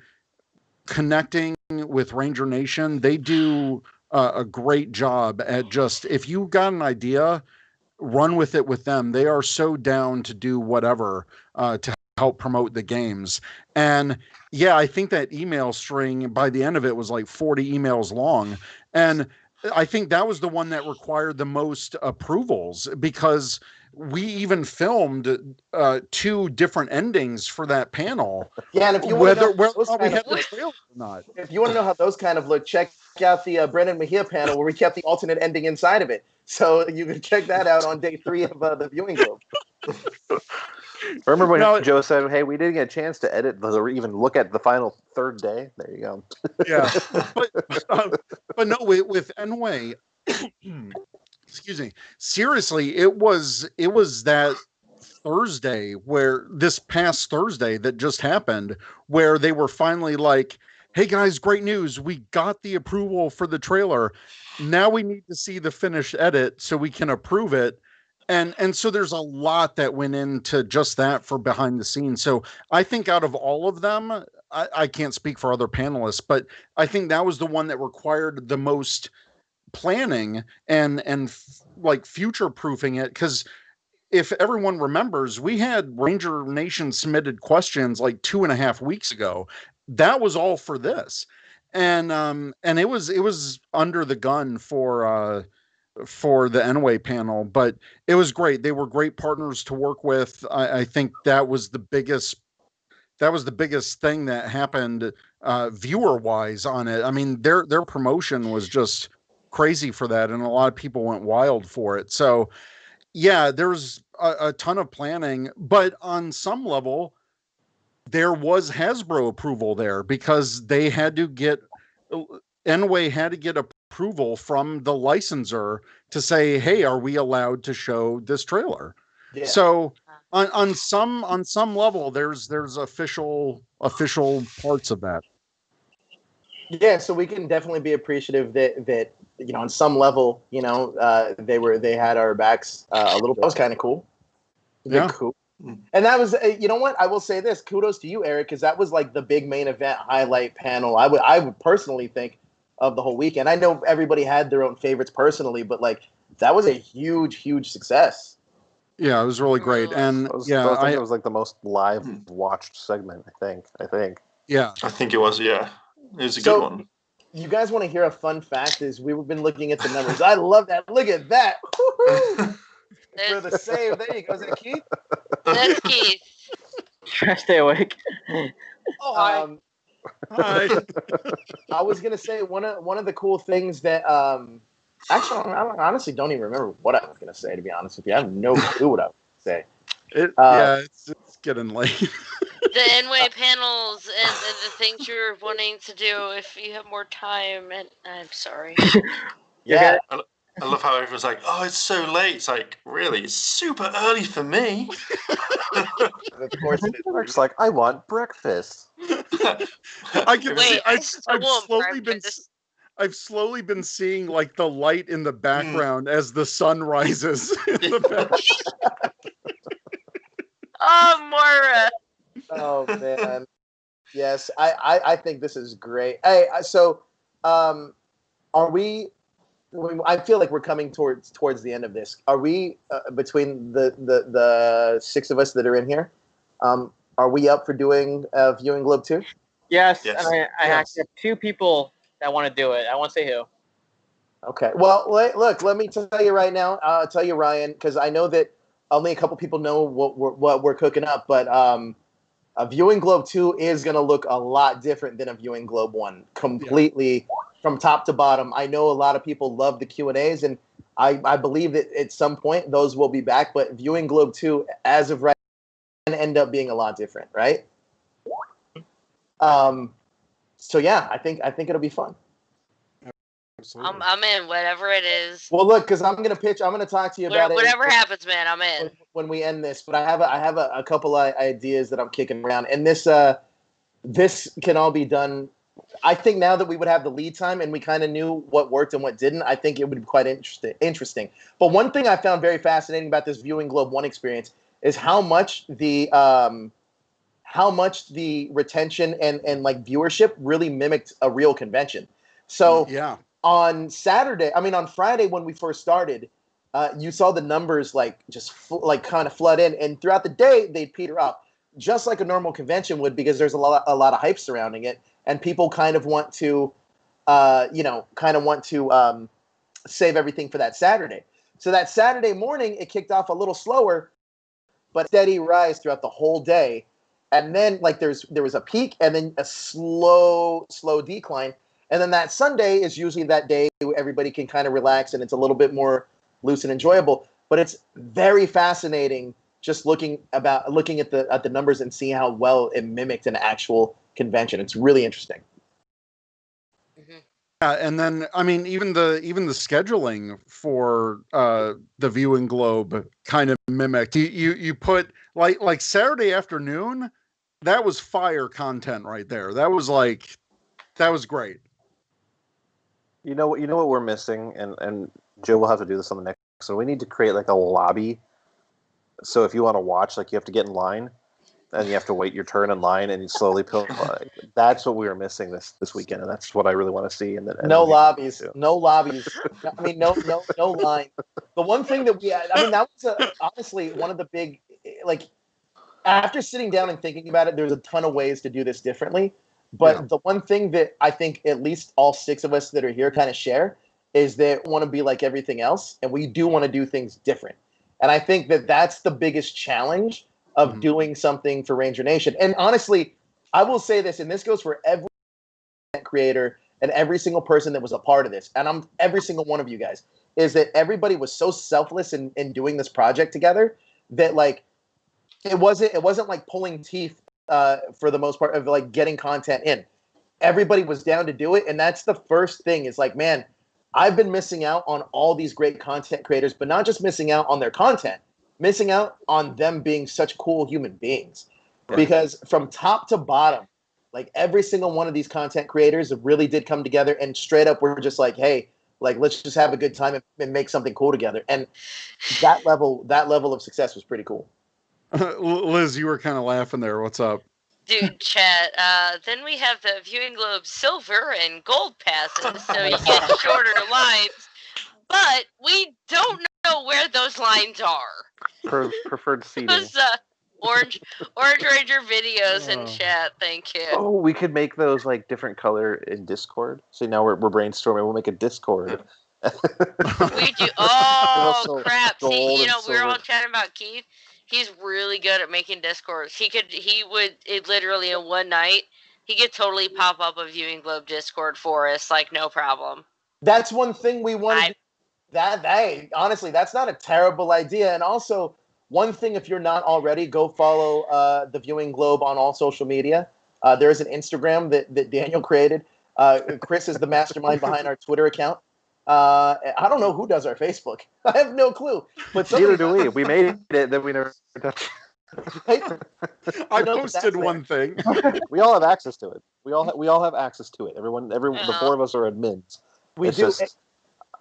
Speaker 1: connecting with Ranger Nation, they do a great job at just, if you got an idea, run with it with them. They are so down to do whatever to help promote the games. And yeah, I think that email string by the end of it was like 40 emails long. And I think that was the one that required the most approvals because we even filmed 2 different endings for that panel.
Speaker 2: Yeah, and if you want to know
Speaker 1: whether we had the trailer or not.
Speaker 2: If you want to know how those kind of look, check out the Brendan Mejia panel where we kept the alternate ending inside of it. So you can check that out on day 3 of the Viewing Globe.
Speaker 3: Remember when Joe said, hey, we didn't get a chance to edit or even look at the final 3rd day? There you go.
Speaker 1: Yeah. But no, with Enway, excuse me, seriously, it was that Thursday where this past Thursday that just happened where they were finally like, hey guys, great news. We got the approval for the trailer. Now we need to see the finished edit so we can approve it. And so there's a lot that went into just that for behind the scenes. So I think out of all of them, I can't speak for other panelists, but I think that was the one that required the most planning and like future proofing it. Because if everyone remembers, we had Ranger Nation submitted questions like 2.5 weeks ago. That was all for this. And it was under the gun for the Enway panel, but it was great. They were great partners to work with. I think that was the biggest thing that happened viewer wise on it. I mean, their promotion was just crazy for that, and a lot of people went wild for it. So yeah, there's a ton of planning, but on some level, there was Hasbro approval there because they had to get Enway had to get approval from the licensor to say, hey, are we allowed to show this trailer?
Speaker 2: Yeah.
Speaker 1: So on some level, there's official parts of that.
Speaker 2: Yeah, so we can definitely be appreciative that on some level, they had our backs a little bit. That was kind of cool.
Speaker 1: Yeah.
Speaker 2: Cool. And that was, you know what? I will say this. Kudos to you, Eric, because that was like the big main event highlight panel. I would personally think of the whole weekend. I know everybody had their own favorites personally, but like that was a huge success.
Speaker 1: Yeah, it was really great. And
Speaker 3: I think it was like the most live watched segment. I think.
Speaker 1: Yeah,
Speaker 6: I think it was. Yeah, it was a good one.
Speaker 2: You guys want to hear a fun fact? Is we've been looking at the numbers. I love that. Look at that. For the save. There you go. Is that Keith?
Speaker 5: That's Keith.
Speaker 4: Try to stay awake.
Speaker 2: Oh, hi.
Speaker 1: Hi.
Speaker 2: I was gonna say one of the cool things that actually I honestly don't even remember what I was gonna say, to be honest with you. I have no clue what I was gonna say.
Speaker 1: It's getting late.
Speaker 5: The N-Way panels and the things you're wanting to do if you have more time, and I'm sorry.
Speaker 2: Yeah.
Speaker 6: I love how everyone's like, "Oh, it's so late." It's like, really, it's super early for me.
Speaker 2: Of course it is.
Speaker 3: Mark's like, I want breakfast.
Speaker 1: I've slowly been seeing like the light in the background as the sun rises. In the back.
Speaker 5: Oh, Moira.
Speaker 2: Oh man. Yes, I think this is great. Hey, so are we? I feel like we're coming towards the end of this. Are we between the six of us that are in here? Are we up for doing Viewing Globe 2?
Speaker 4: Yes. And I actually have two people that want to do it. I won't say who.
Speaker 2: Okay. Well, look. Let me tell you right now. I'll tell you, Ryan, because I know that only a couple people know what we're cooking up. But a Viewing Globe 2 is going to look a lot different than a Viewing Globe 1. Completely from top to bottom. I know a lot of people love the Q&As, and I believe that at some point those will be back. But Viewing Globe 2, as of right now, can end up being a lot different, right? So yeah, I think it'll be fun.
Speaker 5: I'm in, whatever it is.
Speaker 2: Well, look, because I'm gonna talk to you about
Speaker 5: whatever happens, man. I'm in
Speaker 2: when we end this. But I have a couple of ideas that I'm kicking around, and this can all be done. I think now that we would have the lead time and we kind of knew what worked and what didn't, I think it would be quite interesting. But one thing I found very fascinating about this Viewing Globe 1 experience is how much the retention and like viewership really mimicked a real convention. So on Friday when we first started, you saw the numbers like just kind of flood in, and throughout the day they'd peter off, just like a normal convention would, because there's a lot of hype surrounding it, and people kind of want to, save everything for that Saturday. So that Saturday morning it kicked off a little slower, but steady rise throughout the whole day. And then like there was a peak and then a slow decline. And then that Sunday is usually that day everybody can kind of relax and it's a little bit more loose and enjoyable. But it's very fascinating just looking at the numbers and seeing how well it mimicked an actual convention. It's really interesting.
Speaker 5: Mm-hmm.
Speaker 1: Yeah, and then even the scheduling for the Viewing Globe kind of mimicked. You put like Saturday afternoon. That was fire content right there. That was great.
Speaker 3: You know what we're missing, and Joe will have to do this on the next. So we need to create like a lobby. So if you want to watch, like you have to get in line, and you have to wait your turn in line, and you slowly pill. That's what we were missing this weekend, and that's what I really want to see. And
Speaker 2: no lobbies. No line. The one thing that that was honestly one of the big after sitting down and thinking about it, there's a ton of ways to do this differently. But the one thing that I think at least all six of us that are here kind of share is that we want to be like everything else, and we do want to do things different. And I think that that's the biggest challenge of doing something for Ranger Nation. And honestly, I will say this, and this goes for every creator and every single person that was a part of this, and every single one of you guys, is that everybody was so selfless in doing this project together that like it wasn't like pulling teeth for the most part of like getting content in. Everybody was down to do it, and that's the first thing. Is like, man, I've been missing out on all these great content creators, but not just missing out on their content, missing out on them being such cool human beings.
Speaker 3: Right.
Speaker 2: Because from top to bottom, like every single one of these content creators really did come together and straight up we're just like, hey, like let's just have a good time and make something cool together. And that level of success was pretty cool.
Speaker 1: Liz, you were kind of laughing there. What's up?
Speaker 5: Dude, chat. Then we have the Viewing Globe Silver and Gold passes, so you get shorter lines. But we don't know where those lines are.
Speaker 3: Preferred seating.
Speaker 5: Those Orange Ranger videos in chat. Thank you.
Speaker 3: Oh, we could make those like different color in Discord. See, now we're brainstorming. We'll make a Discord.
Speaker 5: We do. Oh crap! See,
Speaker 3: gold and
Speaker 5: we were all
Speaker 3: silver.
Speaker 5: chatting about Keith. He's really good at making Discords. He would literally in one night he could totally pop up a Viewing Globe Discord for us, like no problem.
Speaker 2: That's one thing we wanted. Honestly, that's not a terrible idea. And also, one thing, if you're not already, go follow the Viewing Globe on all social media. There is an Instagram that Daniel created. Chris is the mastermind behind our Twitter account. I don't know who does our Facebook. I have no clue. But
Speaker 3: neither do we. We made it, then we never touched
Speaker 2: it.
Speaker 1: I posted one thing.
Speaker 3: We all have access to it. We all have access to it. The four of us are admins.
Speaker 2: We
Speaker 3: it's
Speaker 2: do.
Speaker 3: Just,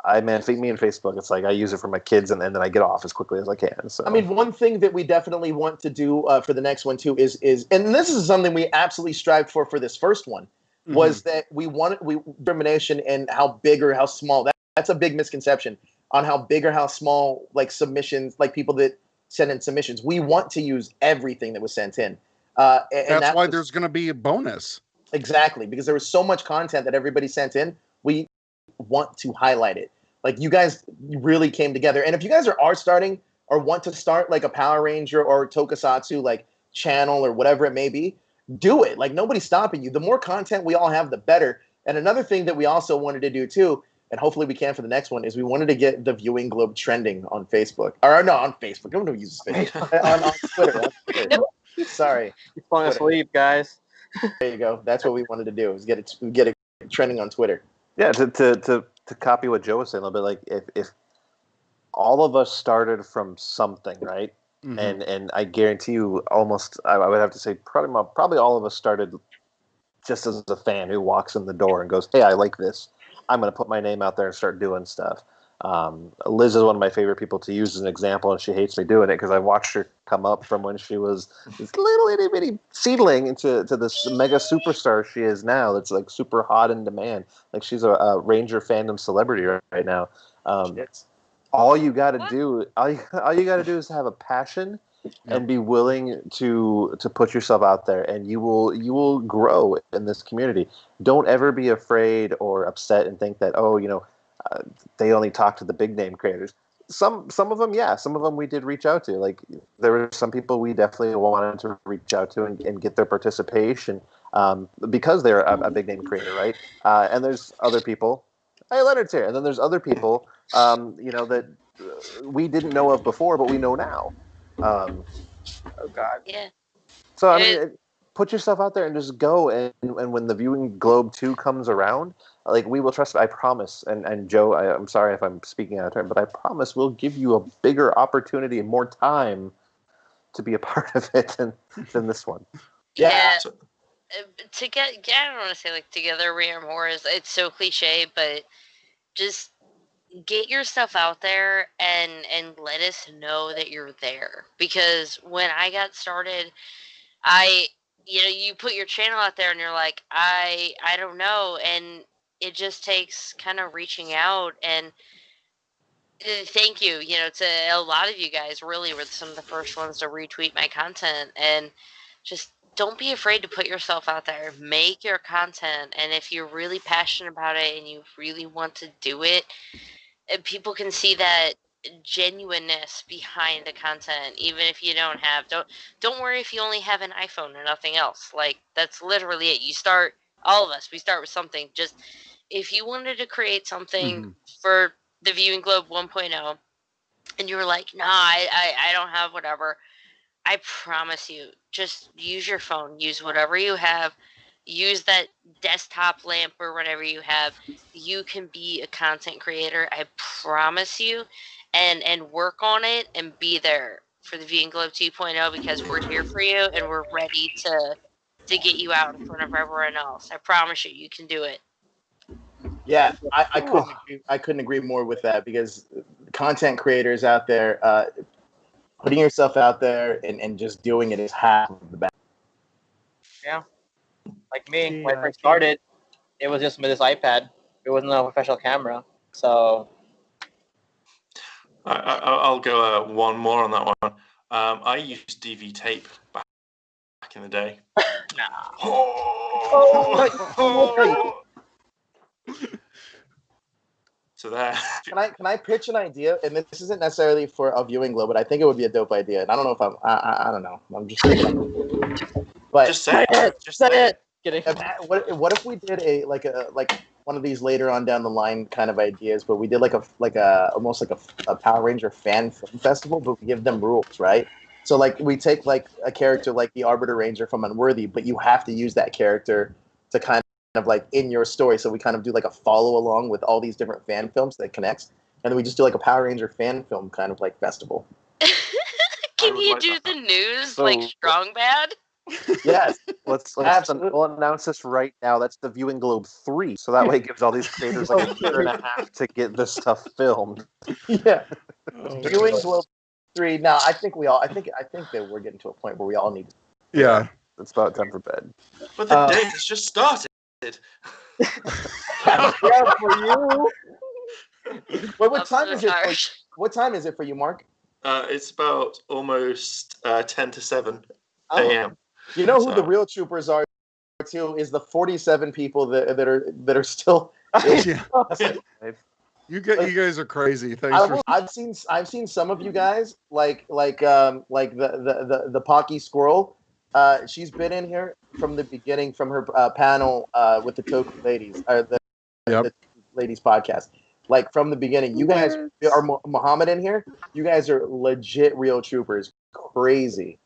Speaker 3: me and Facebook, it's like I use it for my kids and then I get off as quickly as I can. So
Speaker 2: I mean, one thing that we definitely want to do for the next one too is and this is something we absolutely strived for this first one was that we determination in how big or how small. That's a big misconception on how big or how small like submissions, like people that send in submissions. We want to use everything that was sent in.
Speaker 1: That's why there's going to be a bonus.
Speaker 2: Exactly, because there was so much content that everybody sent in. We want to highlight it. Like you guys really came together. And if you guys are starting or want to start like a Power Ranger or Tokusatsu like channel or whatever it may be, do it. Like nobody's stopping you. The more content we all have, the better. And another thing that we also wanted to do too, and hopefully we can for the next one, is we wanted to get the Viewing Globe trending on Facebook. Or no, on Facebook. I don't know who uses Facebook. on Twitter. Sorry.
Speaker 4: You're falling asleep, guys.
Speaker 2: There you go. That's what we wanted to do, is get it trending on Twitter.
Speaker 3: Yeah, to copy what Joe was saying a little bit, like if all of us started from something, right? Mm-hmm. And I guarantee you almost, I would have to say probably all of us started just as a fan who walks in the door and goes, hey, I like this. I'm going to put my name out there and start doing stuff. Liz is one of my favorite people to use as an example, and she hates me doing it because I watched her come up from when she was this little itty bitty seedling into this mega superstar she is now. That's like super hot in demand. Like she's a Ranger fandom celebrity right now. All you got to do, all you got to do is have a passion and be willing to put yourself out there, and you will grow in this community. Don't ever be afraid or upset and think that they only talk to the big name creators. Some of them we did reach out to. Like there were some people we definitely wanted to reach out to and get their participation because they're a big name creator, right? And there's other people. Hey, Leonard's here, and then there's other people that we didn't know of before, but we know now. Oh God.
Speaker 5: Yeah.
Speaker 3: So I mean, put yourself out there and just go. And when the Viewing Globe 2 comes around, like we will trust. I promise. And Joe, I'm sorry if I'm speaking out of turn, but I promise we'll give you a bigger opportunity and more time to be a part of it than this one.
Speaker 5: Yeah. To get, I don't want to say like together we are more. It's so cliche, but just get yourself out there and let us know that you're there. Because when I got started, you put your channel out there and you're like, I don't know, and it just takes kind of reaching out. And thank you, to a lot of you guys. Really were some of the first ones to retweet my content, and just don't be afraid to put yourself out there. Make your content, and if you're really passionate about it and you really want to do it, and people can see that genuineness behind the content, even if you don't worry if you only have an iPhone or nothing else. Like that's literally it. We start with something. Just if you wanted to create something for the Viewing Globe 1.0 and you were like, nah, I don't have whatever, I promise you, just use your phone, use whatever you have, use that desktop lamp or whatever you have. You can be a content creator. I promise you, and work on it and be there for the Vegan Globe 2.0 because we're here for you and we're ready to get you out in front of everyone else. I promise you, you can do it.
Speaker 2: Yeah, I couldn't agree more with that because content creators out there, putting yourself out there and just doing it is half of the battle.
Speaker 4: Yeah. Like me, when I first started, it was just with this iPad. It wasn't a professional camera. So
Speaker 6: I'll go one more on that one. I used DV tape back in the day. So there.
Speaker 2: Can I pitch an idea? And this isn't necessarily for a viewing globe, but I think it would be a dope idea. And I don't know if I don't know. I'm just thinking. But
Speaker 6: Just say it. Just say it.
Speaker 4: kidding.
Speaker 2: What if we did a one of these later on down the line kind of ideas, but we did almost like a Power Ranger fan film festival, but we give them rules, right? So like we take like a character like the Arbiter Ranger from Unworthy, but you have to use that character to kind of like in your story. So we kind of do like a follow along with all these different fan films that connects, and then we just do like a Power Ranger fan film kind of like festival.
Speaker 5: Can you do the news like Strong Bad?
Speaker 2: Yes,
Speaker 3: we'll announce this right now. That's the Viewing Globe 3, so that way it gives all these creators like a year and a half to get this stuff filmed.
Speaker 2: Yeah, Viewing Globe 3. Now I think that we're getting to a point where we all need to.
Speaker 1: Yeah,
Speaker 3: it's about time for bed.
Speaker 6: But the day has just started.
Speaker 2: Yeah, for you. Wait, what time is it? What time is it for you, Mark?
Speaker 6: It's about almost 10 to 7 a.m.
Speaker 2: You know who the real troopers are too? Is the 47 people that are still.
Speaker 1: Yeah. You guys are crazy.
Speaker 2: I've seen some of you guys like the Pocky Squirrel. She's been in here from the beginning, from her panel with the Toku Ladies, the Ladies podcast. Like from the beginning, you guys are Muhammad in here. You guys are legit real troopers. Crazy.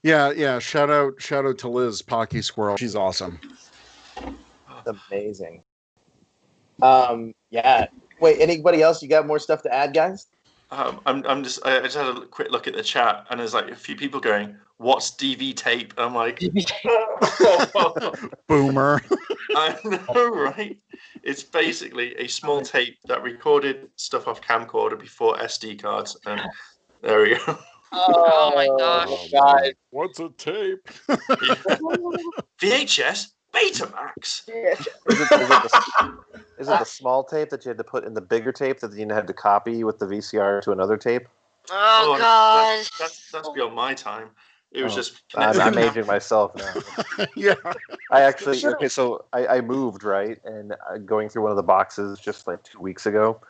Speaker 1: Yeah. Shout out to Liz Pocky Squirrel. She's awesome.
Speaker 2: Amazing. Yeah. Wait, anybody else? You got more stuff to add, guys?
Speaker 6: I just had a quick look at the chat, and there's like a few people going, "What's DV tape?" I'm like,
Speaker 1: boomer.
Speaker 6: I know, right? It's basically a small tape that recorded stuff off camcorder before SD cards, and there we go.
Speaker 5: Oh my gosh!
Speaker 4: God.
Speaker 1: What's a tape?
Speaker 6: VHS Betamax.
Speaker 3: Is it the small tape that you had to put in the bigger tape that you had to copy with the VCR to another tape?
Speaker 5: Oh gosh!
Speaker 6: That's beyond my time. It was just.
Speaker 3: I'm aging myself now.
Speaker 1: Yeah.
Speaker 3: I actually so I moved, right, and going through one of the boxes just like 2 weeks ago,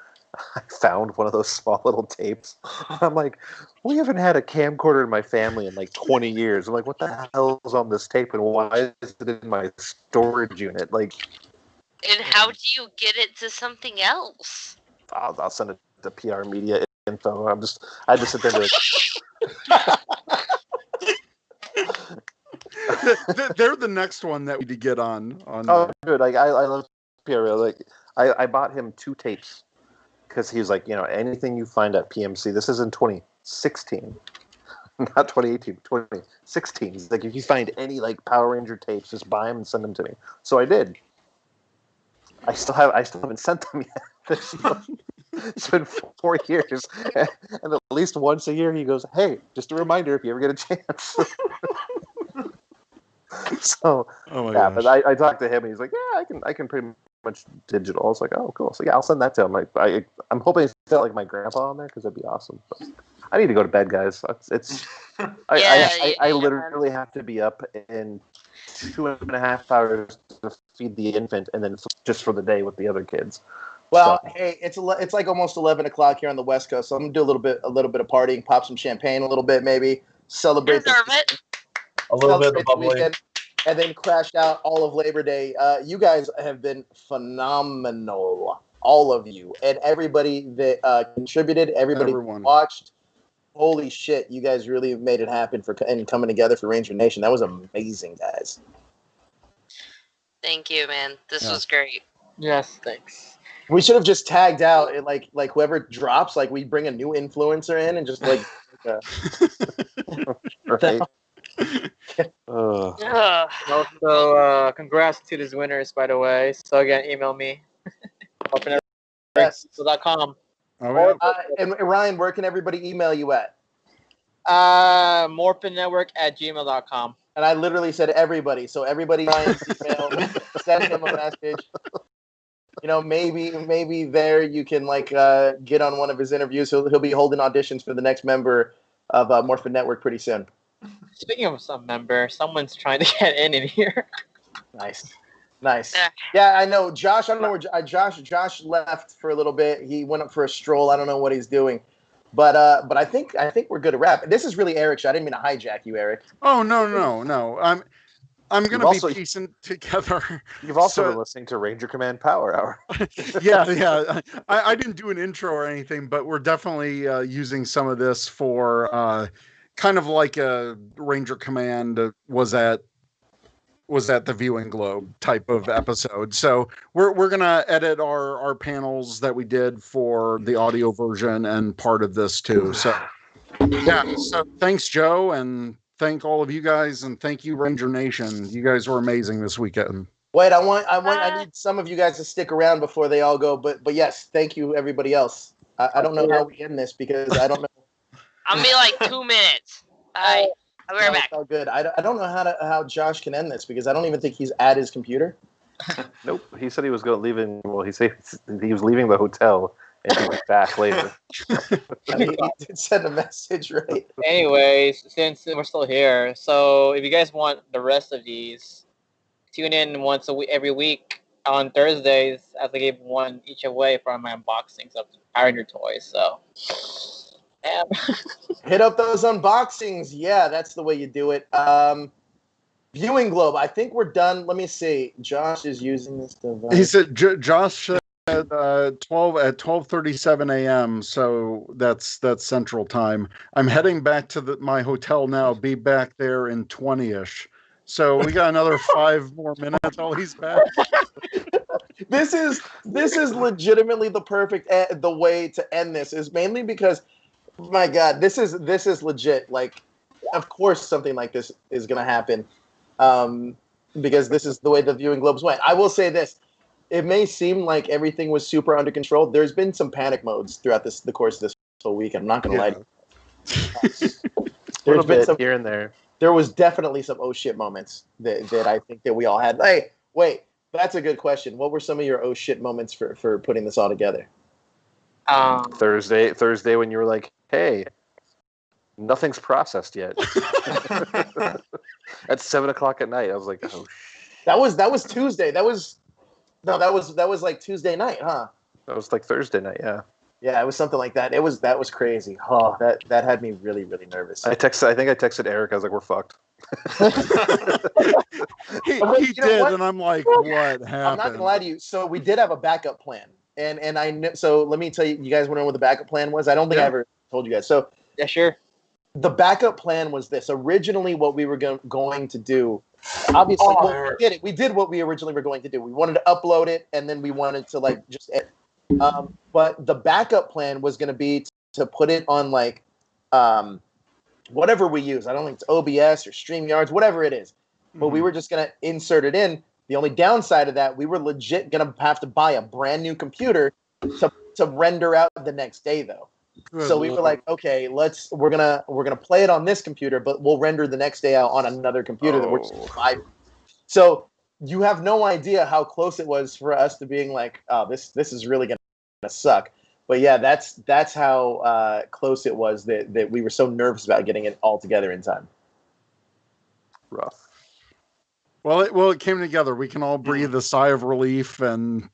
Speaker 3: I found one of those small little tapes. I'm like, we haven't had a camcorder in my family in like 20 years. I'm like, what the hell is on this tape, and why is it in my storage unit? Like,
Speaker 5: and how do you get it to something else?
Speaker 3: I'll send it to PR Media Info. I just sit there and be
Speaker 1: like, they're the next one that we need to get on.
Speaker 3: Oh, good. Like I love PR. Like I bought him 2 tapes because he was like, anything you find at PMC. This is in 2016, not 2018, 2016. He's like, if you find any like Power Ranger tapes, just buy them and send them to me. So I did. I still haven't sent them yet. It's been 4 years, and at least once a year he goes, "Hey, just a reminder if you ever get a chance." So
Speaker 1: gosh.
Speaker 3: But I talked to him, and he's like, "Yeah, I can pretty much digital." I was like, "Oh, cool." So yeah, I'll send that to him. I'm hoping it's got like my grandpa on there because that'd be awesome. But I need to go to bed, guys. I literally have to be up in 2.5 hours to feed the infant, and then just for the day with the other kids.
Speaker 2: Well, hey, it's like almost 11 o'clock here on the West Coast, so I'm gonna do a little bit of partying, pop some champagne, a little bit maybe, celebrate
Speaker 8: a little bit of the bubbly,
Speaker 2: weekend, and then crash out all of Labor Day. You guys have been phenomenal, all of you, and everybody that contributed, everybody
Speaker 1: Everyone.
Speaker 2: Watched. Holy shit, you guys really made it happen and coming together for Ranger Nation. That was amazing, guys.
Speaker 5: Thank you, man. This
Speaker 1: Yeah.
Speaker 5: was great.
Speaker 4: Yes, thanks.
Speaker 2: We should have just tagged out like whoever drops, like we bring a new influencer in and just like
Speaker 3: Right.
Speaker 5: Ugh.
Speaker 4: Also, congrats to these winners, by the way. So again, email me.
Speaker 2: yes.
Speaker 4: OpenNetwork.com.
Speaker 1: Oh, yeah.
Speaker 2: And Ryan, where can everybody email you at?
Speaker 4: Morphennetwork@gmail.com.
Speaker 2: And I literally said everybody. So everybody, Ryan's email, send him a message. Maybe there you can get on one of his interviews. He'll be holding auditions for the next member of Morphin Network pretty soon.
Speaker 4: Speaking of some member, someone's trying to get in here.
Speaker 2: Nice. Yeah, I know. Josh, I don't know where Josh left for a little bit. He went up for a stroll. I don't know what he's doing. But I think we're good to wrap. This is really Eric's show. I didn't mean to hijack you, Eric.
Speaker 1: Oh, no. I'm going to be piecing together.
Speaker 3: You've also been listening to Ranger Command Power Hour.
Speaker 1: Yeah. I didn't do an intro or anything, but we're definitely using some of this for kind of like a Ranger Command was at the Viewing Globe type of episode. So we're going to edit our panels that we did for the audio version and part of this too. So yeah, so thanks, Joe, and thank all of you guys, and thank you, Ranger Nation. You guys were amazing this weekend.
Speaker 2: Wait, I need some of you guys to stick around before they all go. But yes, thank you, everybody else. I don't know how we end this because I don't know.
Speaker 5: I'll be like 2 minutes. Bye. I'll be right back.
Speaker 2: Oh, good. I don't know how Josh can end this because I don't even think he's at his computer.
Speaker 3: Nope. He said he was leaving. Well, he said he was leaving the hotel and he'd be back later.
Speaker 2: He did send a message, right?
Speaker 4: Anyways, since we're still here, so if you guys want the rest of these, tune in once a week, every week on Thursdays, as I gave one each away from my unboxings of Power Ranger toys. So,
Speaker 2: hit up those unboxings. Yeah, that's the way you do it. Viewing Globe. I think we're done. Let me see. Josh is using this device.
Speaker 1: He said Josh at 12:37 a.m. So that's Central Time. I'm heading back to my hotel now. Be back there in 20ish. So we got another 5 more minutes till he's back.
Speaker 2: This is legitimately the perfect the way to end this is mainly because, my God, this is legit. Like, of course, something like this is gonna happen, because this is the way the Viewing Globes went. I will say this. It may seem like everything was super under control. There's been some panic modes throughout the course of this whole week. I'm not going to lie to you.
Speaker 3: A little bit here and there.
Speaker 2: There was definitely some oh shit moments that I think that we all had. Hey, wait, that's a good question. What were some of your oh shit moments for putting this all together?
Speaker 3: Thursday when you were like, hey, nothing's processed yet. At 7:00 at night, I was like, oh shit.
Speaker 2: That was Tuesday. That was like Tuesday night, huh?
Speaker 3: That was like Thursday night, yeah.
Speaker 2: Yeah, it was something like that. That was crazy. Oh, that had me really, really nervous.
Speaker 3: I think I texted Eric. I was like, we're fucked.
Speaker 1: he did, and I'm like, what happened?
Speaker 2: I'm not gonna lie to you. So we did have a backup plan, and I know. So let me tell you. You guys want to know what the backup plan was? I don't think I ever told you guys. So
Speaker 4: yeah, sure.
Speaker 2: The backup plan was this. Originally, what we were going to do. Obviously, we did what we originally were going to do. We wanted to upload it, and then we wanted to just edit. But the backup plan was going to be to put it on whatever we use. I don't think it's OBS or StreamYards, whatever it is. But we were just going to insert it in. The only downside of that, we were legit going to have to buy a brand new computer to render out the next day, though. So we were like, okay, we're gonna play it on this computer, but we'll render the next day out on another computer that we're just gonna buy. So you have no idea how close it was for us to being like, oh, this is really gonna suck. But yeah, that's how close it was that we were so nervous about getting it all together in time.
Speaker 3: Rough.
Speaker 1: Well, it came together. We can all breathe a sigh of relief and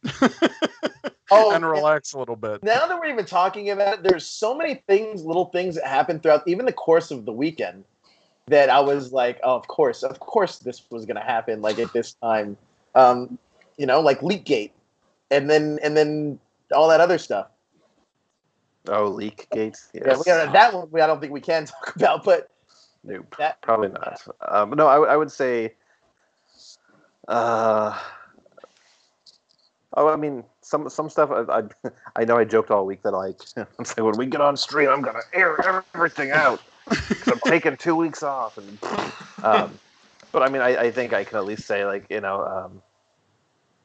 Speaker 1: and relax a little bit.
Speaker 2: Now that we're even talking about it, there's so many little things that happened throughout even the course of the weekend that I was like, oh, of course this was going to happen like at this time. Like Leakgate and then all that other stuff.
Speaker 3: Oh, Leakgate. Yes.
Speaker 2: Yeah, we got that one. I don't think we can talk about, but
Speaker 3: nope, probably not. No, I would say Oh, I mean, some stuff. I know I joked all week that like I'm saying when we get on stream, I'm gonna air everything out because I'm taking 2 weeks off. And but I mean, I think I can at least say like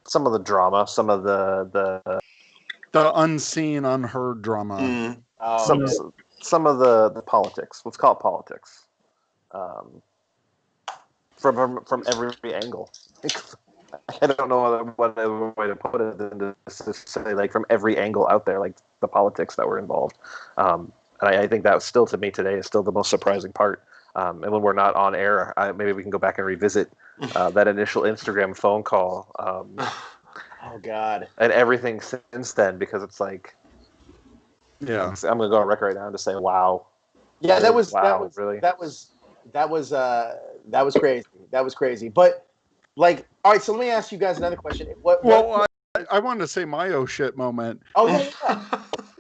Speaker 3: some of the drama, some of the
Speaker 1: unseen, unheard drama.
Speaker 3: some of the politics. Let's call it politics. From every angle. I don't know what other way to put it than to say like from every angle out there, like the politics that were involved. And I think that still to me today is still the most surprising part. And when we're not on air, maybe we can go back and revisit that initial Instagram phone call.
Speaker 2: Oh God!
Speaker 3: And everything since then, because it's like,
Speaker 1: yeah,
Speaker 3: I'm gonna go on record right now to say, wow.
Speaker 2: Yeah,
Speaker 3: really?
Speaker 2: that was
Speaker 3: really
Speaker 2: that was crazy. That was crazy. But like, all right. So let me ask you guys another question.
Speaker 1: I wanted to say my oh shit moment.
Speaker 2: Oh yeah.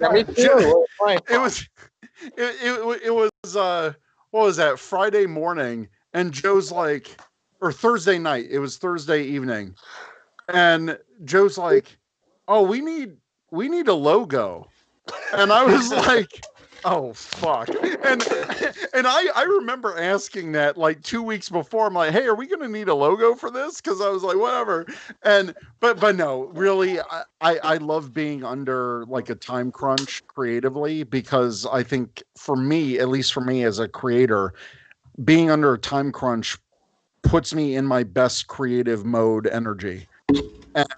Speaker 4: Yeah, me too.
Speaker 1: It was what was that, Friday morning, and Joe's like, or Thursday night. It was Thursday evening, and Joe's like, "Oh, we need a logo," and I was like, "Oh fuck!" And I remember asking that like 2 weeks before. I'm like, "Hey, are we gonna need a logo for this?" Because I was like, "Whatever." And but no, really, I love being under like a time crunch creatively, because I think for me, at least for me as a creator, being under a time crunch puts me in my best creative mode energy.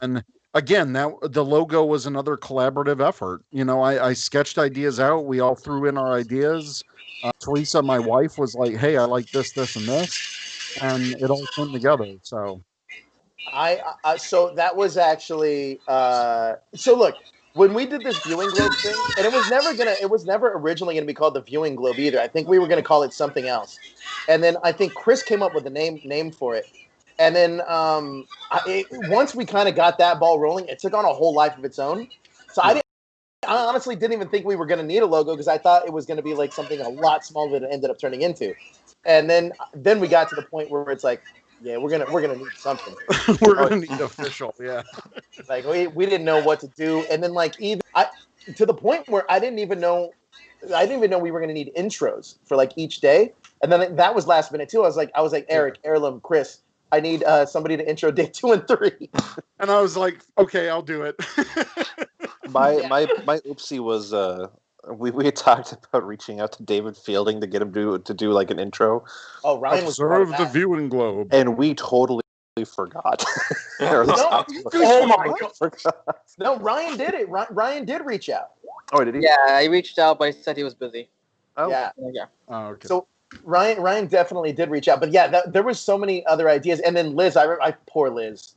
Speaker 1: And again, that the logo was another collaborative effort. You know, I sketched ideas out. We all threw in our ideas. Teresa, my wife, was like, "Hey, I like this, this, and this," and it all came together. So,
Speaker 2: so that was actually so look, when we did this viewing globe thing, and it was never originally gonna be called the viewing globe either. I think we were gonna call it something else, and then I think Chris came up with a name for it. And then once we kind of got that ball rolling, it took on a whole life of its own. So I honestly didn't even think we were going to need a logo, because I thought it was going to be like something a lot smaller than it ended up turning into. And then we got to the point where it's like, yeah, we're gonna need something.
Speaker 1: we're gonna need official, yeah.
Speaker 2: Like we didn't know what to do, and then like to the point where I didn't even know we were gonna need intros for like each day. And then that was last minute too. I was like Eric, Heirloom, Chris, I need somebody to intro day 2 and 3.
Speaker 1: And I was like, okay, I'll do it.
Speaker 3: my oopsie was we had talked about reaching out to David Fielding to get him to do like an intro.
Speaker 2: Oh, Ryan was
Speaker 1: Observe the viewing globe,
Speaker 3: and we totally forgot.
Speaker 2: Oh my God! No, Ryan did it. Ryan did reach out.
Speaker 3: Oh, did he?
Speaker 4: Yeah, he reached out, but he said he was busy.
Speaker 3: Oh,
Speaker 2: yeah.
Speaker 1: Oh, okay.
Speaker 2: So Ryan definitely did reach out, but yeah, there was so many other ideas. And then Liz, I poor Liz.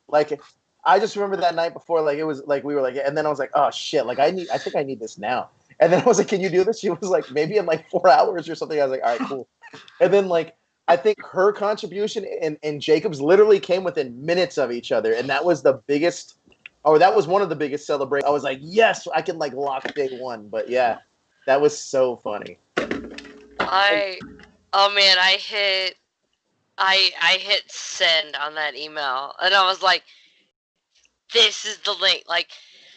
Speaker 2: Like, I just remember that night before, like it was like we were like, and then I was like, oh shit, like I think I need this now. And then I was like, can you do this? She was like, maybe in like 4 hours or something. I was like, all right, cool. And then like I think her contribution and Jacob's literally came within minutes of each other, and that was the biggest, or that was one of the biggest celebrations. I was like, yes, I can like lock day 1. But yeah, that was so funny.
Speaker 5: I hit send on that email, and I was like, this is the link, like,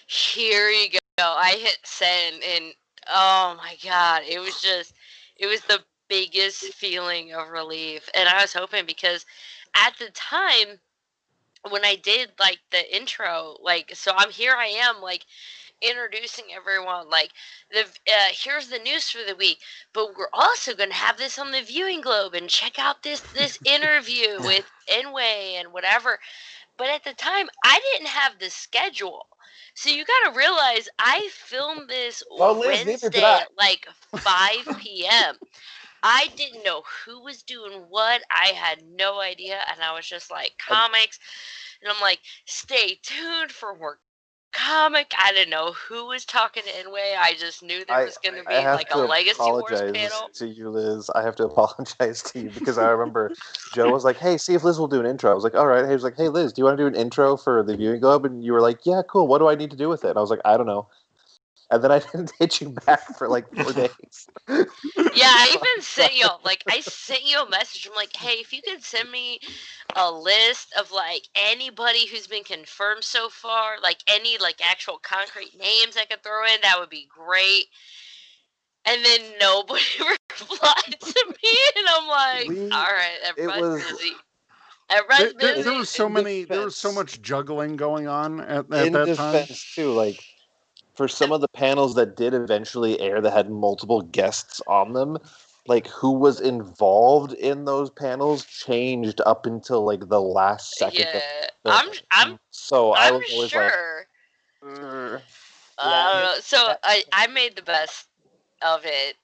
Speaker 5: here you go. I hit send, and oh my God, it was the biggest feeling of relief. And I was hoping, because at the time when I did like the intro, like, so I am like introducing everyone, like here's the news for the week, but we're also going to have this on the viewing globe, and check out this interview with Enway and whatever. But at the time I didn't have the schedule, so you got to realize I filmed this Wednesday at like 5 p.m. I didn't know who was doing what. I had no idea, and I was just like, comics, and I'm like, stay tuned for more comic. I didn't know who was talking to Enway. I just knew there was going to be like a Legacy Wars panel.
Speaker 3: To you, Liz. I have to apologize to you, because I remember Joe was like, hey, see if Liz will do an intro. I was like, all right. He was like, hey, Liz, do you want to do an intro for the viewing globe? And you were like, yeah, cool. What do I need to do with it? And I was like, I don't know. and then I didn't hit you back for like 4 days.
Speaker 5: Yeah, I even sent you I sent you a message. I'm like, hey, if you could send me a list of like anybody who's been confirmed so far, like any like actual concrete names I could throw in, that would be great. And then nobody replied to me, and I'm like, all right, everybody's busy. Everybody's busy.
Speaker 1: There was so many. There was so much juggling going on at
Speaker 3: in
Speaker 1: that
Speaker 3: defense
Speaker 1: time.
Speaker 3: too, like for some of the panels that did eventually air that had multiple guests on them, like who was involved in those panels changed up until like the last second.
Speaker 5: Yeah, I'm
Speaker 3: so I was always
Speaker 5: sure.
Speaker 3: like,
Speaker 5: I don't know. So I made the best of it,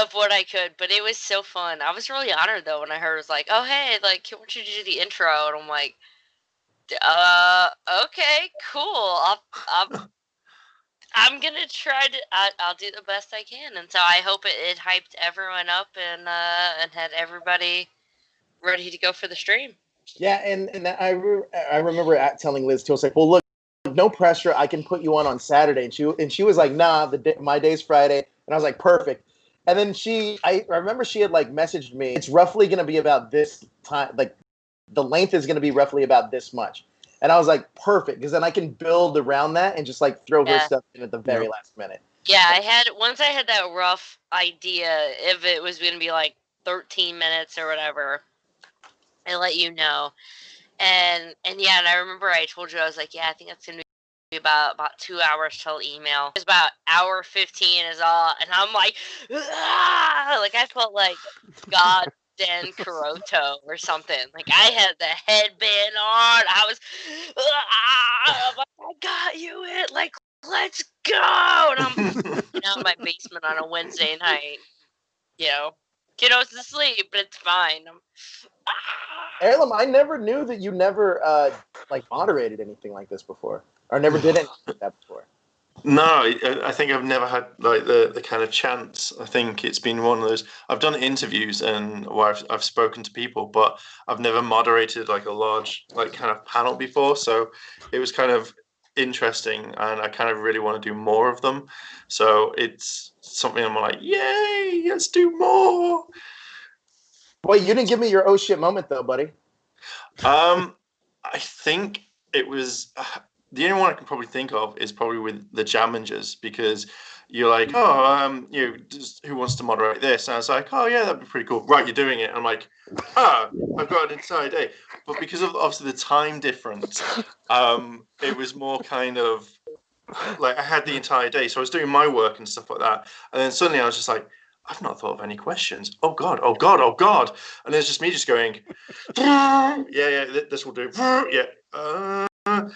Speaker 5: of what I could, but it was so fun. I was really honored though when I heard it was like, oh hey, like I want you to do the intro, and I'm like, okay, cool. I'm gonna try to. I'll do the best I can, and so I hope it hyped everyone up and had everybody ready to go for the stream.
Speaker 2: Yeah, and I remember telling Liz too. I was like, well, look, no pressure. I can put you on Saturday, and she was like, nah, my day's Friday, and I was like, perfect. And then I remember she had like messaged me. It's roughly gonna be about this time, like the length is gonna be roughly about this much. And I was like, perfect, because then I can build around that and just like throw her stuff in at the very last minute.
Speaker 5: Yeah, once I had that rough idea if it was going to be like 13 minutes or whatever, I let you know. And yeah, and I remember I told you, I was like, yeah, I think it's going to be about 2 hours till email. It's about hour 15 is all, and I'm like, ah! Like I felt like God Dan Kuroto or something. Like I had the headband on. I was, I'm like, I got you it. Like, let's go. And I'm out in my basement on a Wednesday night. You know, kiddos asleep, but it's fine.
Speaker 2: Elam, I never knew that you never like moderated anything like this before, or never did anything like that before.
Speaker 6: No, I think I've never had like the kind of chance. I think it's been one of those. I've done interviews and where I've spoken to people, but I've never moderated like a large like kind of panel before. So it was kind of interesting, and I kind of really want to do more of them. So it's something I'm like, yay, let's do more.
Speaker 2: Boy, you didn't give me your oh shit moment though, buddy.
Speaker 6: I think it was. The only one I can probably think of is probably with the Jammingers, because you're like, just, who wants to moderate this? And I was like, oh yeah, that'd be pretty cool. Right, you're doing it. And I'm like, I've got an entire day. But because of obviously the time difference, it was more kind of like I had the entire day, so I was doing my work and stuff like that. And then suddenly I was just like, I've not thought of any questions. Oh God, oh God, oh God. And there's just me just going, yeah, this will do. Yeah.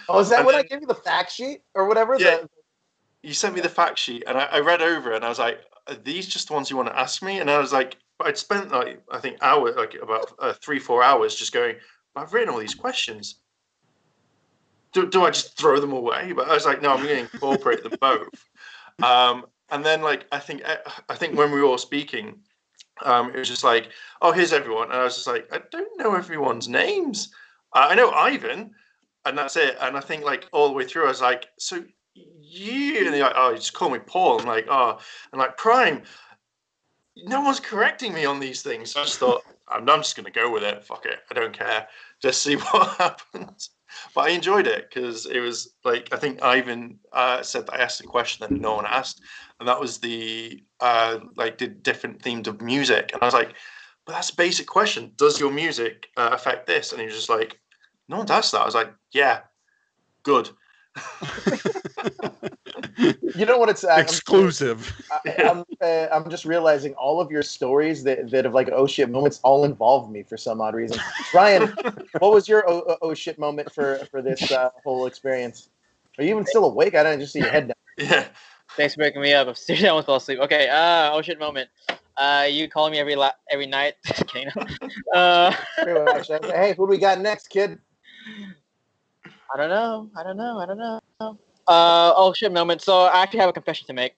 Speaker 2: Oh, is that when I gave you the fact sheet or whatever?
Speaker 6: Yeah, you sent me the fact sheet, and I read over it, and I was like, are these just the ones you want to ask me? And I was like, I'd spent like, I think about 3-4 hours just going, I've written all these questions. Do I just throw them away? But I was like, no, I'm going to incorporate them both. And then like, I think when we were all speaking, it was just like, oh, here's everyone. And I was just like, I don't know everyone's names. I know Ivan. And that's it. And I think like all the way through, I was like, so you, and they're like, oh, you just call me Paul. I'm like, oh, and like Prime, no one's correcting me on these things. So I just thought, I'm just going to go with it. Fuck it. I don't care. Just see what happens. But I enjoyed it because it was like, I think Ivan said that I asked a question that no one asked. And that was the, did different themes of music. And I was like, but that's a basic question. Does your music affect this? And he was just like, no one's asked that. I was like, yeah, good.
Speaker 2: You know what? It's
Speaker 1: exclusive.
Speaker 2: I'm just realizing all of your stories that have like oh shit moments all involve me for some odd reason. Ryan, what was your oh shit moment for this whole experience? Are you even still awake? I didn't just see your head down.
Speaker 6: Yeah.
Speaker 4: Thanks for waking me up. I'm seriously almost fell asleep. Okay. Oh shit moment. You calling me every night? Pretty
Speaker 2: much. Hey, who do we got next, kid?
Speaker 4: I don't know. Oh shit moment. So I actually have a confession to make.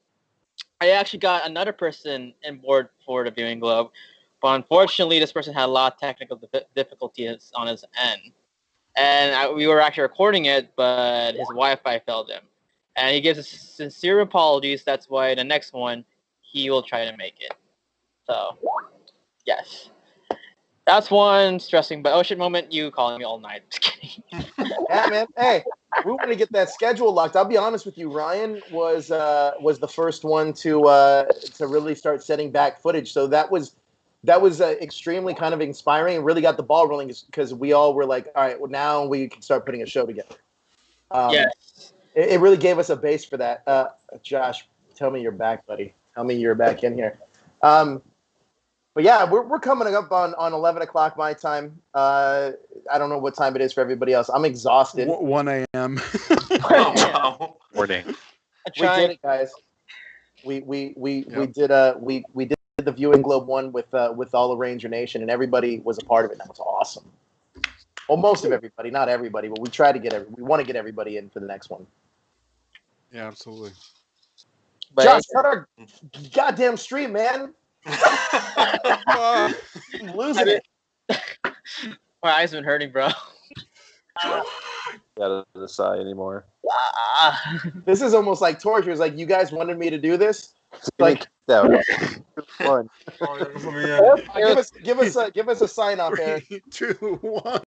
Speaker 4: I actually got another person in board for the viewing globe, but unfortunately this person had a lot of technical difficulties on his end. And we were actually recording it, but his Wi-Fi failed him. and he gives us sincere apologies. That's why the next one he will try to make it. So, yes. That's one stressing, but oh shit moment, you calling me all night. Just kidding.
Speaker 2: Yeah, man. Hey, we want to get that schedule locked. I'll be honest with you. Ryan was the first one to really start setting back footage. So that was extremely kind of inspiring and really got the ball rolling because we all were like, all right, well now we can start putting a show together.
Speaker 4: Yes.
Speaker 2: It really gave us a base for that. Josh, tell me you're back, buddy. Tell me you're back in here. But yeah, we're coming up on 11 o'clock my time. I don't know what time it is for everybody else. I'm exhausted.
Speaker 1: 1 a.m.
Speaker 6: Oh, wow.
Speaker 3: Morning.
Speaker 2: We did it, guys. We did the viewing globe one with all the Ranger Nation, and everybody was a part of it. And that was awesome. Well, most of everybody, not everybody, but we try to we want to get everybody in for the next one.
Speaker 1: Yeah, absolutely.
Speaker 4: But
Speaker 2: Josh, cut our goddamn stream, man.
Speaker 1: Ah.
Speaker 2: I'm losing it.
Speaker 4: my eyes been hurting, bro.
Speaker 3: Got to decide anymore.
Speaker 2: This is almost like torture. It's like you guys wanted me to do this. Like,
Speaker 3: that fun.
Speaker 2: give us a sign off, Eric.
Speaker 1: 3, 2, 1.